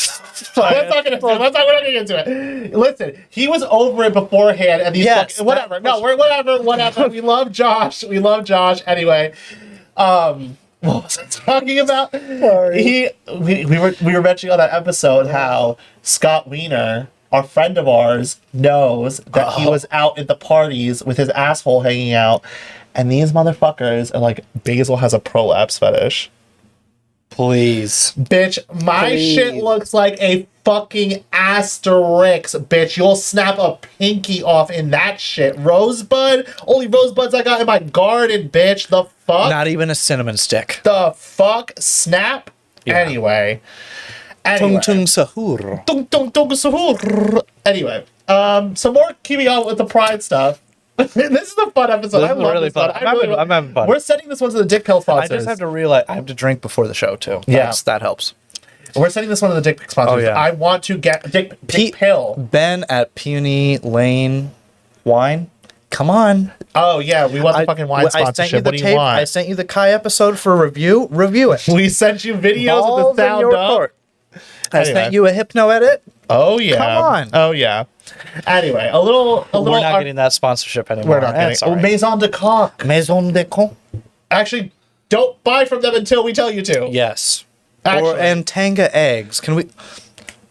We're not gonna get into it. Listen, he was over it beforehand, and these whatever. No, we're whatever. We love Josh. Anyway, what was I talking about? Sorry. We were mentioning on that episode how Scott Wiener, our friend of ours, knows that he was out at the parties with his asshole hanging out, and these motherfuckers are like, Basil has a prolapse fetish. Please. Bitch, my shit looks like a fucking asterisk, bitch. You'll snap a pinky off in that shit. Rosebud? Only rosebuds I got in my garden, bitch. The fuck? Not even a cinnamon stick. The fuck? Snap? Yeah. Anyway. Tung tung sahur. Tung tung tung sahur. Anyway. Some more keeping on with the pride stuff. This is a fun episode. I love really this one. fun. I'm having fun. We're sending this one to the Dick Pill sponsors. I just have to realize I have to drink before the show too. Yeah. That helps. We're sending this one to the Dick Pill sponsors. Oh, yeah. I want to get Dick Pill. Ben at Puny Lane Wine. Come on. Oh yeah, we want the fucking wine sponsorship. What do you want? I sent you the Kai episode for review. Review it. We sent you videos Balls with the in sound your up. court. I Anyway. sent you a hypno edit. Oh yeah. Come on. Oh yeah. Anyway, a little. We're not getting that sponsorship anymore. We're not getting. That's all right. Maison de Coq. Maison de Con. Actually, don't buy from them until we tell you to. Yes. Actually. And Tanga eggs. Can we?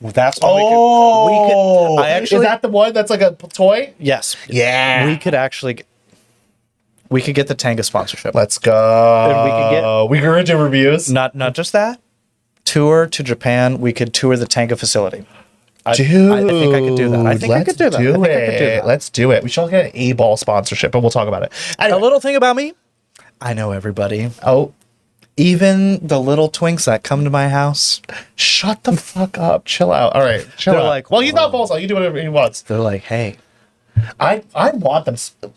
Well, that's what Oh, we could. I actually. Is that the one that's like a toy? Yes. Yeah. We could actually. We could get the Tanga sponsorship. Let's go. And we could do reviews. Not just that. Tour to Japan. We could tour the Tanga facility. Dude, I think I could do that. I think I could do that. I think I could do that. Let's do it. We should get an A-ball sponsorship, and we'll talk about it. Anyway. A little thing about me. I know everybody. Oh. Even the little twinks that come to my house. Shut the fuck up. Chill out. All right. Chill They're out. like, well, he's not balls out. You do whatever he wants. They're like, hey. I want them.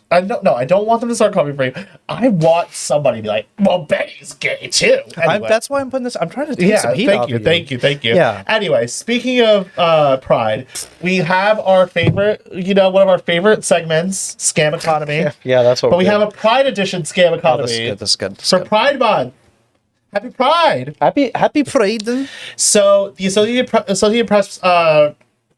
I don't want them to start calling me free. I want somebody to be like, well, Benny's gay too. Anyway. That's why I'm putting this. I'm trying to take some heat off of you. Thank you. Yeah. Anyway, speaking of Pride, we have our favorite, one of our favorite segments, Scam Economy. Yeah, that's what. But we have a Pride edition Scam Economy. This is good. For Pride Month. Happy Pride. Happy Pride. So the Associated Press.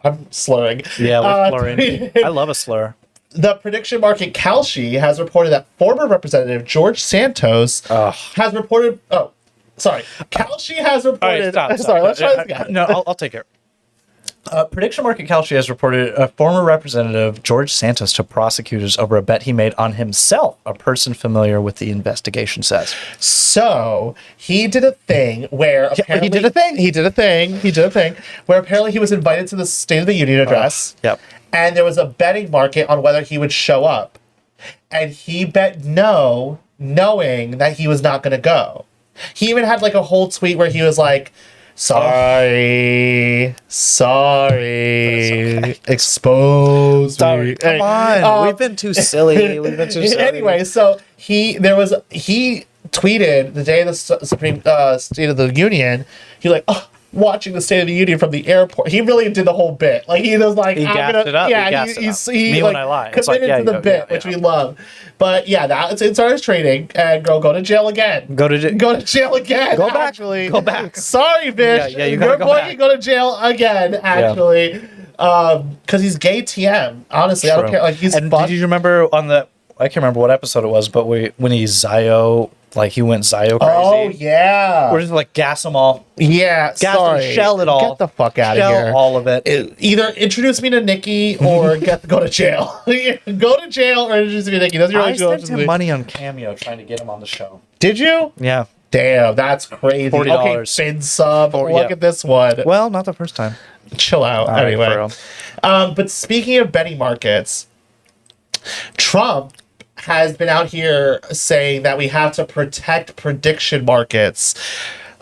I'm slurring. Yeah, we're slurring. I love a slur. The prediction market Kalshi has reported that former Representative George Santos has reported. Oh, sorry. Kalshi has reported. All right, stop. Sorry, let's try this again. No, I'll take it. Prediction market Kalshi has reported a former Representative George Santos to prosecutors over a bet he made on himself. A person familiar with the investigation says. So he did a thing where apparently he did a thing where apparently he was invited to the State of the Union address. Yep. And there was a betting market on whether he would show up, and he bet no, knowing that he was not going to go. He even had like a whole tweet where he was like, Sorry. Okay. Expose me. Come on. We've been too silly. Anyway, so he tweeted the day of the Supreme State of the Union. He like, watching the State of the Union from the airport. He really did the whole bit. Like he was like, he gassed it up. Yeah, he when I lie. Committed to the bit, which we love. But yeah, that's insider's trading, and go to jail again. Go to jail again. Go back. Actually, go back. Sorry, bitch. Yeah, you gotta go back. Can go to jail again. Actually, because he's gay. TM. Honestly, True. I don't care. Like he's. And did you remember on the? I can't remember what episode it was, but when he he went Zio crazy. Oh yeah. We're just like gas them all. Yeah. Gas shell it all. Get the fuck out of here. All of it. Either introduce me to Nikki or go to jail. Go to jail or introduce me to Nikki. Those are I spent him money on Cameo trying to get him on the show. Did you? Yeah. Damn, that's crazy. $40. Okay, Fin sub. Look at this one. Well, not the first time. Chill out. All anyway. Right, but speaking of betting markets, Trump has been out here saying that we have to protect prediction markets.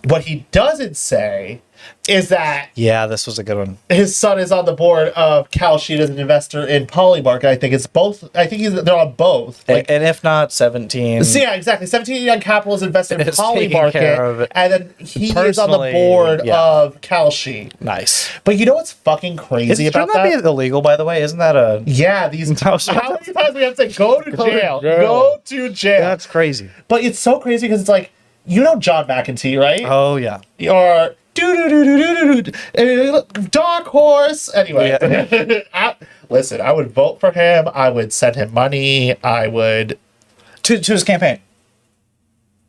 What he doesn't say is that this was a good one. his son is on the board of Kalshi as an investor in Polymarket. I think it's both. I think they're on both. And if not, 17. So yeah, exactly. 17 Young Capital is invested in Is taking care of Polymarket, it. and then he is on the Personally, board yeah. of Kalshi. Nice. But you know what's fucking crazy about Shouldn't that that? be illegal, by the way? Isn't that a... Yeah, these. No, How many times we have to say go to jail? jail. Go to jail. That's crazy. But it's so crazy because it's like, you know John McEntee, right? Oh, yeah. Or Dark Horse. Anyway, listen, I would vote for him. I would send him money. I would. To his campaign.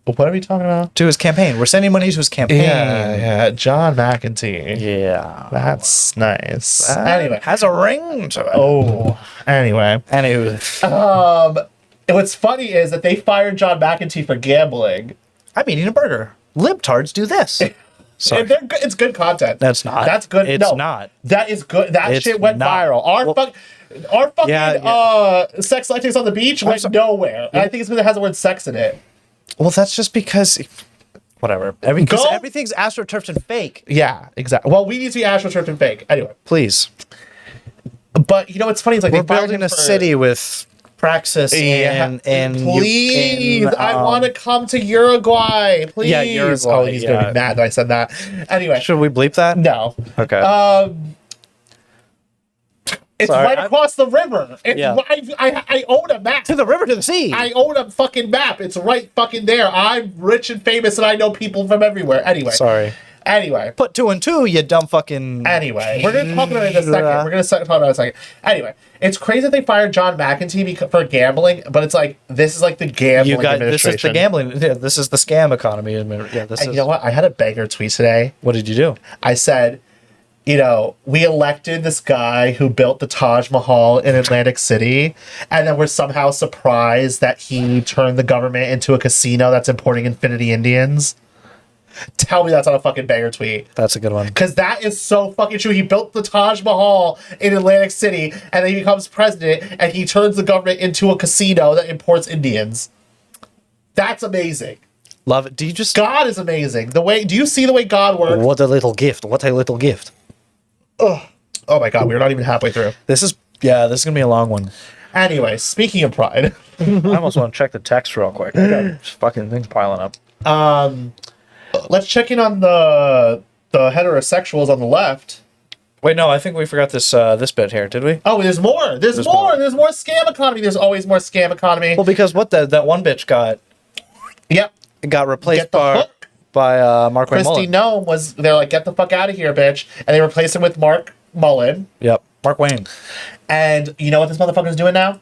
What are we talking about? To his campaign. We're sending money to his campaign. Yeah, John McEntee. Yeah. That's nice. Anyway, Has a ring to it. oh, anyway. Anywho. And what's funny is that they fired John McEntee for gambling. I'm eating a burger. Libtards do this. Sorry. And it's good content. That's not. That's good. It's no, not. That is good. That It's shit went not. viral. Our fucking sex latex on the beach went nowhere. And I think it's because it has the word sex in it. Well, that's just because... Whatever. Everything's astroturfed and fake. Yeah, exactly. Well, we need to be astroturfed and fake. Anyway. Please. But you know what's funny? It's like We're they fired building him a for- city with Praxis and please, I want to come to Uruguay. Please. Yeah, Uruguay, Oh, he's gonna be mad that I said that. Anyway, Should we bleep that? no. Okay. It's Sorry, right across the river. It's Yeah. I own a map. To the river, to the sea. I own a fucking map. It's right fucking there. I'm rich and famous, and I know people from everywhere. Anyway. Sorry. Anyway. Put 2 and 2, you dumb fucking... Anyway, we're gonna talk about it in a second. We're gonna talk about it in a second. Anyway, it's crazy that they fired John McEntee for gambling, but it's like this is like the gambling You guys, this administration. is the gambling. Yeah, this is the scam economy. Yeah, this And is. you know what? I had a banger tweet today. What did you do? I said, you know, we elected this guy who built the Taj Mahal in Atlantic City, and then we're somehow surprised that he turned the government into a casino that's importing Infinity Indians. Tell me that's not a fucking banger tweet. That's a good one. Because that is so fucking true. He built the Taj Mahal in Atlantic City, and then he becomes president, and he turns the government into a casino that imports Indians. That's amazing. Love it. Do you just... God is amazing. Do you see the way God works? What a little gift. What a little gift. Oh my God, we're not even halfway through. This is going to be a long one. Anyway, speaking of pride. I almost want to check the text real quick. I got fucking things piling up. Let's check in on the heterosexuals on the left. Wait, no, I think we forgot this bit here, did we? Oh, there's more. There's more. There's more scam economy. There's always more scam economy. Well, because what that one bitch got replaced by Mark Christy Mullen. Nome they're like, get the fuck out of here, bitch. And they replaced him with Mark Mullen. Yep. Mark Wayne. And you know what this motherfucker's doing now?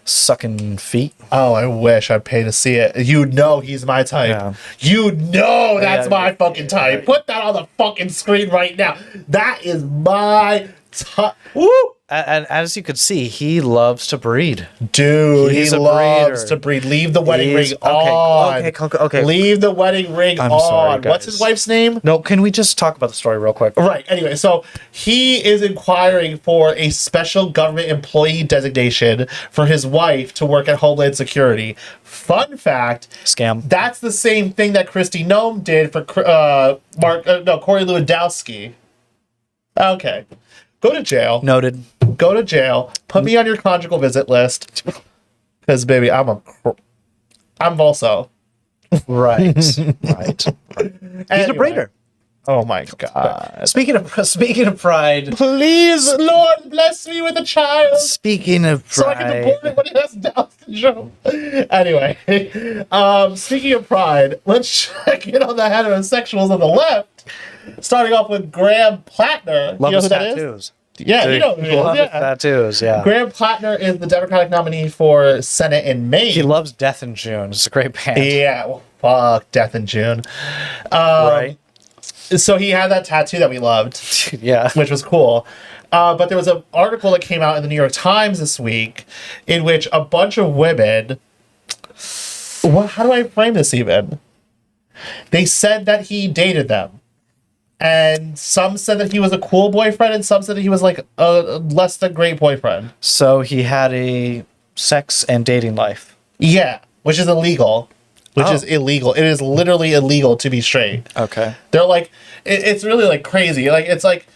Sucking feet. Oh, I wish I'd pay to see it. You know he's my type. Yeah. You know that's Yeah, my fucking type. Put that on the fucking screen right now. That is my type. Woo! And as you could see, he loves to breed. Dude, He's he a loves breeder. to breed. Leave the wedding He's- ring on. Okay. Leave the wedding ring I'm on. sorry, What's guys. his wife's name? No, can we just talk about the story real quick? Right. Anyway, so he is inquiring for a special government employee designation for his wife to work at Homeland Security. Fun fact: Scam. that's the same thing that Christy Nome did for Corey Lewandowski. Okay, go to jail. Noted. Go to jail. Put me on your conjugal visit list, because baby, I'm also Right. Right. He's a breeder. Oh my God. Speaking of pride. Please, Lord, bless me with a child. Speaking of So I can pride. deport it when he has Down syndrome. Anyway, speaking of pride, let's check in on the heterosexuals on the left. Starting off with Graham Plattner. Love You know his who that is? tattoos. Yeah, you know who he is. Love his Yeah. tattoos, yeah. Graham Plattner is the Democratic nominee for Senate in Maine. He loves Death in June. It's a great band. Yeah, well, fuck Death in June. Right. So he had that tattoo that we loved. Yeah. Which was cool. But there was an article that came out in the New York Times this week in which a bunch of women... how do I frame this even? They said that he dated them. And some said that he was a cool boyfriend, and some said that he was like a less than great boyfriend. So he had a sex and dating life. Yeah, which is illegal. which is illegal. It is literally illegal to be straight. Okay. They're like, it's really like crazy. Like, it's like,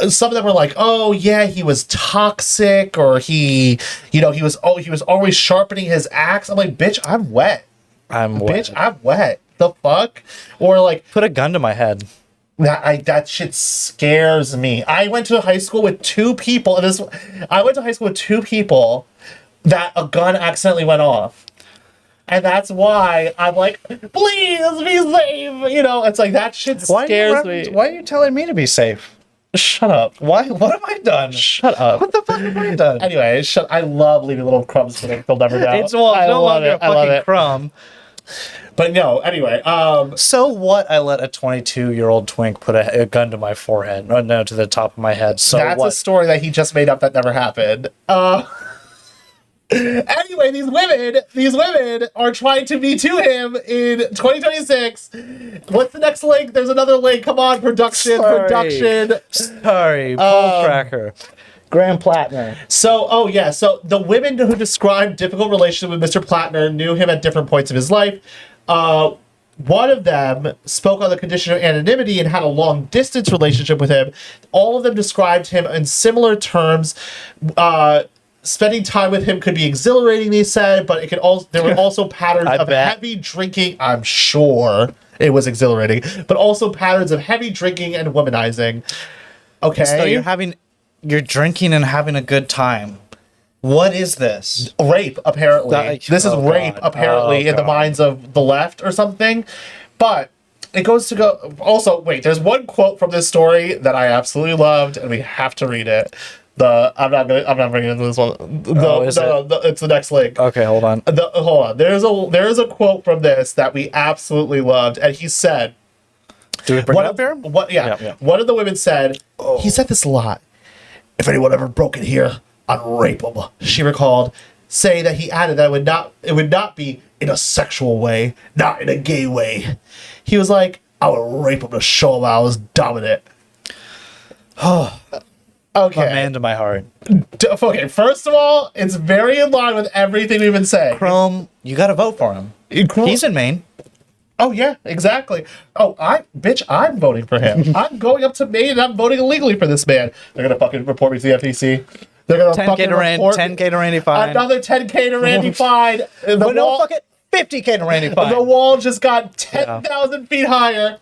some of them are like, oh yeah, he was toxic, or he was always sharpening his axe. I'm like, bitch, I'm wet. Bitch, I'm wet. The fuck? Or like, put a gun to my head. That shit scares me. I went to high school with two people, that a gun accidentally went off. And that's why I'm like, please be safe. It's like, that shit scares me. Why are you telling me to be safe? Shut up. Why? What have I done? Shut up. What the fuck have I done? Anyway, I love leaving little crumbs for they'll never know. It's no longer a fucking crumb. But no, anyway. So what? I let a 22-year-old twink put a gun to my forehead. No, to the top of my head. So that's what? A story that he just made up that never happened. Anyway, these women are trying to Me Too him in 2026. What's the next link? There's another link. Come on, production. Sorry, Paul Tracker. Graham Plattner. So the women who described difficult relationship with Mr. Plattner knew him at different points of his life. One of them spoke on the condition of anonymity and had a long-distance relationship with him. All of them described him in similar terms. Spending time with him could be exhilarating, they said, but there were also patterns of heavy drinking. I'm sure it was exhilarating, but also patterns of heavy drinking and womanizing. Okay. So you're drinking and having a good time. What is this? Rape, apparently. This is rape, apparently, in the minds of the left or something. But it goes to go. Also, wait, there's one quote from this story that I absolutely loved, and we have to read it. I'm not bringing into this one. It's the next link. Okay, hold on. Hold on. There's a quote from this that we absolutely loved, and he said, "Do we bring it up here?" Yeah. One of the women said, he said this a lot. If anyone ever broke in here, I'd rape him. She recalled, saying that he added that it would not be in a sexual way, not in a gay way. He was like, I would rape him to show him I was dominant. Okay. A man to my heart. Okay, first of all, it's very in line with everything we've been saying. Chrome, you gotta vote for him. He's in Maine. Oh, yeah, exactly. Oh, I'm voting for him. I'm going up to Maine and I'm voting illegally for this man. They're gonna fucking report me to the FTC. They're gonna 10K to Randy fine. Another 10K to Randy fine. No, fuck it. 50K to Randy fine. The wall just got 10,000 feet higher.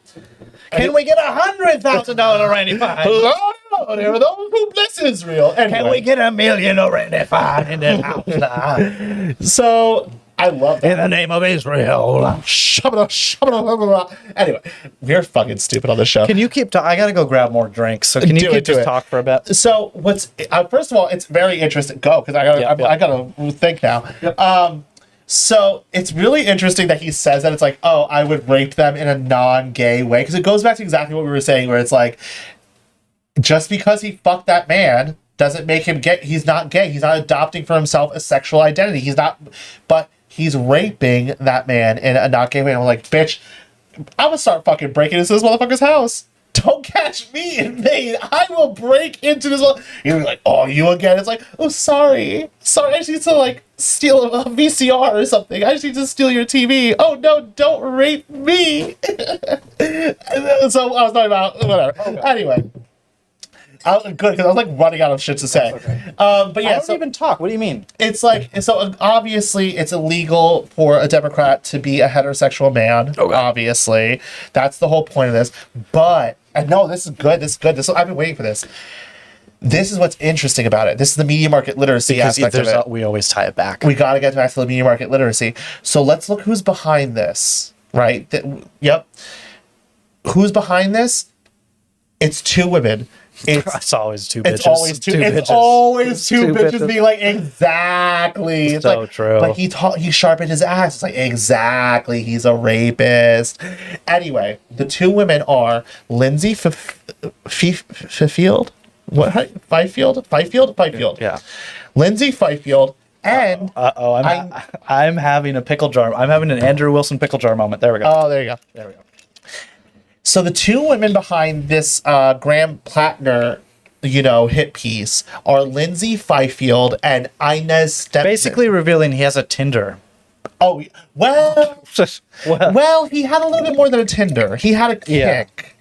Can we get $100,000 to Randy fine? Lord, there are those who bless Israel. Anyway. Can we get $1 million to Randy fine in this house? So I love that. In the name of Israel. Anyway, we're fucking stupid on this show. Can you keep talking? I gotta go grab more drinks. So can you just talk for a bit? So first of all, it's very interesting. Go, because I gotta think now. Yep. So it's really interesting that he says that. It's like, oh, I would rape them in a non-gay way, because it goes back to exactly what we were saying, where it's like, just because he fucked that man doesn't make him gay. He's not gay. He's not adopting for himself a sexual identity. He's not, but he's raping that man in a not gay way. And I'm like, bitch, I'm gonna start fucking breaking into this motherfucker's house. Don't catch me in Maine. I will break into this one. You're like, oh, you again? It's like, oh, sorry. I just need to like steal a VCR or something. I just need to steal your TV. Oh no, don't rape me. So I was talking about whatever. Okay. Anyway. Good, because I was like running out of shit to say. Okay. But yeah, I don't even talk. What do you mean? It's like, so obviously it's illegal for a Democrat to be a heterosexual man. Okay. Obviously, that's the whole point of this. But no, this is good. I've been waiting for this. This is what's interesting about it. This is the media market literacy aspect of it. We always tie it back. We got to get back to the media market literacy. So let's look who's behind this, right? Yep. Who's behind this? It's two women. It's always two bitches. It's always two bitches being like, exactly. It's so like, true. But he sharpened his axe. It's like, exactly. He's a rapist. Anyway, the two women are Lindsay Fifield. What? Fifield. Yeah. Lindsay Fifield and I'm having a pickle jar. I'm having an Andrew Wilson pickle jar moment. There we go. Oh, there you go. So the two women behind this Graham Plattner, hit piece are Lindsay Fifield and Inez Stepson. Basically revealing he has a Tinder. Oh, well, well, he had a little bit more than a Tinder. He had a kick,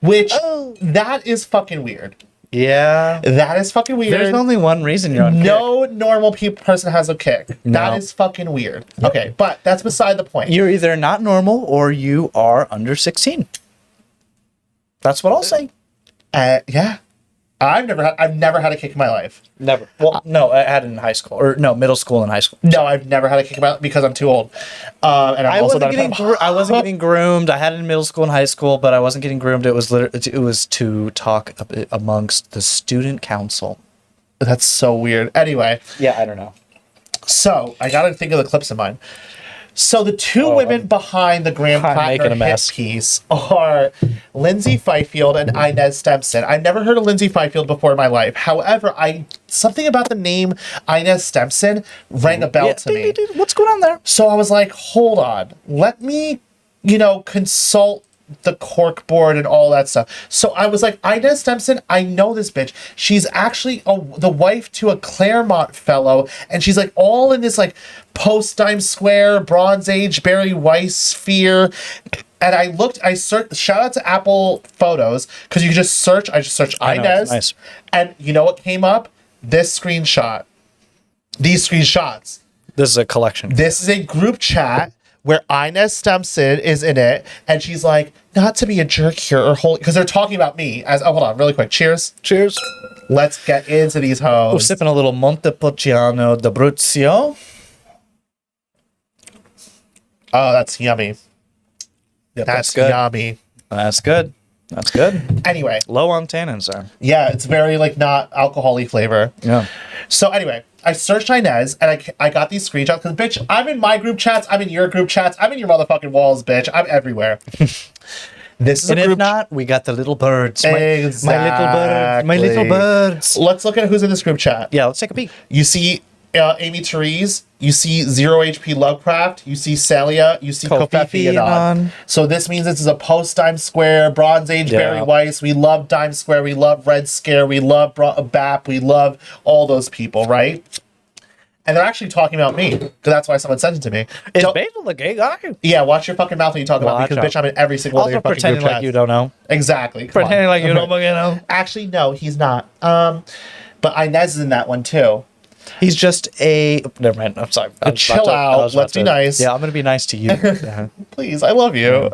which that is fucking weird. Yeah. That is fucking weird. There's only one reason you're on No normal person has a kick. No. That is fucking weird. Okay, but that's beside the point. You're either not normal or you are under 16. That's what I'll say. Yeah. I've never had a kick in my life. Never. Well, no, I had it in high school or no, middle school and high school. No, I've never had a kick in my life because I'm too old. And I'm also not a pedophile. I wasn't getting groomed. I had it in middle school and high school, but I wasn't getting groomed. It was to talk amongst the student council. That's so weird. Anyway. Yeah, I don't know. So I gotta think of the clips in mind. So the two women behind the Graham Plattner hit piece are Lindsay Fifield and Inez Stemson. I've never heard of Lindsay Fifield before in my life. However, something about the name Inez Stemson rang a bell to me. What's going on there? So I was like, hold on, let me, consult the cork board and all that stuff. So I was like, Inez Stemson, I know this bitch. She's actually the wife to a Claremont fellow, and she's like all in this like post-Dime Square, Bronze Age, Barry Weiss sphere. And I searched, shout out to Apple Photos, because you can just search, I just searched Inez, nice. And you know what came up? This screenshot. These screenshots. This is a collection. This is a group chat where Inez Stemson is in it, and she's like, not to be a jerk here or hold, because they're talking about me as, hold on, really quick. Cheers. Cheers. Let's get into these hoes. We're sipping a little Montepulciano d'Abruzzo. Oh, that's yummy. Yep, that's good. yummy. That's good. That's good. Anyway. Low on tannins there. Yeah, it's very like not alcohol-y flavor. Yeah. So anyway, I searched Inez and I got these screenshots because bitch, I'm in my group chats, I'm in your group chats, I'm in your motherfucking walls, bitch. I'm everywhere. This is and a group if not, we got the little birds. Exactly. My little birds. My little birds. Let's look at who's in this group chat. Yeah, let's take a peek. You see Amy Therese, you see Zero HP Lovecraft, you see Celia, you see Kofifi Anon. So this means this is a post-Dime Square, Bronze Age Barry Weiss. We love Dime Square, we love Red Scare, we love BAP, we love all those people, right? And they're actually talking about me, because that's why someone sent it to me. Is Basil the gay guy? Yeah, watch your fucking mouth when you talk about me, because bitch, I'm in every single one of your fucking pretending group like chats. you don't know. Exactly. Pretending like you don't know. Actually, no, he's not. But Inez is in that one too. He's just a. Never mind. I'm sorry. Chill out. Let's be nice. Yeah, I'm gonna be nice to you. Yeah. Please, I love you.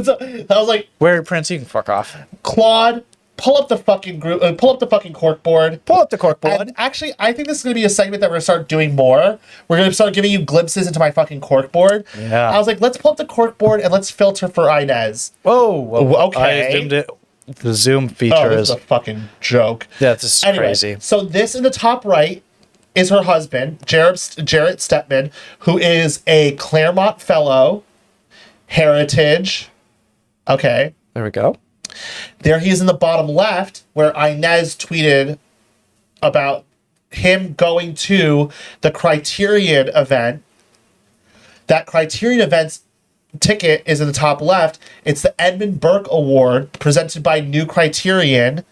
So, I was like, "Where Prince? You can fuck off." Claude, pull up the fucking group. Pull up the fucking cork board. Pull up the cork board. And actually, I think this is gonna be a segment that we're gonna start doing more. We're gonna start giving you glimpses into my fucking cork board. Yeah. I was like, let's pull up the cork board and let's filter for Inez. Whoa. Okay. I zoomed it. The zoom feature Oh, this is a fucking joke. Yeah, this is crazy. So this in the top right is her husband, Jarrett Stepman, who is a Claremont Fellow, Heritage. Okay. There we go. There he is in the bottom left, where Inez tweeted about him going to the Criterion event. That Criterion event's ticket is in the top left. It's the Edmund Burke Award presented by New Criterion,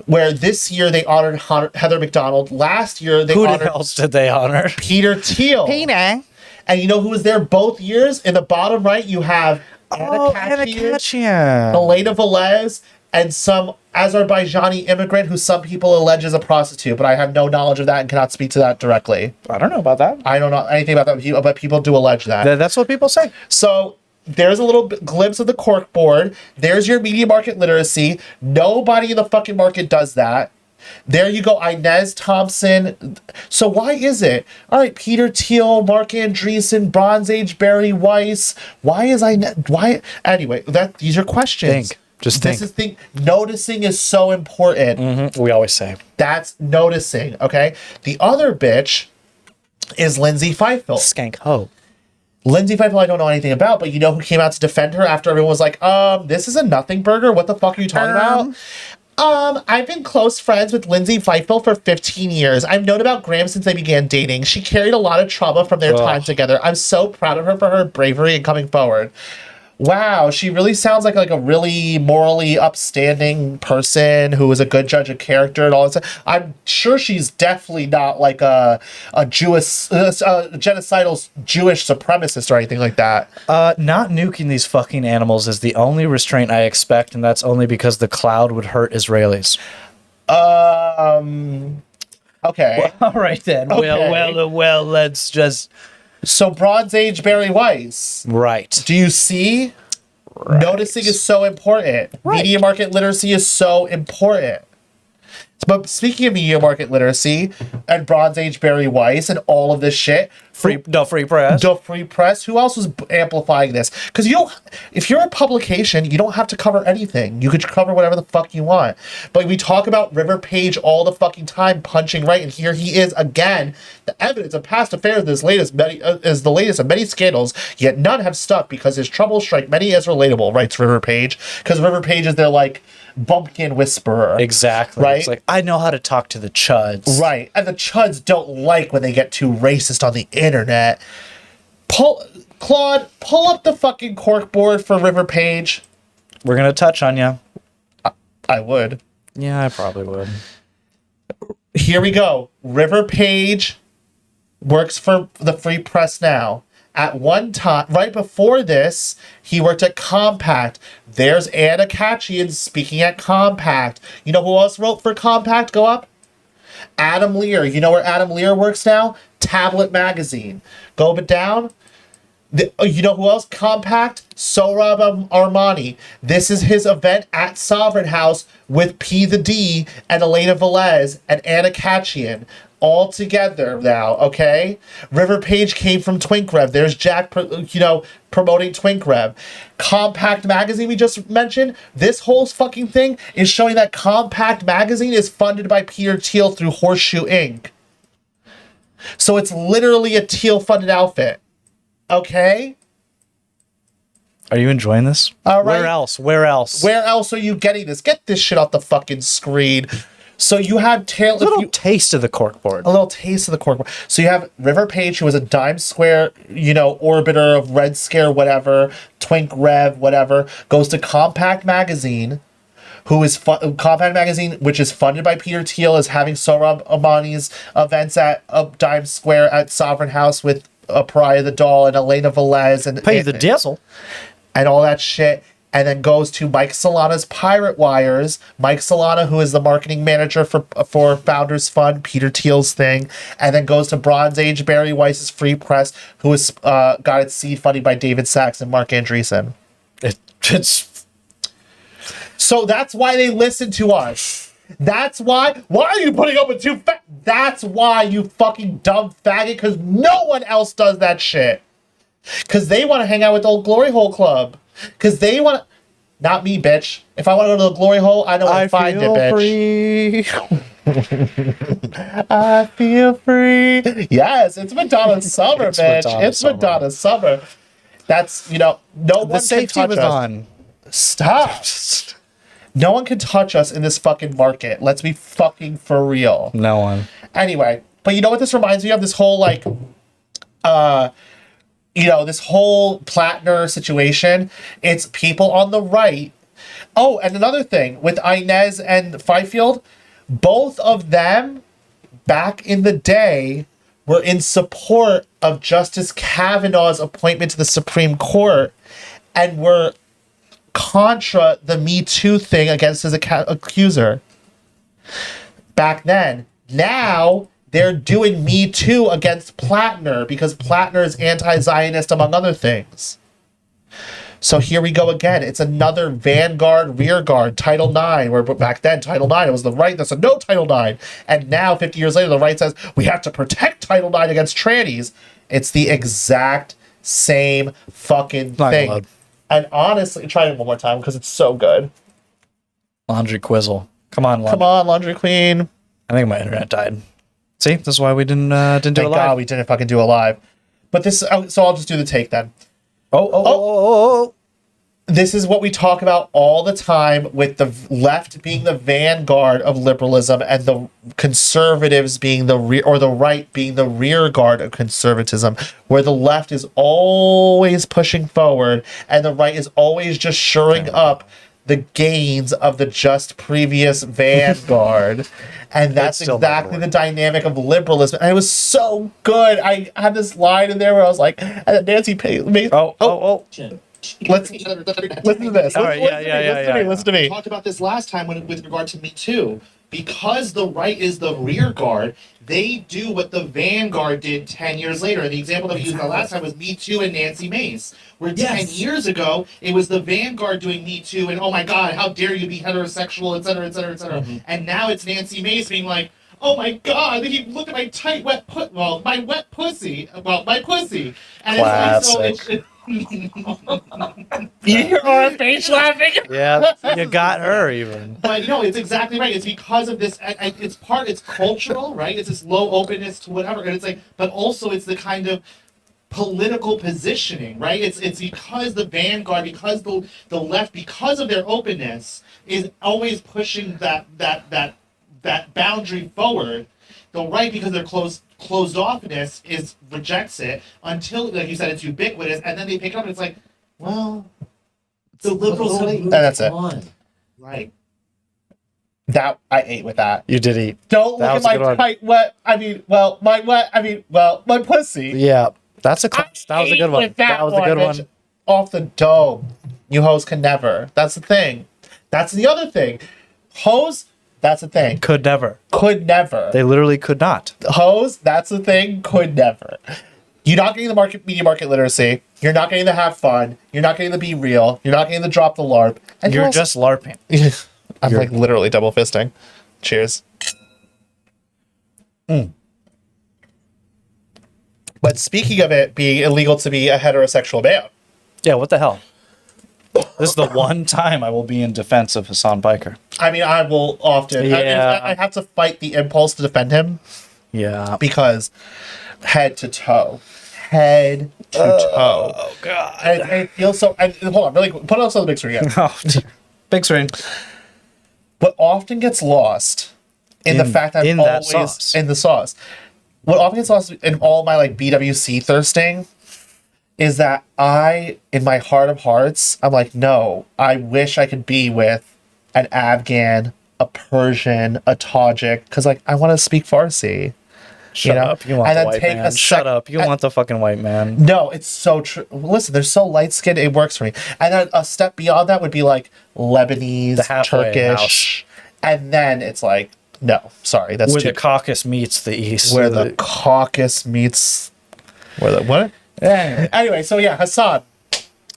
where this year they honored Heather McDonald. Last year they honored... Who else did they honor? Peter Thiel. Peter. And you know who was there both years? In the bottom right, you have Anna Khachiyan, Elena Velez, and some Azerbaijani immigrant who some people allege is a prostitute, but I have no knowledge of that and cannot speak to that directly. I don't know about that. I don't know anything about that, but people do allege that. That's what people say. So there's a little glimpse of the cork board. There's your media market literacy. Nobody in the fucking market does that. There you go, Inez Thompson. So why is it? All right, Peter Thiel, Mark Andreessen, Bronze Age Barry Weiss. Why is Inez? Why? Anyway, these are questions. Think. Noticing is so important. Mm-hmm. We always say. That's noticing, okay? The other bitch is Lindsay Fifield. Skank ho. Lindsay Fifield, I don't know anything about, but you know who came out to defend her after everyone was like, this is a nothing burger? What the fuck are you talking about? I've been close friends with Lindsay Fifield for 15 years. I've known about Graham since they began dating. She carried a lot of trauma from their time together. I'm so proud of her for her bravery and coming forward. Wow, she really sounds like a really morally upstanding person who is a good judge of character and all that stuff. I'm sure she's definitely not like a Jewish genocidal Jewish supremacist or anything like that. Not nuking these fucking animals is the only restraint I expect, and that's only because the cloud would hurt Israelis. Okay. All right then. Okay. Well. Let's just. So Bronze Age Barry Weiss. Right. Do you see? Right. Noticing is so important. Right. Media market literacy is so important. But speaking of media market literacy and Bronze Age Barry Weiss and all of this shit, free press. Who else was amplifying this? Because if you're a publication, you don't have to cover anything. You could cover whatever the fuck you want. But we talk about River Page all the fucking time, punching right, and here he is again. The evidence of past affairs is the latest of many scandals, yet none have stuck because his troubles strike many as relatable. Writes River Page, because River Page is their bumpkin whisperer. Exactly. Right? It's like, I know how to talk to the chuds. Right. And the chuds don't like when they get too racist on the internet. Claude, pull up the fucking corkboard for River Page. We're going to touch on you. I would. Yeah, I probably would. Here we go. River Page works for the Free Press now. At one time, right before this, he worked at Compact. There's Anna Kachian speaking at Compact. You know who else wrote for Compact? Go up. Adam Lear. You know where Adam Lear works now? Tablet Magazine. Go but down. You know who else? Compact. Sohrab Armani. This is his event at Sovereign House with P the D and Elena Velez and Anna Kachian. All together now, okay? River Page came from Twink Rev. There's Jack, promoting Twink Rev. Compact Magazine we just mentioned. This whole fucking thing is showing that Compact Magazine is funded by Peter Thiel through Horseshoe Inc. So it's literally a Thiel-funded outfit, okay? Are you enjoying this? All right. Where else? Where else are you getting this? Get this shit off the fucking screen. So you have a little taste of the corkboard. A little taste of the corkboard. So you have River Page, who was a Dime Square, orbiter of Red Scare, whatever, Twink Rev, whatever, goes to Compact Magazine, Compact Magazine, which is funded by Peter Thiel, is having Sohrab Amani's events at Dime Square at Sovereign House with Pariah the Doll and Elena Velez and Pay the Dizzle and all that shit. And then goes to Mike Solana's Pirate Wires. Mike Solana, who is the marketing manager for Founders Fund, Peter Thiel's thing. And then goes to Bronze Age Barry Weiss's Free Press, who has got its seed funding by David Sachs and Mark Andreessen. So that's why they listen to us. That's why. Why are you putting up with two fat? That's why, you fucking dumb faggot, because no one else does that shit. Because they want to hang out with the old Glory Hole Club. Because they want to... Not me, bitch. If I want to go to the Glory Hole, I know where to find it, bitch. I feel free. Yes, it's Madonna Summer, bitch. It's Madonna Summer. That's, no one can safety touch was us. on. Stop. No one can touch us in this fucking market. Let's be fucking for real. No one. Anyway, but you know what this reminds me of? This whole, this whole Plattner situation. It's people on the right. Oh, and another thing with Inez and Fifield, both of them back in the day were in support of Justice Kavanaugh's appointment to the Supreme Court and were contra the Me Too thing against his accuser. Back then. Now they're doing Me Too against Plattner because Plattner is anti-Zionist, among other things. So here we go again. It's another vanguard, rearguard, Title IX, where back then, Title IX, it was the right that said no Title IX. And now, 50 years later, the right says, we have to protect Title IX against trannies. It's the exact same fucking thing. Allowed. And honestly, try it one more time because it's so good. Laundry Quizzle. Come on, Laundry Queen. I think my internet died. See, this is why we didn't do it Thank live. God we didn't fucking do it live. But this, so I'll just do the take then. Oh. this is what we talk about all the time, with the left being the vanguard of liberalism and the conservatives being the the right being the rear guard of conservatism, where the left is always pushing forward and the right is always just shoring up the gains of the just previous vanguard. And that's exactly the dynamic of liberalism. And it was so good. I had this line in there where I was like, Nancy Mason. Let's listen to this. All right, Listen to me. We talked about this last time with regard to Me Too. Because the right is the rear guard, they do what the vanguard did 10 years later. And the example that we used the last time was Me Too and Nancy Mace. Where 10 years ago, it was the vanguard doing Me Too and, oh my God, how dare you be heterosexual, et cetera, et cetera, et cetera. And now it's Nancy Mace being like, oh my God, look at my tight, wet my wet pussy. Well, my pussy. And Classic. it's like, so you hear our face laughing? Yeah, you got her even. But it's exactly right. It's because of this. It's cultural, right? It's this low openness to whatever, and it's like, but also it's the kind of political positioning, right? It's because the vanguard, because the left, because of their openness, is always pushing that boundary forward. The right, because they're closed offness, rejects it until, like you said, it's ubiquitous, and then they pick it up and it's like, well, the liberals have moved And that's it. on. Right. That I ate with that. You did eat. Don't That look was at a good my one. tight wet. My pussy. Yeah, that's a that was a good one. With That was a good bitch. one. Off the dome. You hoes can never. That's the thing. That's the other thing. Hoes, that's the thing. Could never. Could never. They literally could not. Hoes, that's the thing. Could never. You're not getting the media market literacy. You're not getting the have fun. You're not getting the be real. You're not getting the drop the LARP. And You're also- just LARPing. I'm like literally double fisting. Cheers. But speaking of it being illegal to be a heterosexual man, Yeah, what the hell? This is the one time I will be in defense of Hassan Biker. I mean, I will often. Yeah. I have to fight the impulse to defend him Yeah. because head to toe. Head to toe. Oh, God. And it feels so. And hold on, really quick. Put on some of the big screen again. Oh, dear. Big screen. What often gets lost in the fact that in I'm that always sauce. in the sauce. What often gets lost in all my like BWC thirsting is that in my heart of hearts, I'm like, no, I wish I could be with an Afghan, a Persian, a Tajik, because like I want to speak Farsi. Shut up. You want And the then white take man. a Shut up. You want the fucking white man. No, it's so true. Listen, they're so light skinned, it works for me. And then a step beyond that would be like Lebanese, The halfway Turkish. And then it's like, no, sorry, that's Where too. the Caucasus meets the East. Where the Caucasus meets. Where the what? Anyway, so yeah, Hassan.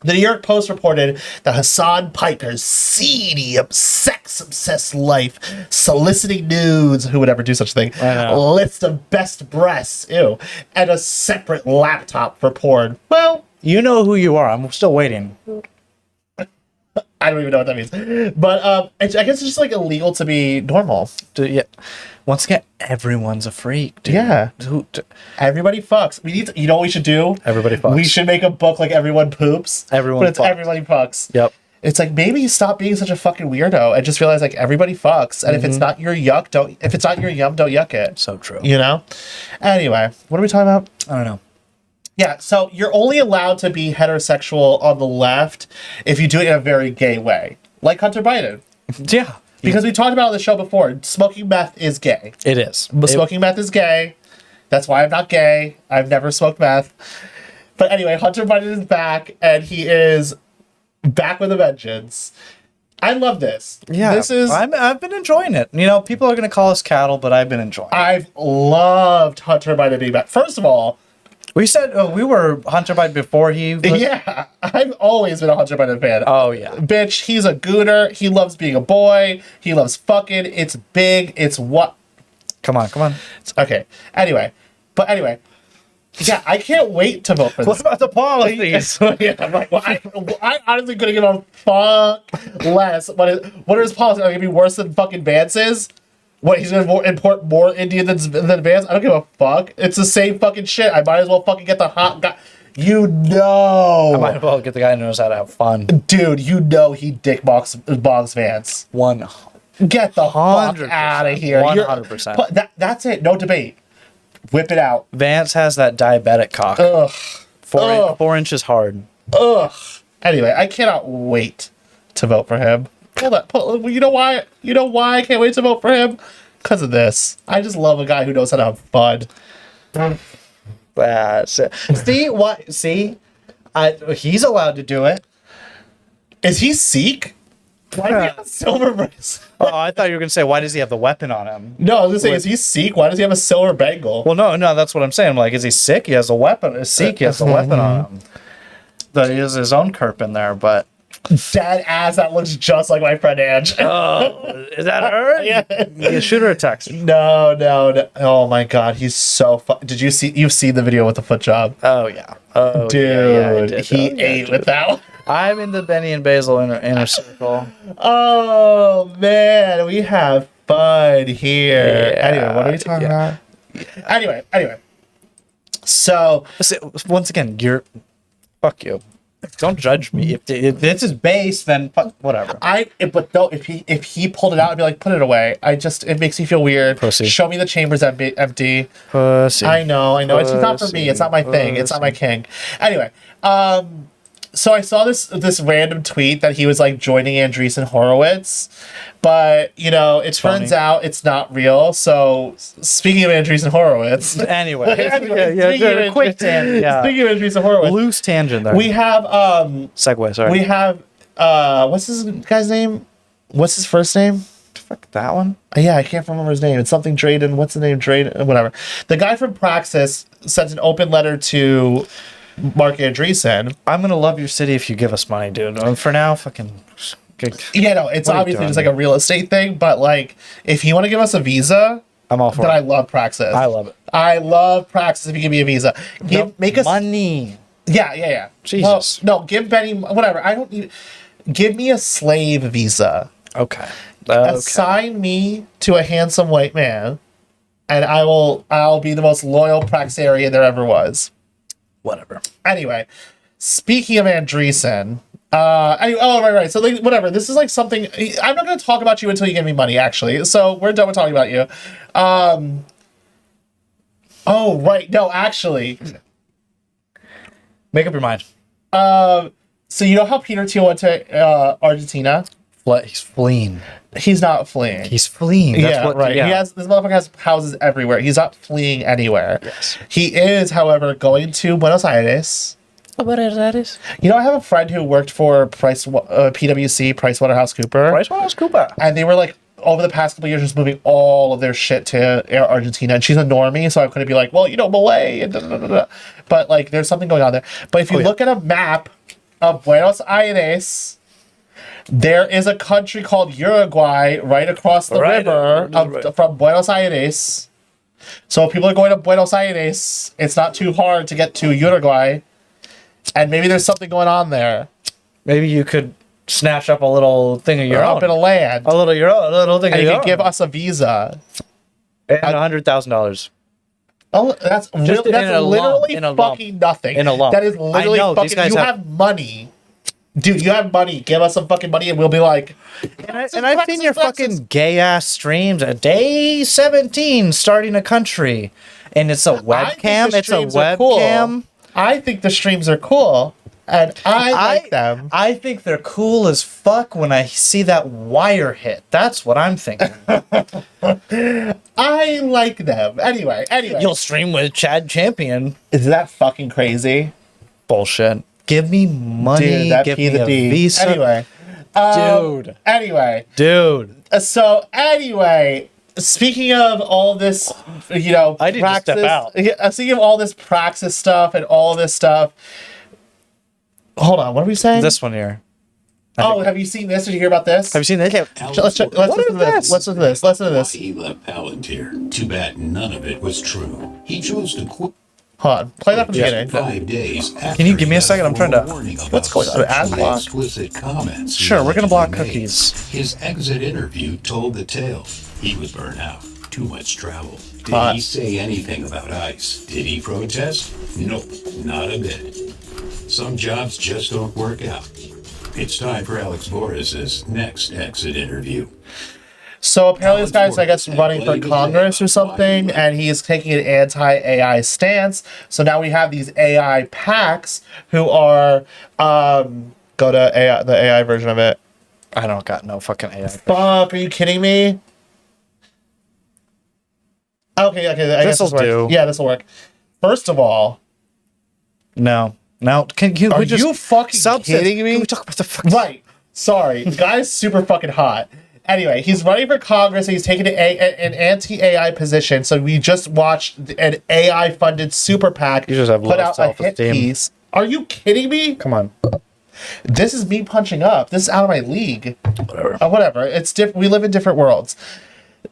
The New York Post reported that Hassan Piker's seedy, sex-obsessed life, soliciting nudes, who would ever do such a thing, list of best breasts, ew, and a separate laptop for porn. Well, you know who you are. I'm still waiting. I don't even know what that means. But I guess it's just like illegal to be normal. Yeah. Once again, everyone's a freak, dude. Yeah. Everybody fucks. We need to, you know what we should do? Everybody fucks. We should make a book like Everyone Poops. Everyone But it's fucks. Everybody Fucks. Yep. It's like maybe stop being such a fucking weirdo and just realize like everybody fucks. And if it's not your yuck, if it's not your yum, don't yuck it. So true. You know? Anyway, what are we talking about? I don't know. Yeah, so you're only allowed to be heterosexual on the left if you do it in a very gay way. Like Hunter Biden. Yeah. Because we talked about it on the show before, smoking meth is gay. It is. Smoking meth is gay. That's why I'm not gay. I've never smoked meth. But anyway, Hunter Biden is back, and he is back with a vengeance. I love this. Yeah. This is. I've been enjoying it. You know, people are going to call us cattle, but I've been enjoying it. I've loved Hunter Biden being back. First of all, we said we were Hunter Biden before he was... Yeah, I've always been a Hunter Biden fan. Oh, yeah. Bitch, he's a gooner. He loves being a boy. He loves fucking. It's big. It's what? Come on. Okay. Anyway. Yeah, I can't wait to vote for this. What about the policies? Yeah, I'm like, well, I honestly couldn't give a fuck less. What are his policies? Are they going to be worse than fucking Vance's? What, he's going to import more Indian than Vance? I don't give a fuck. It's the same fucking shit. I might as well fucking get the hot guy. You I know. might as well get the guy who knows how to have fun. Dude, you know he dick box Boggs Vance. Get the fuck 100%. out of here. 100%. That's it. No debate. Whip it out. Vance has that diabetic cock. Ugh. 4 inches hard. Ugh. Anyway, I cannot wait to vote for him. You know why? You know why I can't wait to vote for him? Because of this. I just love a guy who knows how to have fun. That's it. See what? See, he's allowed to do it. Is he Sikh? Why does he have a silver bracelet? Oh, I thought you were gonna say, why does he have the weapon on him? No, I was gonna say, is he Sikh? Why does he have a silver bangle? Well, no, that's what I'm saying. I'm like, is he sick? He has a weapon. Is Sikh? He has a weapon on him. He has his own Kerp in there, but dead ass. That looks just like my friend Ange. Oh, is that her? Yeah. You shoot her a text. No. Oh my god, he's so Did you see? You've seen the video with the foot job? Oh yeah. Oh dude, yeah, I did. he ate with that one. I'm in the Benny and Basil inner circle. Oh man, we have fun here. Yeah, anyway, what are we talking about? Yeah. Anyway. So once again, fuck you. Don't judge me. If this is base, then fuck, whatever. But though, if he pulled it out, I'd be like, put it away. It makes me feel weird. Pussy. Show me the chambers empty. Pussy. I know. It's not for me. It's not my thing. It's not my king. Anyway, so I saw this random tweet that he was like joining Andreessen Horowitz, but it turns out it's not real. So speaking of Andreessen Horowitz, anyway, quick tangent. Yeah. Speaking of Andreessen Horowitz, loose tangent there. We have segue. Sorry. We have what's this guy's name? What's his first name? Fuck that one. Yeah, I can't remember his name. It's something Drayden. What's the name? Drayden. Whatever. The guy from Praxis sent an open letter to Mark Andreessen. I'm gonna love your city if you give us money, dude. For now, fucking. Yeah, no, it's obviously just like a real estate thing, but like, if you want to give us a visa, I'm all for then it. I love Praxis. I love it. I love Praxis if you give me a visa. Make us money. Yeah. Jesus. Well, no, give Benny whatever. I don't need. Give me a slave visa. Okay. Assign me to a handsome white man, and I'll be the most loyal Praxarian there ever was. Whatever. Anyway, speaking of Andreessen, right. So like, whatever. This is like something. I'm not going to talk about you until you give me money. Actually, so we're done with talking about you. Oh right. No, actually. Make up your mind. So you know how Peter Thiel went to Argentina? He's fleeing. He's not fleeing. He's fleeing. That's right. Yeah. This motherfucker has houses everywhere. He's not fleeing anywhere. Yes. He is, however, going to Buenos Aires. Buenos Aires. I have a friend who worked for PwC, PricewaterhouseCoopers. And they were like, over the past couple of years, just moving all of their shit to Argentina. And she's a normie, so I couldn't be like, well, Malay. And But like, there's something going on there. But if you look at a map of Buenos Aires, there is a country called Uruguay right across the river from Buenos Aires. So if people are going to Buenos Aires, it's not too hard to get to Uruguay. And maybe there's something going on there. Maybe you could snatch up a little thing of your own. Up in a land. A little thing and of your own. you can give us a visa. And $100,000. Oh, that's literally fucking nothing. In a lump. That is literally fucking. You have money. Dude, you have money. Give us some fucking money and we'll be like. And I've seen your fucking gay ass streams at day 17 starting a country. And it's a webcam. It's a webcam. I think the streams are cool. And I like them. I think they're cool as fuck when I see that wire hit. That's what I'm thinking. I like them. Anyway. You'll stream with Chad Champion. Is that fucking crazy? Bullshit. Give me money. Dude, give me a visa. Anyway. Dude. So anyway, speaking of all this, I did Praxis, step out. Speaking of all this Praxis stuff and all this stuff. Hold on, what are we saying? This one here. Have you seen this? Did you hear about this? Have you seen this? Let's listen to this. Listen to this. He left Palantir. Too bad none of it was true. He chose to quit. Hold on, play that from the beginning. 5 days after Can you give me a second? I'm trying to. What's going on? Ad block? Explicit comments. Sure, we're gonna block cookies. His exit interview told the tale. He was burnt out. too much travel. Did he say anything about ICE? Did he protest? Nope, not a bit. Some jobs just don't work out. It's time for Alex Boris's next exit interview. So apparently this guy's, I guess, running for Congress or something, and he is taking an anti-AI stance. So now we have these AI PACs who are, go to AI, the AI version of it. I don't got no fucking AI. Fuck, are you kidding me? Okay, I guess This'll do. Yeah, this will work. First of all, no, can are we just you fucking substance? kidding me? Can we talk about the fucking Right. Sorry, the guy's super fucking hot. Anyway, he's running for Congress and he's taking an anti-AI position. So we just watched an AI-funded super PAC You just have put low out a hit self-esteem. piece. Are you kidding me? Come on. This is me punching up. This is out of my league. Whatever. Whatever. It's different. We live in different worlds.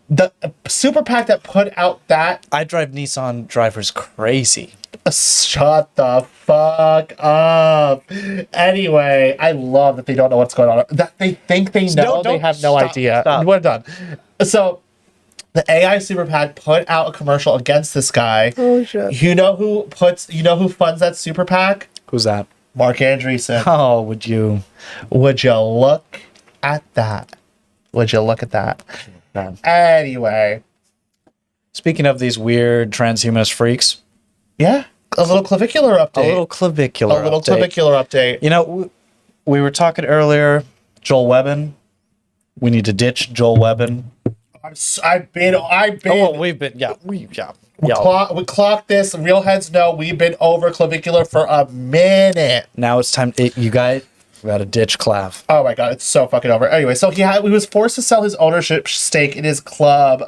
The super PAC that put out that. I drive Nissan drivers crazy. Shut the fuck up. Anyway, I love that they don't know what's going on. That they think they know. They have no idea. Stop. We're done. So the AI super PAC put out a commercial against this guy. Oh shit. You know who funds that super PAC? Who's that? Mark Andreessen. Oh, would you look at that? Would you look at that? Man. Anyway. Speaking of these weird transhumanist freaks. Yeah. A little clavicular update. A little clavicular update. You know, we were talking earlier, Joel Webbin. We need to ditch Joel Webbin. I've been. Oh, well, we've been, we clocked this. Real heads know we've been over clavicular for a minute. Now it's time. You guys, we got to ditch Clav. Oh my god, it's so fucking over. Anyway, so he was forced to sell his ownership stake in his club,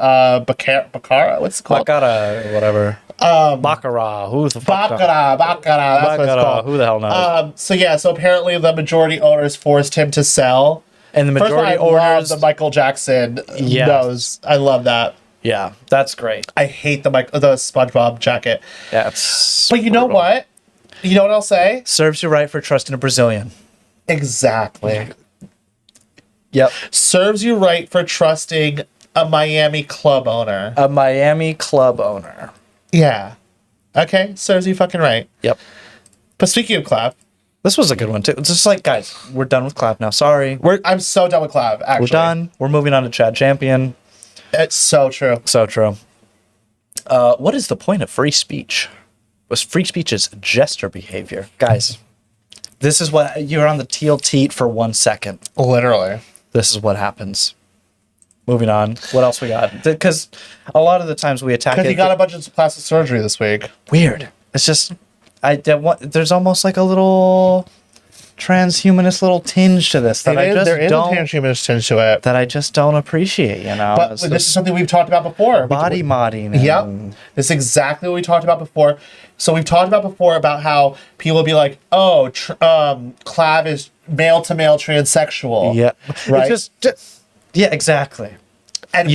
Baccarat. What's it called? Baccarat, whatever. Baccarat. Who the fuck? Baccarat. That's what it's called. Who the hell knows? So apparently the majority owners forced him to sell. And the majority owners. I love owners. the Michael Jackson nose. I love that. Yeah, that's great. I hate the SpongeBob jacket. Yeah, it's. But you know what? You know what I'll say? Serves you right for trusting a Brazilian. Exactly. Yep. Serves you right for trusting a Miami club owner. A Miami club owner. Yeah. Okay. Serves you fucking right. Yep. But speaking of Clav, this was a good one too. It's just like, guys, we're done with Clav now. Sorry. I'm so done with Clav. Actually, we're done. We're moving on to Chad Champion. It's so true. So true. What is the point of free speech? Was free speech is jester behavior, guys? This is what you're on the teal teat for 1 second. Literally. This is what happans. Moving on. What else we got? Because a lot of the times we attack. Because he got a bunch of plastic surgery this week. Weird. It's just there's almost like a little transhumanist little tinge to this that there is a don't transhumanist tinge to it that I just don't appreciate. You know, but this is something we've talked about before. Body modding. Yep. This is exactly what we talked about before. So we've talked about before about how people will be like, "Oh, Clav is male to male transsexual." Yeah. Right. It's just yeah, exactly. And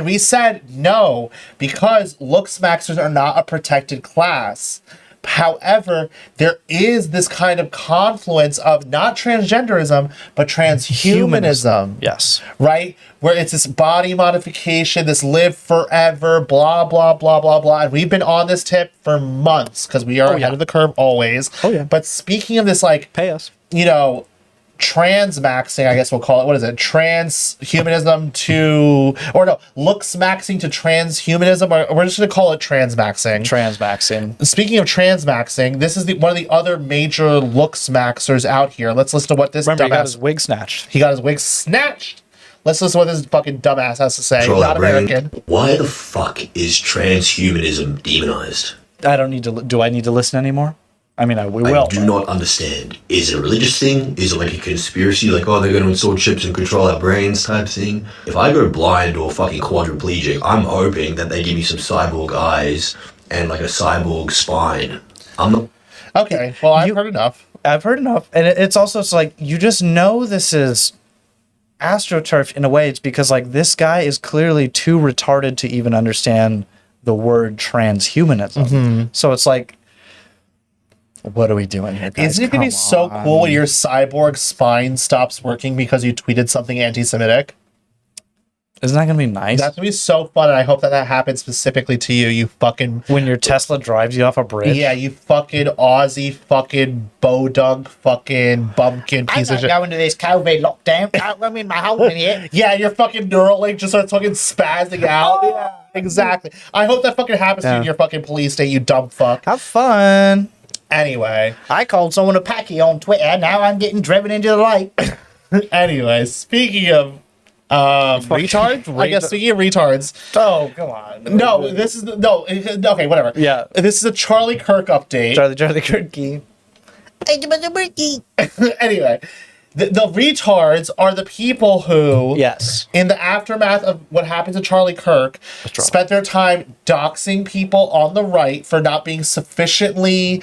we said no because looks maxers are not a protected class. However, there is this kind of confluence of not transgenderism, but transhumanism. Yes. Right? Where it's this body modification, this live forever, blah, blah, blah, blah, blah. And we've been on this tip for months because we are ahead of the curve always. Oh, yeah. But speaking of this, like, pay us. You know, trans maxing, I guess we'll call it. What is it? Transhumanism to, or no, looks maxing to transhumanism, or we're just going to call it trans maxing. Trans maxing. Speaking of trans maxing, this is one of the other major looks maxers out here. Let's listen to what this Remember, dumbass. he got his wig snatched. He got his wig snatched. Let's listen to what this fucking dumbass has to say. Not American. Why the fuck is transhumanism demonized? I don't need to. Do I need to listen anymore? I mean, we will. I do not understand. Is it a religious thing? Is it like a conspiracy? Like, oh, they're going to install chips and control our brains type thing? If I go blind or fucking quadriplegic, I'm hoping that they give me some cyborg eyes and like a cyborg spine. I'm not... Okay, well, I've heard enough. I've heard enough. And it's like, you just know this is AstroTurf in a way. It's because, like, this guy is clearly too retarded to even understand the word transhumanism. Mm-hmm. So it's like, what are we doing here, guys? Isn't it going to be so cool when your cyborg spine stops working because you tweeted something anti-Semitic? Isn't that gonna be nice? That's gonna be so fun, and I hope that happens specifically to you. You fucking when your Tesla drives you off a bridge. Yeah, you fucking Aussie, fucking bodunk, fucking bumpkin piece of shit. going to this COVID lockdown. I'm in my hole in here. Yeah, your fucking Neuralink just starts fucking spazzing out. Yeah, exactly. I hope that fucking happens to you in your fucking police state, you dumb fuck. Have fun. Anyway. I called someone a packy on Twitter. Now I'm getting driven into the lake. Anyway, speaking of retards? I guess speaking of retards. Oh, come on. No, this is okay, whatever. Yeah. This is a Charlie Kirk update. Charlie Kirky. Anyway, the retards are the people who, yes, in the aftermath of what happened to Charlie Kirk, spent their time doxing people on the right for not being sufficiently,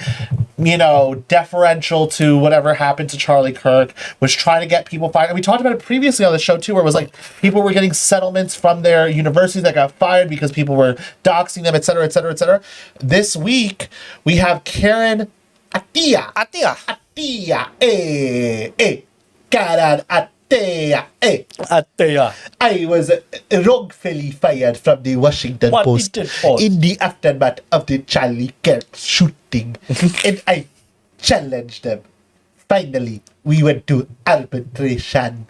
deferential to whatever happened to Charlie Kirk, was trying to get people fired. And we talked about it previously on the show too, where it was like people were getting settlements from their universities that got fired because people were doxing them, etc., etc., etc. This week, we have Karen Atia. Karen Atia. I was wrongfully fired from the Washington Post in the aftermath of the Charlie Kirk shooting. And I challenged them. Finally, we went to arbitration.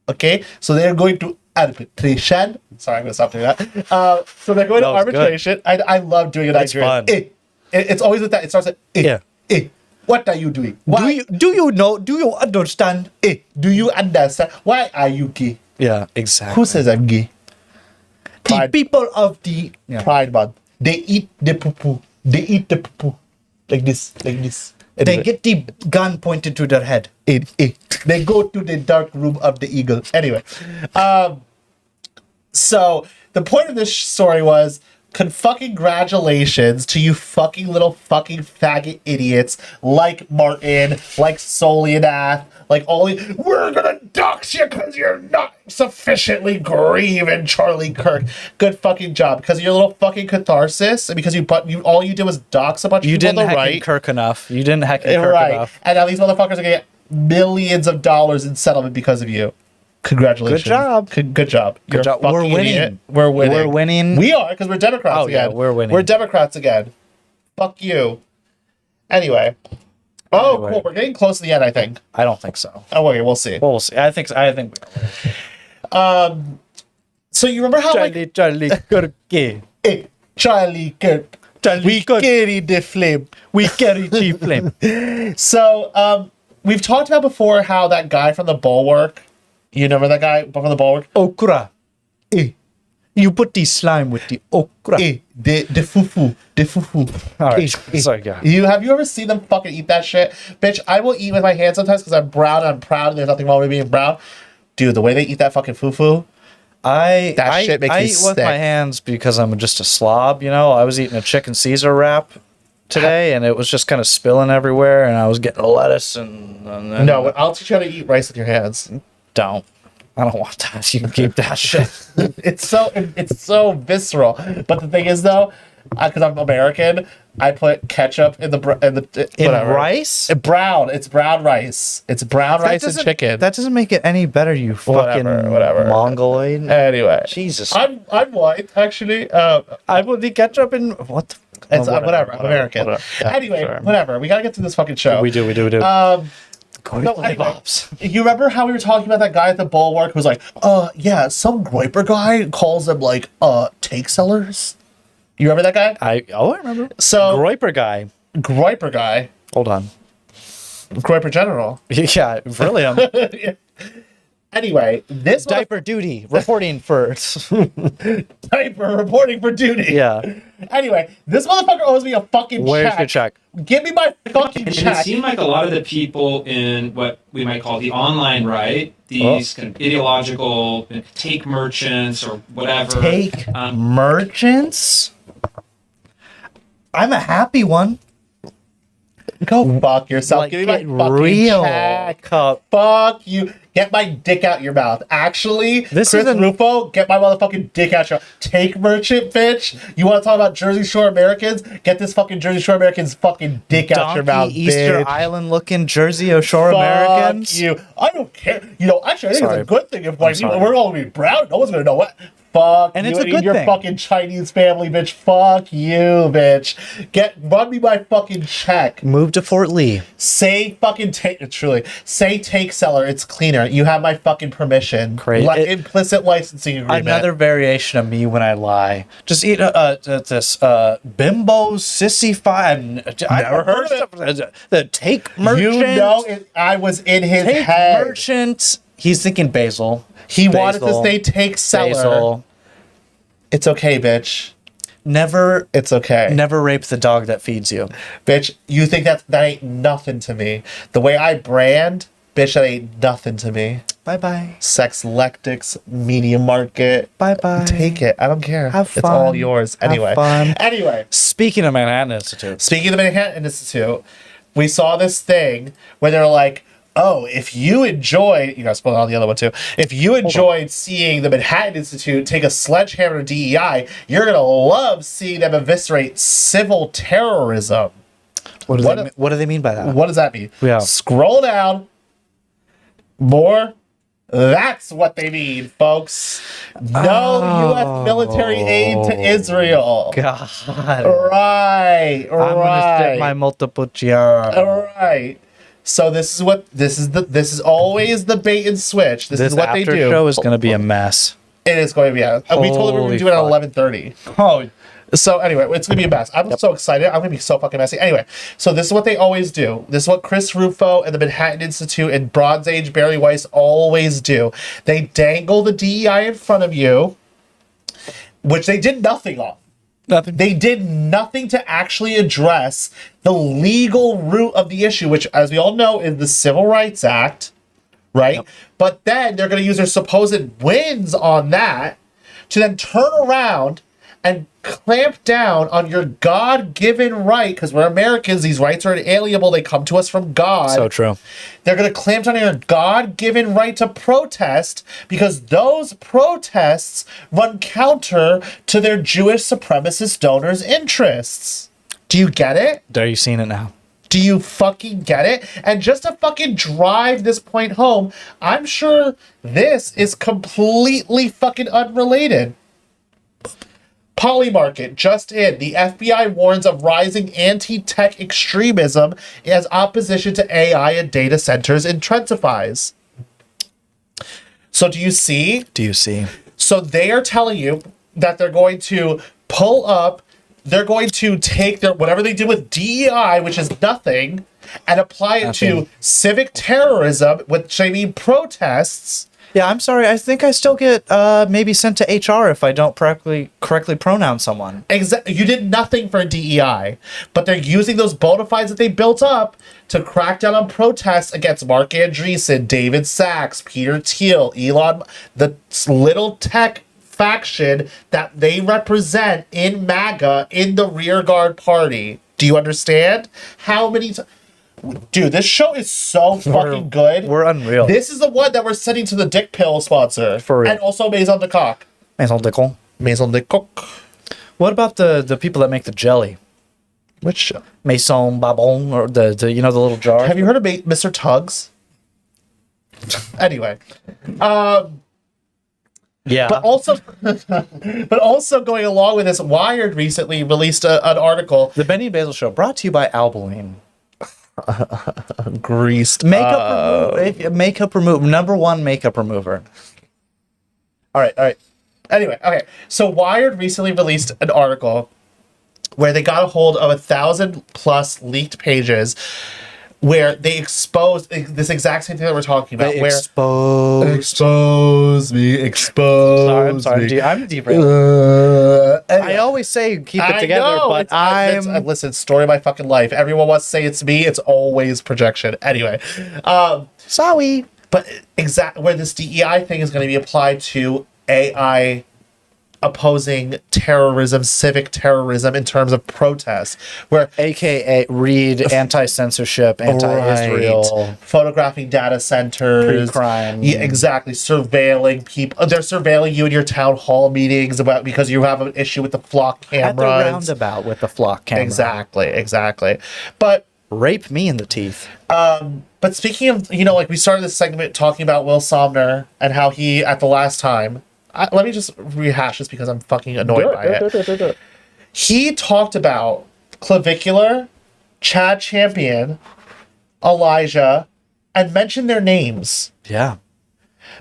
Okay? So they're going to arbitration. Sorry, I'm going to stop doing that. So they're going to arbitration. I love doing it. It's fun. It's always with that. It starts at what are you doing? Why? Do you understand? Do you understand? Why are you gay? Yeah, exactly. Who says I'm gay? The people of the Pride Month. They eat the poo-poo. They eat the poo-poo. Like this. Anyway. They get the gun pointed to their head. They go to the dark room of the eagle. Anyway. So, the point of this story was, congratulations to you fucking little fucking faggot idiots like Martin, like Solianath, like all you. We're gonna dox you because you're not sufficiently grieving Charlie Kirk. Good fucking job. Because of your little fucking catharsis, and because all you did was dox a bunch of people on the right. You didn't heck Kirk enough. You didn't heck Kirk enough. And now these motherfuckers are gonna get millions of dollars in settlement because of you. Congratulations. Good job. Good job. Good job. We're winning. Idiot. We're winning. We're winning. We are, because we're Democrats again. Yeah, we're winning. We're Democrats again. Fuck you. Anyway. Cool. We're getting close to the end, I think. I don't think so. Oh, okay, we'll see. We'll see. I think we are. So you remember how Charlie Kirk. Charlie Kirk. We carry the flame. We carry the flame. So, we've talked about before how that guy from the Bulwark, you remember that guy from the Bulwark? Okra. You put the slime with the okra. The fufu. The fufu. All right. Sorry, guy. Have you ever seen them fucking eat that shit? Bitch, I will eat with my hands sometimes because I'm brown and I'm proud and there's nothing wrong with being brown. Dude, the way they eat that fucking fufu. I shit makes me eat with my hands because I'm just a slob, I was eating a chicken Caesar wrap today and it was just kind of spilling everywhere and I was getting lettuce and no, I'll teach you how to eat rice with your hands. I don't want that. You can keep that shit. It's so visceral. But the thing is though, because I'm American, I put ketchup in whatever. Rice? It's brown rice. It's brown rice and chicken. That doesn't make it any better, you fucking whatever. Mongoloid. Anyway, Jesus. I'm white actually. I put the ketchup in what? It's whatever. I'm American. Whatever. Yeah, anyway, sure. Whatever. We gotta get to this fucking show. We do. Anyway, you remember how we were talking about that guy at the Bulwark who was like, yeah, some Groiper guy calls them like take sellers. You remember that guy? I remember. So Groiper guy. Hold on. Groiper General. Yeah, brilliant. Yeah. Anyway, this diaper duty reporting for diaper reporting for duty. Yeah. Anyway, this motherfucker owes me a fucking Where's check. your check? Give me my fucking And check. it seemed like a lot of the people in what we might call the online right, these kind of ideological take merchants or whatever. Take merchants? I'm a happy one. Go fuck yourself. Like, Give me my get fucking real. check. Cup. Fuck you. Get my dick out your mouth. Actually, This Chris isn't- Rufo, get my motherfucking dick out your Take merchant, bitch. You want to talk about Jersey Shore Americans? Get this fucking Jersey Shore Americans fucking dick out your mouth, Easter bitch. Island looking Jersey Shore Fuck Americans. you. I don't care. You know, actually, I think Sorry. it's a good thing if like sorry. we're all gonna be brown. No one's gonna know what. Fuck And you it's a and good your thing. fucking Chinese family, bitch. Fuck you, bitch. Run me my fucking check. Move to Fort Lee. Say fucking take. Truly, say take seller. It's cleaner. You have my fucking permission. Great. Implicit licensing agreement. Another variation of me when I lie. Just eat this bimbo sissy five. Never heard of it. The take merchant. You know, I was in his take head. merchant. He's thinking basil. He wanted to Basil. say take seller. Basil. It's okay, bitch. Never. It's okay. Never rape the dog that feeds you. Bitch, you think that ain't nothing to me. The way I brand, bitch, that ain't nothing to me. Bye-bye. Sex Lectics, Media Market. Bye-bye. Take it. I don't care. Have fun. It's all yours. Have Anyway. fun. Anyway. Speaking of Manhattan Institute. Speaking of the Manhattan Institute, we saw this thing where they're like, oh, if you enjoyed, you know, spoil on the other one too. If you enjoyed seeing the Manhattan Institute take a sledgehammer to DEI, you're gonna love seeing them eviscerate civil terrorism. What do they mean by that? What does that mean? Yeah. Scroll down. More. That's what they mean, folks. No U.S. military aid to Israel. God. Right. I'm gonna set my multiple chair. All right. So this is always the bait and switch. This is what they after do. show is going to be a mess. It is going to be. We told them we were Holy doing it at fuck. 11:30. Oh, So anyway, it's going to be a mess. I'm so excited. I'm going to be so fucking messy. Anyway, so this is what they always do. This is what Chris Rufo and the Manhattan Institute and Bronze Age Barry Weiss always do. They dangle the DEI in front of you, which they did nothing on. Nothing. They did nothing to actually address the legal root of the issue, which, as we all know, is the Civil Rights Act, right? Yep. But then they're going to use their supposed wins on that to then turn around and clamp down on your God-given right, because we're Americans, these rights are inalienable, they come to us from God. so true. They're going to clamp down on your God-given right to protest because those protests run counter to their Jewish supremacist donors' interests. Do you get it? Are you seeing it now? Do you fucking get it? And just to fucking drive this point home, I'm sure this is completely fucking unrelated. Polymarket, just in. The FBI warns of rising anti-tech extremism as opposition to AI and data centers intensifies. So do you see? Do you see? So they are telling you that they're going to pull up, they're going to take their whatever they did with DEI, which is nothing, and apply it to civic terrorism, which I mean protests. Yeah, I'm sorry. I think I still get maybe sent to HR if I don't correctly pronounce someone. Exactly. You did nothing for DEI, but they're using those bona fides that they built up to crack down on protests against Mark Andreessen, David Sachs, Peter Thiel, Elon, the little tech faction that they represent in MAGA in the rearguard party. Do you understand? How many Dude, this show is so fucking good. We're unreal. This is the one that we're sending to the Dick Pill sponsor. For real. And also Maison de Coq. Maison de Coq. Maison de Coq. What about the people that make the jelly? Which show? Maison Babon, or the you know, the little jar. Have you heard of Mr. Tuggs? Anyway. Yeah. But also going along with this, Wired recently released an article. The Benny Basil Show, brought to you by Albolene. Greased makeup remover, number one makeup remover. All right. Anyway, okay. So Wired recently released an article where they got a hold of 1,000+ leaked pages where they exposed this exact same thing that we're talking about. Expose me. I'm sorry. I'm derailed. Anyway. I always say keep it together, but listen, story of my fucking life. Everyone wants to say it's me. It's always projection. Anyway, sorry, but where this DEI thing is going to be applied to AI opposing terrorism, civic terrorism in terms of protests, where AKA read anti-censorship, anti-Israel, right, photographing data centers, pre-crime. yeah, exactly, surveilling people. They're surveilling you in your town hall meetings about because you have an issue with the flock cameras. At the roundabout with the flock camera. Exactly. But rape me in the teeth. But speaking of, you know, like we started this segment talking about Will Somner and how he, at the last time, let me just rehash this because I'm fucking annoyed by it. He talked about Clavicular, Chad Champion, Elijah, and mentioned their names. Yeah.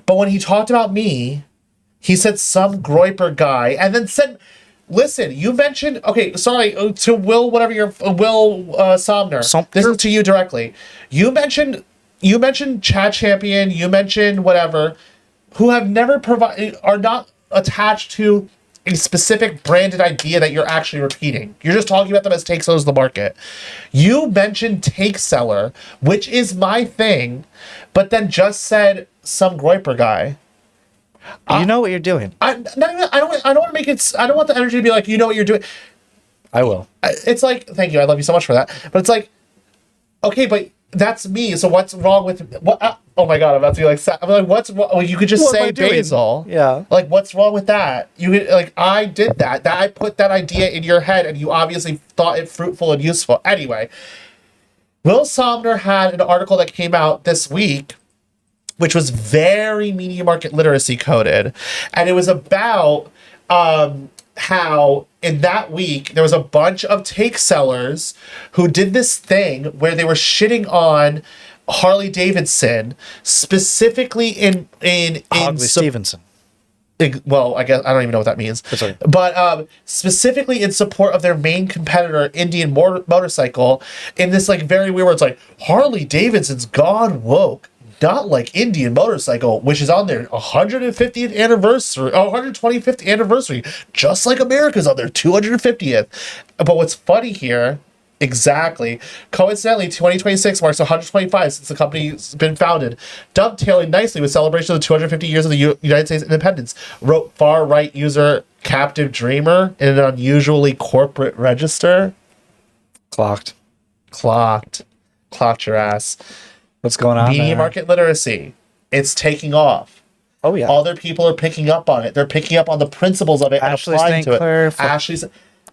But when he talked about me, he said some Groiper guy, and then said, listen, you mentioned, okay, sorry, to Will, whatever your, Will Somner. This is to you directly. You mentioned Chad Champion, you mentioned whatever, who have never are not attached to a specific branded idea that you're actually repeating. You're just talking about them as take sellers of the market. You mentioned take seller, which is my thing, but then just said some Groiper guy. You know what you're doing. I don't want to make it. I don't want the energy to be like, you know what you're doing. I will. It's like, thank you. I love you so much for that. But it's like, okay, but that's me. So what's wrong with what? Oh my god, I'm about to be like, I'm like, what's wrong? Well, you could just say Basil. Yeah. Like, what's wrong with that? You could, like, I did that. That I put that idea in your head, and you obviously thought it fruitful and useful. Anyway, Will Somner had an article that came out this week, which was very media market literacy coded, and it was about how in that week there was a bunch of take sellers who did this thing where they were shitting on Harley Davidson, specifically in Stevenson. Well, I guess I don't even know what that means. But specifically in support of their main competitor, Indian Motorcycle, in this like very weird where it's like Harley Davidson's gone woke. Not like Indian Motorcycle, which is on their 150th anniversary, 125th anniversary, just like America's on their 250th. But what's funny here, exactly, coincidentally, 2026 marks 125 since the company's been founded, dovetailing nicely with celebration of the 250 years of the United States independence, wrote far-right user Captive Dreamer in an unusually corporate register. Clocked your ass. What's going on Media there? market literacy. It's taking off. Oh, yeah. Other people are picking up on it. They're picking up on the principles of it Ashley's and applying to Claire, it. Ashley's.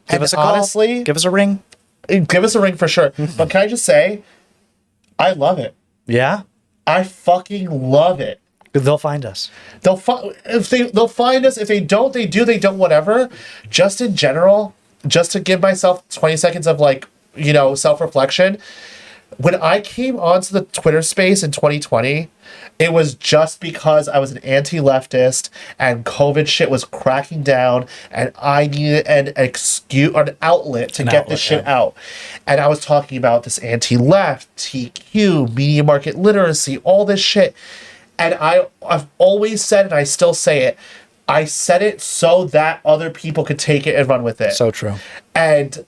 Give us a call. Honestly, give us a ring. Give us a ring for sure. But can I just say, I love it. Yeah? I fucking love it. They'll find us. They'll find us. If they don't, they do. They don't. Whatever. Just in general, just to give myself 20 seconds of like, you know, self-reflection. When I came onto the Twitter space in 2020, it was just because I was an anti-leftist and COVID shit was cracking down and I needed an excuse or an outlet to get this shit out. And I was talking about this anti-left, TQ, media market literacy, all this shit. And I've always said, and I still say it, I said it so that other people could take it and run with it. So true. And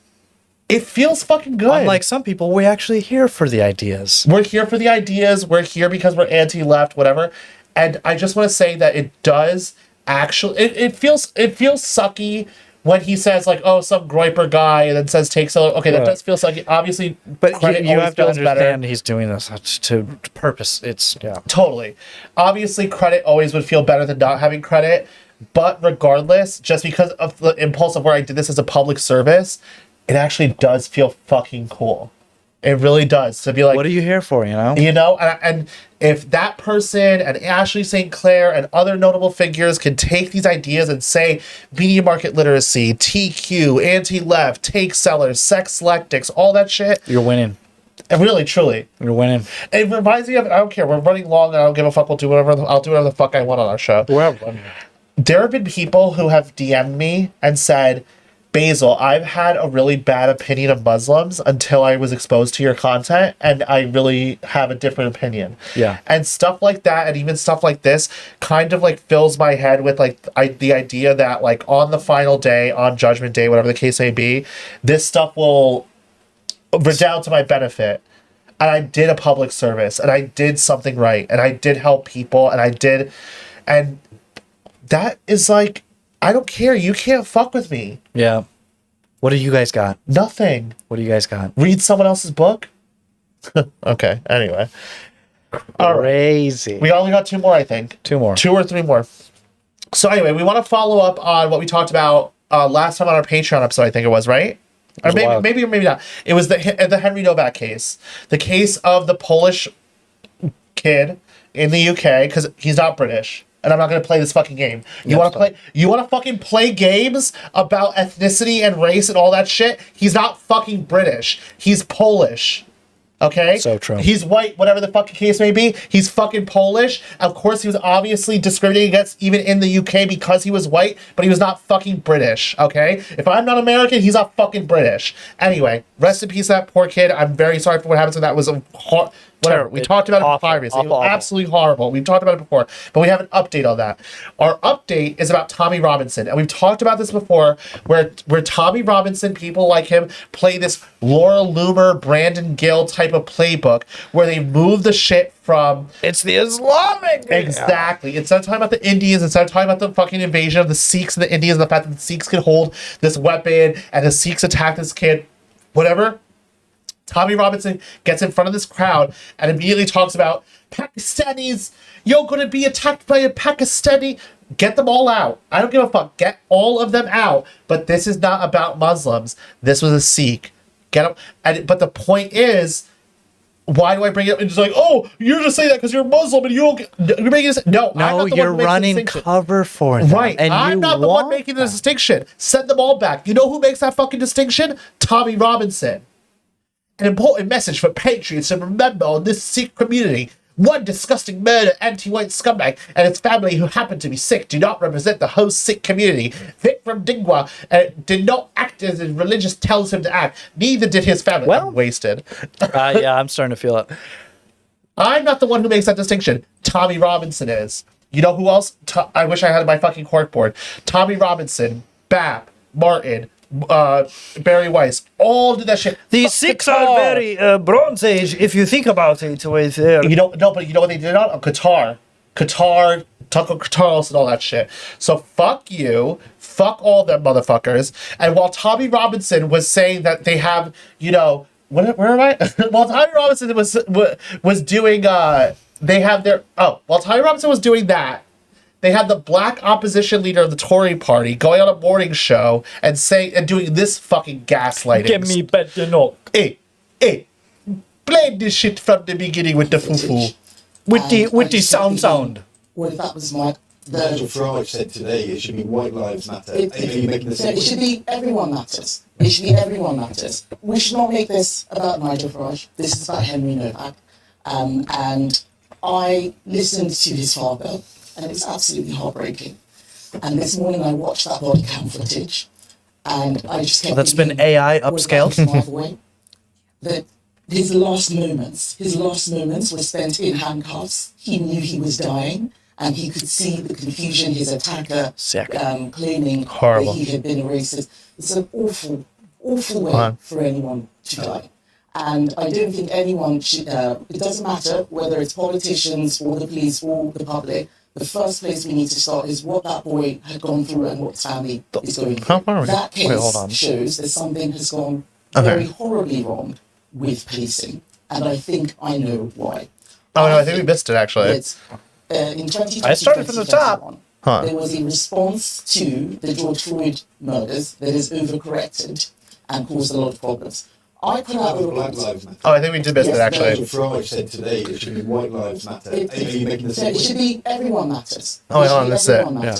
it feels fucking good. Unlike some people, we're actually here for the ideas. We're here for the ideas. We're here because we're anti-left, whatever. And I just want to say that it does actually. It feels sucky when he says like, "Oh, some Groiper guy," and then says "take seller." Okay, that does feel sucky. Obviously, but you have to understand better. He's doing this to purpose. It's Totally. Obviously, credit always would feel better than not having credit. But regardless, just because of the impulse of where I did this as a public service, it actually does feel fucking cool. It really does. To be like, what are you here for, you know? You know, and if that person and Ashley St. Clair and other notable figures can take these ideas and say media market literacy, TQ, anti-left, take sellers, sex lectics, all that shit. You're winning. And really, truly. You're winning. It reminds me of, I don't care, we're running long and I don't give a fuck, I'll do whatever the fuck I want on our show. There have been people who have DM'd me and said, Basil, I've had a really bad opinion of Muslims until I was exposed to your content, and I really have a different opinion. Yeah. And stuff like that, and even stuff like this, kind of like fills my head with like the idea that like on the final day, on Judgment Day, whatever the case may be, this stuff will redound to my benefit. And I did a public service, and I did something right, and I did help people, and that is like, I don't care. You can't fuck with me. Yeah. What do you guys got? Nothing. What do you guys got? Read someone else's book? Okay, anyway. Crazy. We only got 2 more, I think. 2 more. 2 or 3 more. So anyway, we want to follow up on what we talked about last time on our Patreon episode, I think it was, right? Or maybe not. It was the Henry Novak case. The case of the Polish kid in the UK, because he's not British. And I'm not going to play this fucking game. You want to play? You want to fucking play games about ethnicity and race and all that shit? He's not fucking British. He's Polish. Okay? So true. He's white, whatever the fucking case may be. He's fucking Polish. Of course, he was obviously discriminated against even in the UK because he was white, but he was not fucking British. Okay? If I'm not American, he's not fucking British. Anyway, rest in peace to that poor kid. I'm very sorry for what happened to that. It was a whatever. We talked about it previously. It was absolutely horrible. We've talked about it before, but we have an update on that. Our update is about Tommy Robinson, and we've talked about this before, where Tommy Robinson, people like him, play this Laura Loomer, Brandon Gill type of playbook, where they move the shit from... It's the Islamic... Exactly. Instead of talking about the Indians, instead of talking about the fucking invasion of the Sikhs and the Indians, and the fact that the Sikhs can hold this weapon, and the Sikhs attack this kid, whatever... Tommy Robinson gets in front of this crowd and immediately talks about Pakistanis, you're going to be attacked by a Pakistani. Get them all out. I don't give a fuck. Get all of them out. But this is not about Muslims. This was a Sikh. Get them. But the point is, why do I bring it up? And just like, oh, you're just saying that because you're Muslim and you don't get... You're making this... No, I'm not the you're one running cover for them. Right. And I'm not the one making the distinction. Send them all back. You know who makes that fucking distinction? Tommy Robinson. An important message for patriots to remember on this Sikh community. One disgusting murder, anti-white scumbag, and his family who happen to be Sikh do not represent the whole Sikh community. Vikram Dingwa did not act as his religious tells him to act. Neither did his family. Well, I'm wasted. Yeah, I'm starting to feel it. I'm not the one who makes that distinction. Tommy Robinson is. You know who else? I wish I had my fucking corkboard. Tommy Robinson, Bap, Martin, Barry Weiss, all did that shit. These Sikhs are very Bronze Age, if you think about it. With you know, no, but you know what they did on Qatar, Tucker Carlson, and all that shit. So fuck you, fuck all them motherfuckers. And while Tommy Robinson was saying that they have, you know, where am I? While Tommy Robinson was doing, they have their while Tommy Robinson was doing that. They had the black opposition leader of the Tory party going on a morning show and doing this fucking gaslighting. Give me better no. Hey, play this shit from the beginning with the foo-foo. With the sound. Well, that was my... Nigel Farage said today it should be white lives matter. It should be everyone matters. It should be everyone matters. We should not make this about Nigel Farage. This is about Henry Novak. And I listened to his father, and it's absolutely heartbreaking. And this morning I watched that body cam footage, and I just kept that's thinking, been AI upscaled. that his last moments were spent in handcuffs. He knew he was dying, and he could see the confusion, his attacker claiming that he had been a racist. It's an awful way for anyone to die. And I don't think anyone should, it doesn't matter whether it's politicians or the police or the public. The first place we need to start is what that boy had gone through and what his family is going through. That case shows that something has gone very horribly wrong with policing. And I think I know why. Oh, no, I think we missed it, actually. In 2020, I started from the top. There was a response to the George Floyd murders that is overcorrected and caused a lot of problems. I put out a report. Oh, I think we did miss it, actually. Nigel Farage said today it should be white lives matter. It should be everyone matters. Oh, hold on, that's it. Yeah.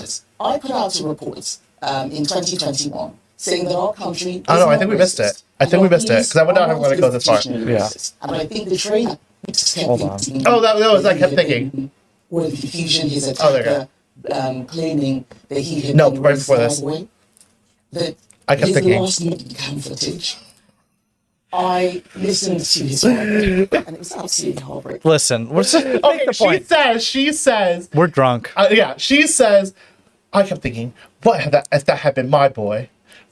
I put out a report in 2021 saying that our country. Oh, no, I think we missed it. I think we missed it, because I would not have let it go this far. Yeah. And I think the trainer Hold on. Oh, that was, I kept thinking. Or the confusion, his attacker claiming that he had no, right before this. That I kept thinking. Last cam footage. I listened to his and it was absolutely heartbreaking. Listen, what's the point? She says, we're drunk. Yeah, she says, I kept thinking, if that had been my boy,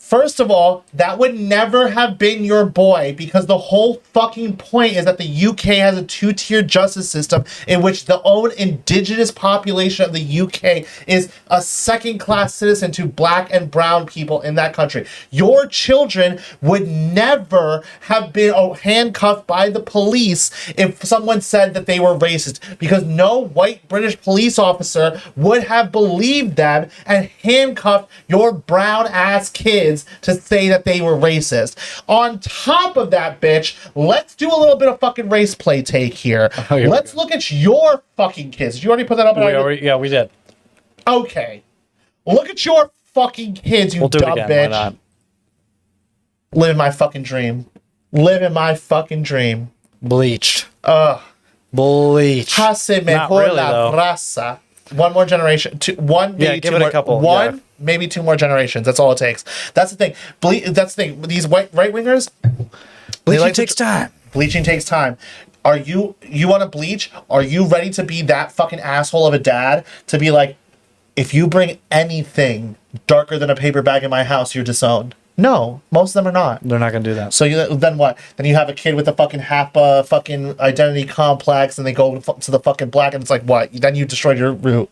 First of all, that would never have been your boy because the whole fucking point is that the UK has a two-tier justice system in which the own indigenous population of the UK is a second-class citizen to black and brown people in that country. Your children would never have been handcuffed by the police if someone said that they were racist because no white British police officer would have believed them and handcuffed your brown-ass kids to say that they were racist. On top of that, bitch, let's do a little bit of fucking race play take here. Let's look at your fucking kids. Did you already put that up? Yeah, we did. Okay. Look at your fucking kids, you We'll do it dumb again. Why bitch. not? Living my fucking dream. Living my fucking dream. Bleached. Ugh. Bleach. Hace Not mejor really, la though. raza. One more generation. Maybe give two it a more. couple, One, yeah. maybe two more generations. That's all it takes. That's the thing. That's the thing. These right wingers. Bleaching takes time. Bleaching takes time. Are you want to bleach? Are you ready to be that fucking asshole of a dad to be like, if you bring anything darker than a paper bag in my house, you're disowned? No, most of them are not. They're not gonna do that. So then what? Then you have a kid with a fucking HAPA fucking identity complex, and they go to the fucking black, and it's like what? Then you destroyed your root.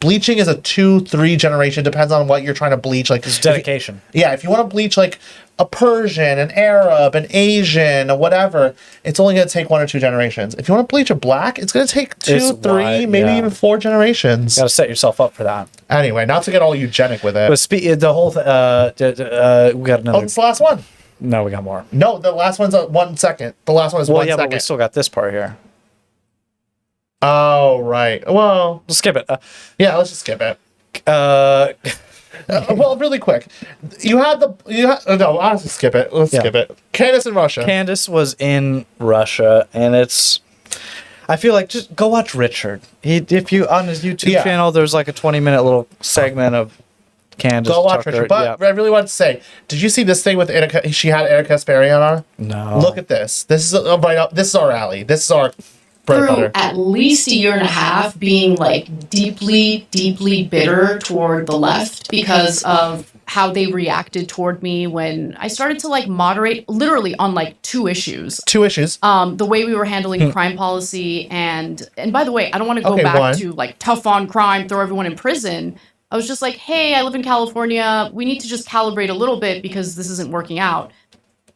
Bleaching is a 2-3 generation. Depends on what you're trying to bleach. Like it's dedication. If you want to bleach like a Persian, an Arab, an Asian, or whatever, it's only going to take 1 or 2 generations. If you want to bleach a black, it's going to take 2, 3, maybe even 4 generations. You gotta set yourself up for that. Anyway, not to get all eugenic with it. But the whole we got another. Oh, it's the last one. No, we got more. No, the last one's 1 second. The last one is Well, 1 yeah, second. but we still got this part here. Oh, right. Well, we'll skip it. Yeah, let's just skip it. Well, really quick. No, honestly, skip it. Let's skip it. Candace in Russia. Candace was in Russia, and it's. I feel like just go watch Richard. If you on his YouTube channel, there's like a 20-minute little segment of Candace. Go watch Tucker. Richard. But I really want to say, did you see this thing with Annika? She had Erica Asparian on. No. Look at this. This is right up. This is our alley. This is our bread and Through butter. at least a year and a half being like deeply, deeply bitter toward the left because of how they reacted toward me when I started to like moderate literally on like 2 issues. 2 issues. The way we were handling crime policy and by the way, I don't want to go back to like tough on crime, throw everyone in prison. I was just like, hey, I live in California. We need to just calibrate a little bit because this isn't working out.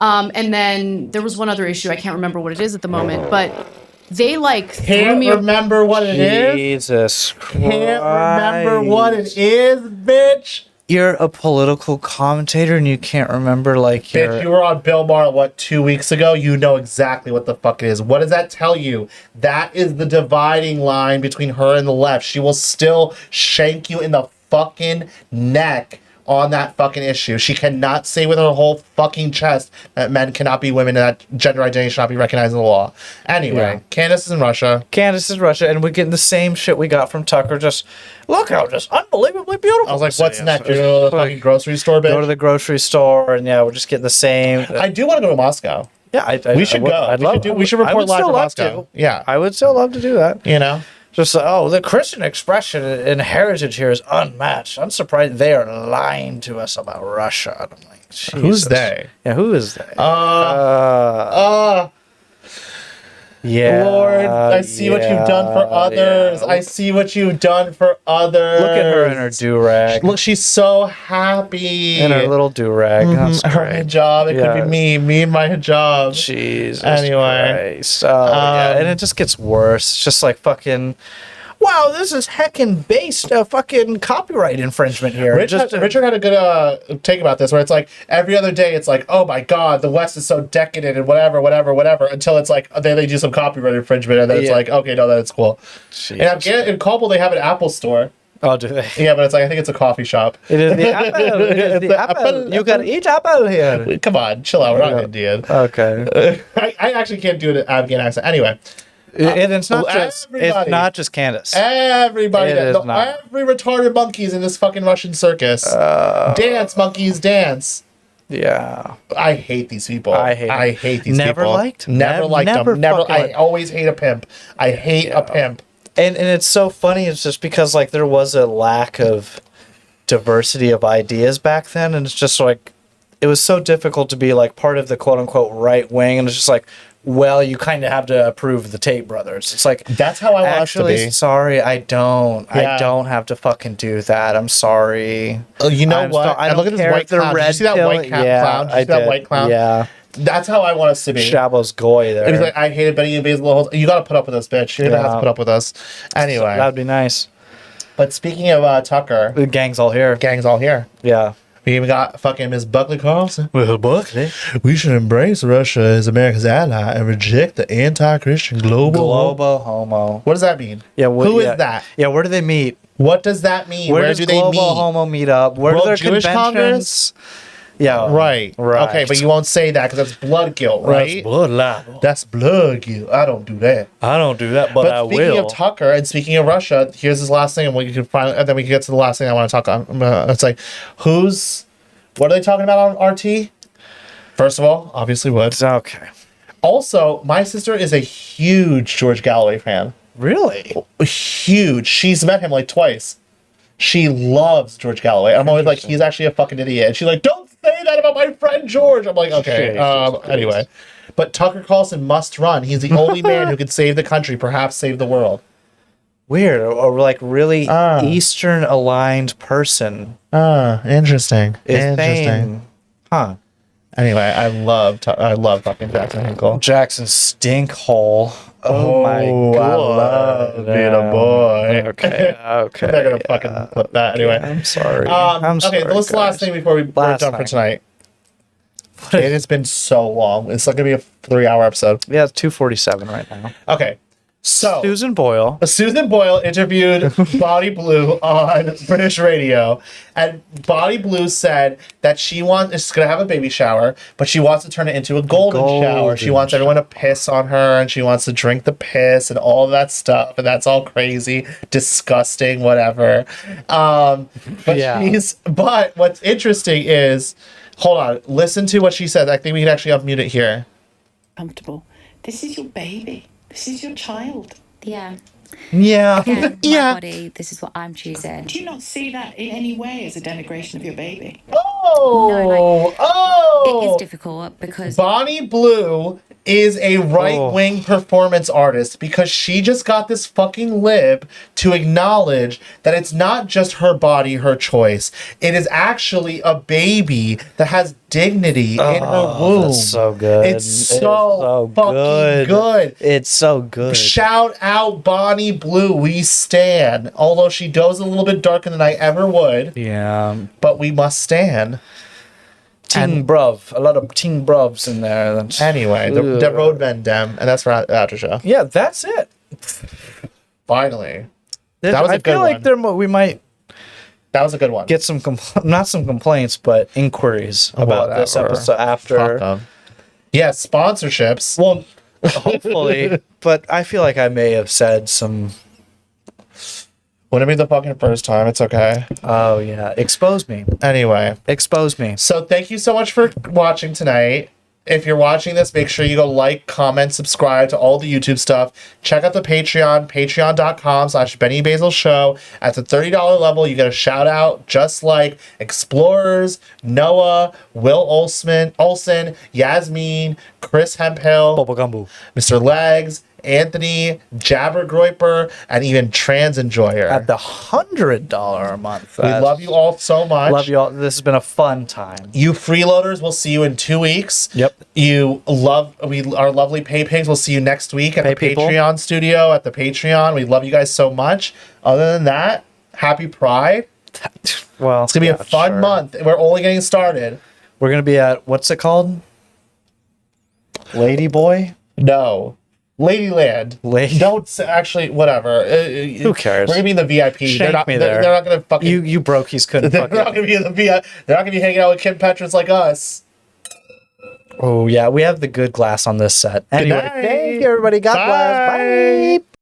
And then there was one other issue. I can't remember what it is at the moment, but they like threw me. Remember what it is? Jesus Christ. Can't remember what it is, bitch. You're a political commentator and you can't remember like Bitch, you were on Bill Maher, 2 weeks ago? You know exactly what the fuck it is. What does that tell you? That is the dividing line between her and the left. She will still shank you in the fucking neck on that fucking issue. She cannot say with her whole fucking chest that men cannot be women and that gender identity should not be recognized in the law. Anyway, Candace is in Russia. Candace is Russia, and we're getting the same shit we got from Tucker. Just look how just unbelievably beautiful. I was like, this what's is. next? You're going to the fucking grocery store, bitch? Go to the grocery store, and we're just getting the same. I do want to go to Moscow. Yeah, we should go. We should report live from Moscow. Yeah. I would still love to do that. You know? Just the Christian expression and heritage here is unmatched. I'm surprised they are lying to us about Russia. I'm like, Jesus. Who's they? Yeah, who is they? Yeah. Lord, I see what you've done for others. I see what you've done for others. Look at her in her do-rag. Look, she's so happy. In her little do-rag. That's her great. hijab. It could be me and my hijab. Jesus Anyway. Christ. Yeah. And it just gets worse. It's just like fucking... Wow, this is heckin' based fucking copyright infringement here. Richard had a good take about this, where it's like every other day, it's like, oh my god, the West is so decadent and whatever, until it's like then they do some copyright infringement, and then it's like, okay, no, that's cool. And in Kabul, they have an Apple store. Oh, do they? Yeah, but it's like I think it's a coffee shop. It is the apple. It is the apple. You can eat apple here. Come on, chill out. We're not Indian. Okay. I actually can't do an Afghan accent. Anyway. And it's not just Candace. Everybody. It is not. Every retarded monkeys in this fucking Russian circus. Dance, monkeys, dance. Yeah. I hate these people. I hate these never people. Liked? Never liked never them. Never. fucking I liked- always hate a pimp. I hate a pimp. And it's so funny. It's just because like there was a lack of diversity of ideas back then, and it's just like it was so difficult to be like part of the quote unquote right wing, and it's just like, well, you kind of have to approve the Tate brothers. It's like, that's how I want us to be. Sorry, I don't. Yeah. I don't have to fucking do that. I'm sorry. Oh, you know what? I And don't look at this care white if the clown. Did you red see that pill- white yeah, clown? Did you I see that did. white clown? Yeah. That's how I want us to be. Shabo's goy there. It was like, I hated Benny Basil the whole. You got to put up with us, bitch. You didn't have to put up with us. Anyway, that'd be nice. But speaking of Tucker, the gang's all here. Gang's all here. Yeah. We even got fucking Miss Buckley Carlson. Well, Buckley. We should embrace Russia as America's ally and reject the anti-Christian global homo. What does that mean? Yeah. Who is that? Yeah. Where do they meet? What does that mean? Where does do they global meet? homo meet up? Where World are their Jewish conventions? Congress? Yeah. Right. Okay, but you won't say that because that's blood guilt, right? That's blood libel. That's blood guilt. I don't do that. I don't do that, but I speaking will. of Tucker and speaking of Russia, here's his last thing, and we can finally, and then we can get to the last thing I want to talk on. It's like, what are they talking about on RT? First of all, obviously Woods. Okay. Also, my sister is a huge George Galloway fan. Really? Huge. She's met him like twice. She loves George Galloway. I'm always like, he's actually a fucking idiot. And she's like, don't say that about my friend George. I'm like, okay. Anyway. But Tucker Carlson must run. He's the only man who could save the country, perhaps save the world. Weird. Or like really Eastern aligned person. Interesting. Interesting. Huh. Anyway, I love fucking Jackson Hinkle. Jackson Stinkhole. Oh my god. I love being a boy. Okay. Okay. I'm not gonna fucking clip that anyway. I'm sorry. Okay, this is the last thing before we're done for tonight. It has been so long. It's like gonna be a 3-hour episode. Yeah, it's 2:47 right now. Okay. So Susan Boyle interviewed Bonnie Blue on British radio, and Bonnie Blue said that is going to have a baby shower, but she wants to turn it into a golden shower. She wants everyone to piss on her, and she wants to drink the piss and all of that stuff, and that's all crazy, disgusting, whatever. But what's interesting is, hold on, listen to what she said. I think we can actually unmute it here. Comfortable. This is your baby. This is your child. Yeah. Yeah. Again, my body, this is what I'm choosing. Do you not see that in any way as a denigration of your baby? It is difficult because Bonnie Blue is a right-wing performance artist because she just got this fucking lib to acknowledge that it's not just her body, her choice. It is actually a baby that has dignity in her womb. That's so good. It's so fucking good. It's so good. Shout out Bonnie Blue. We stan. Although she does a little bit darker than I ever would. Yeah. But we must stan. Teen bruv. A lot of teen bruvs in there. Anyway, the roadmen dem, and that's for after show. Yeah, that's it. Finally. That That was a I good feel like one. we might That was a good one. get some not some complaints, but inquiries about this Whatever. episode after. Fuck 'em. Yeah, sponsorships. Well, hopefully, but I feel like I may have said some. Wouldn't be the fucking first time. It's okay. Oh yeah, expose me. Anyway, expose me. So thank you so much for watching tonight. If you're watching this, make sure you go like, comment, subscribe to all the YouTube stuff. Check out the Patreon, patreon.com/Benny Basil Show. At the $30 level, you get a shout out just like Explorers, Noah, Will Olson, Yasmin, Chris Hemphill, Mr. Legs, Anthony, Jabber Groiper, and even Trans Enjoyer. At the $100 a month. We love you all so much. Love you all. This has been a fun time. You freeloaders, we'll see you in 2 weeks. Yep. Our lovely pay pigs, we'll see you next week at the people. Patreon studio, at the Patreon. We love you guys so much. Other than that, happy Pride. Well, it's going to be a fun month. We're only getting started. We're going to be at, what's it called? Lady Boy? No. Ladyland. Don't actually, whatever. Who cares? We're gonna be in the VIP. They're not gonna fucking. You brokies couldn't. They're not gonna be in the VIP. They're not gonna be hanging out with Kim Petras like us. Oh yeah, we have the good glass on this set. Anyway, night. thank you everybody. God bless. Bye.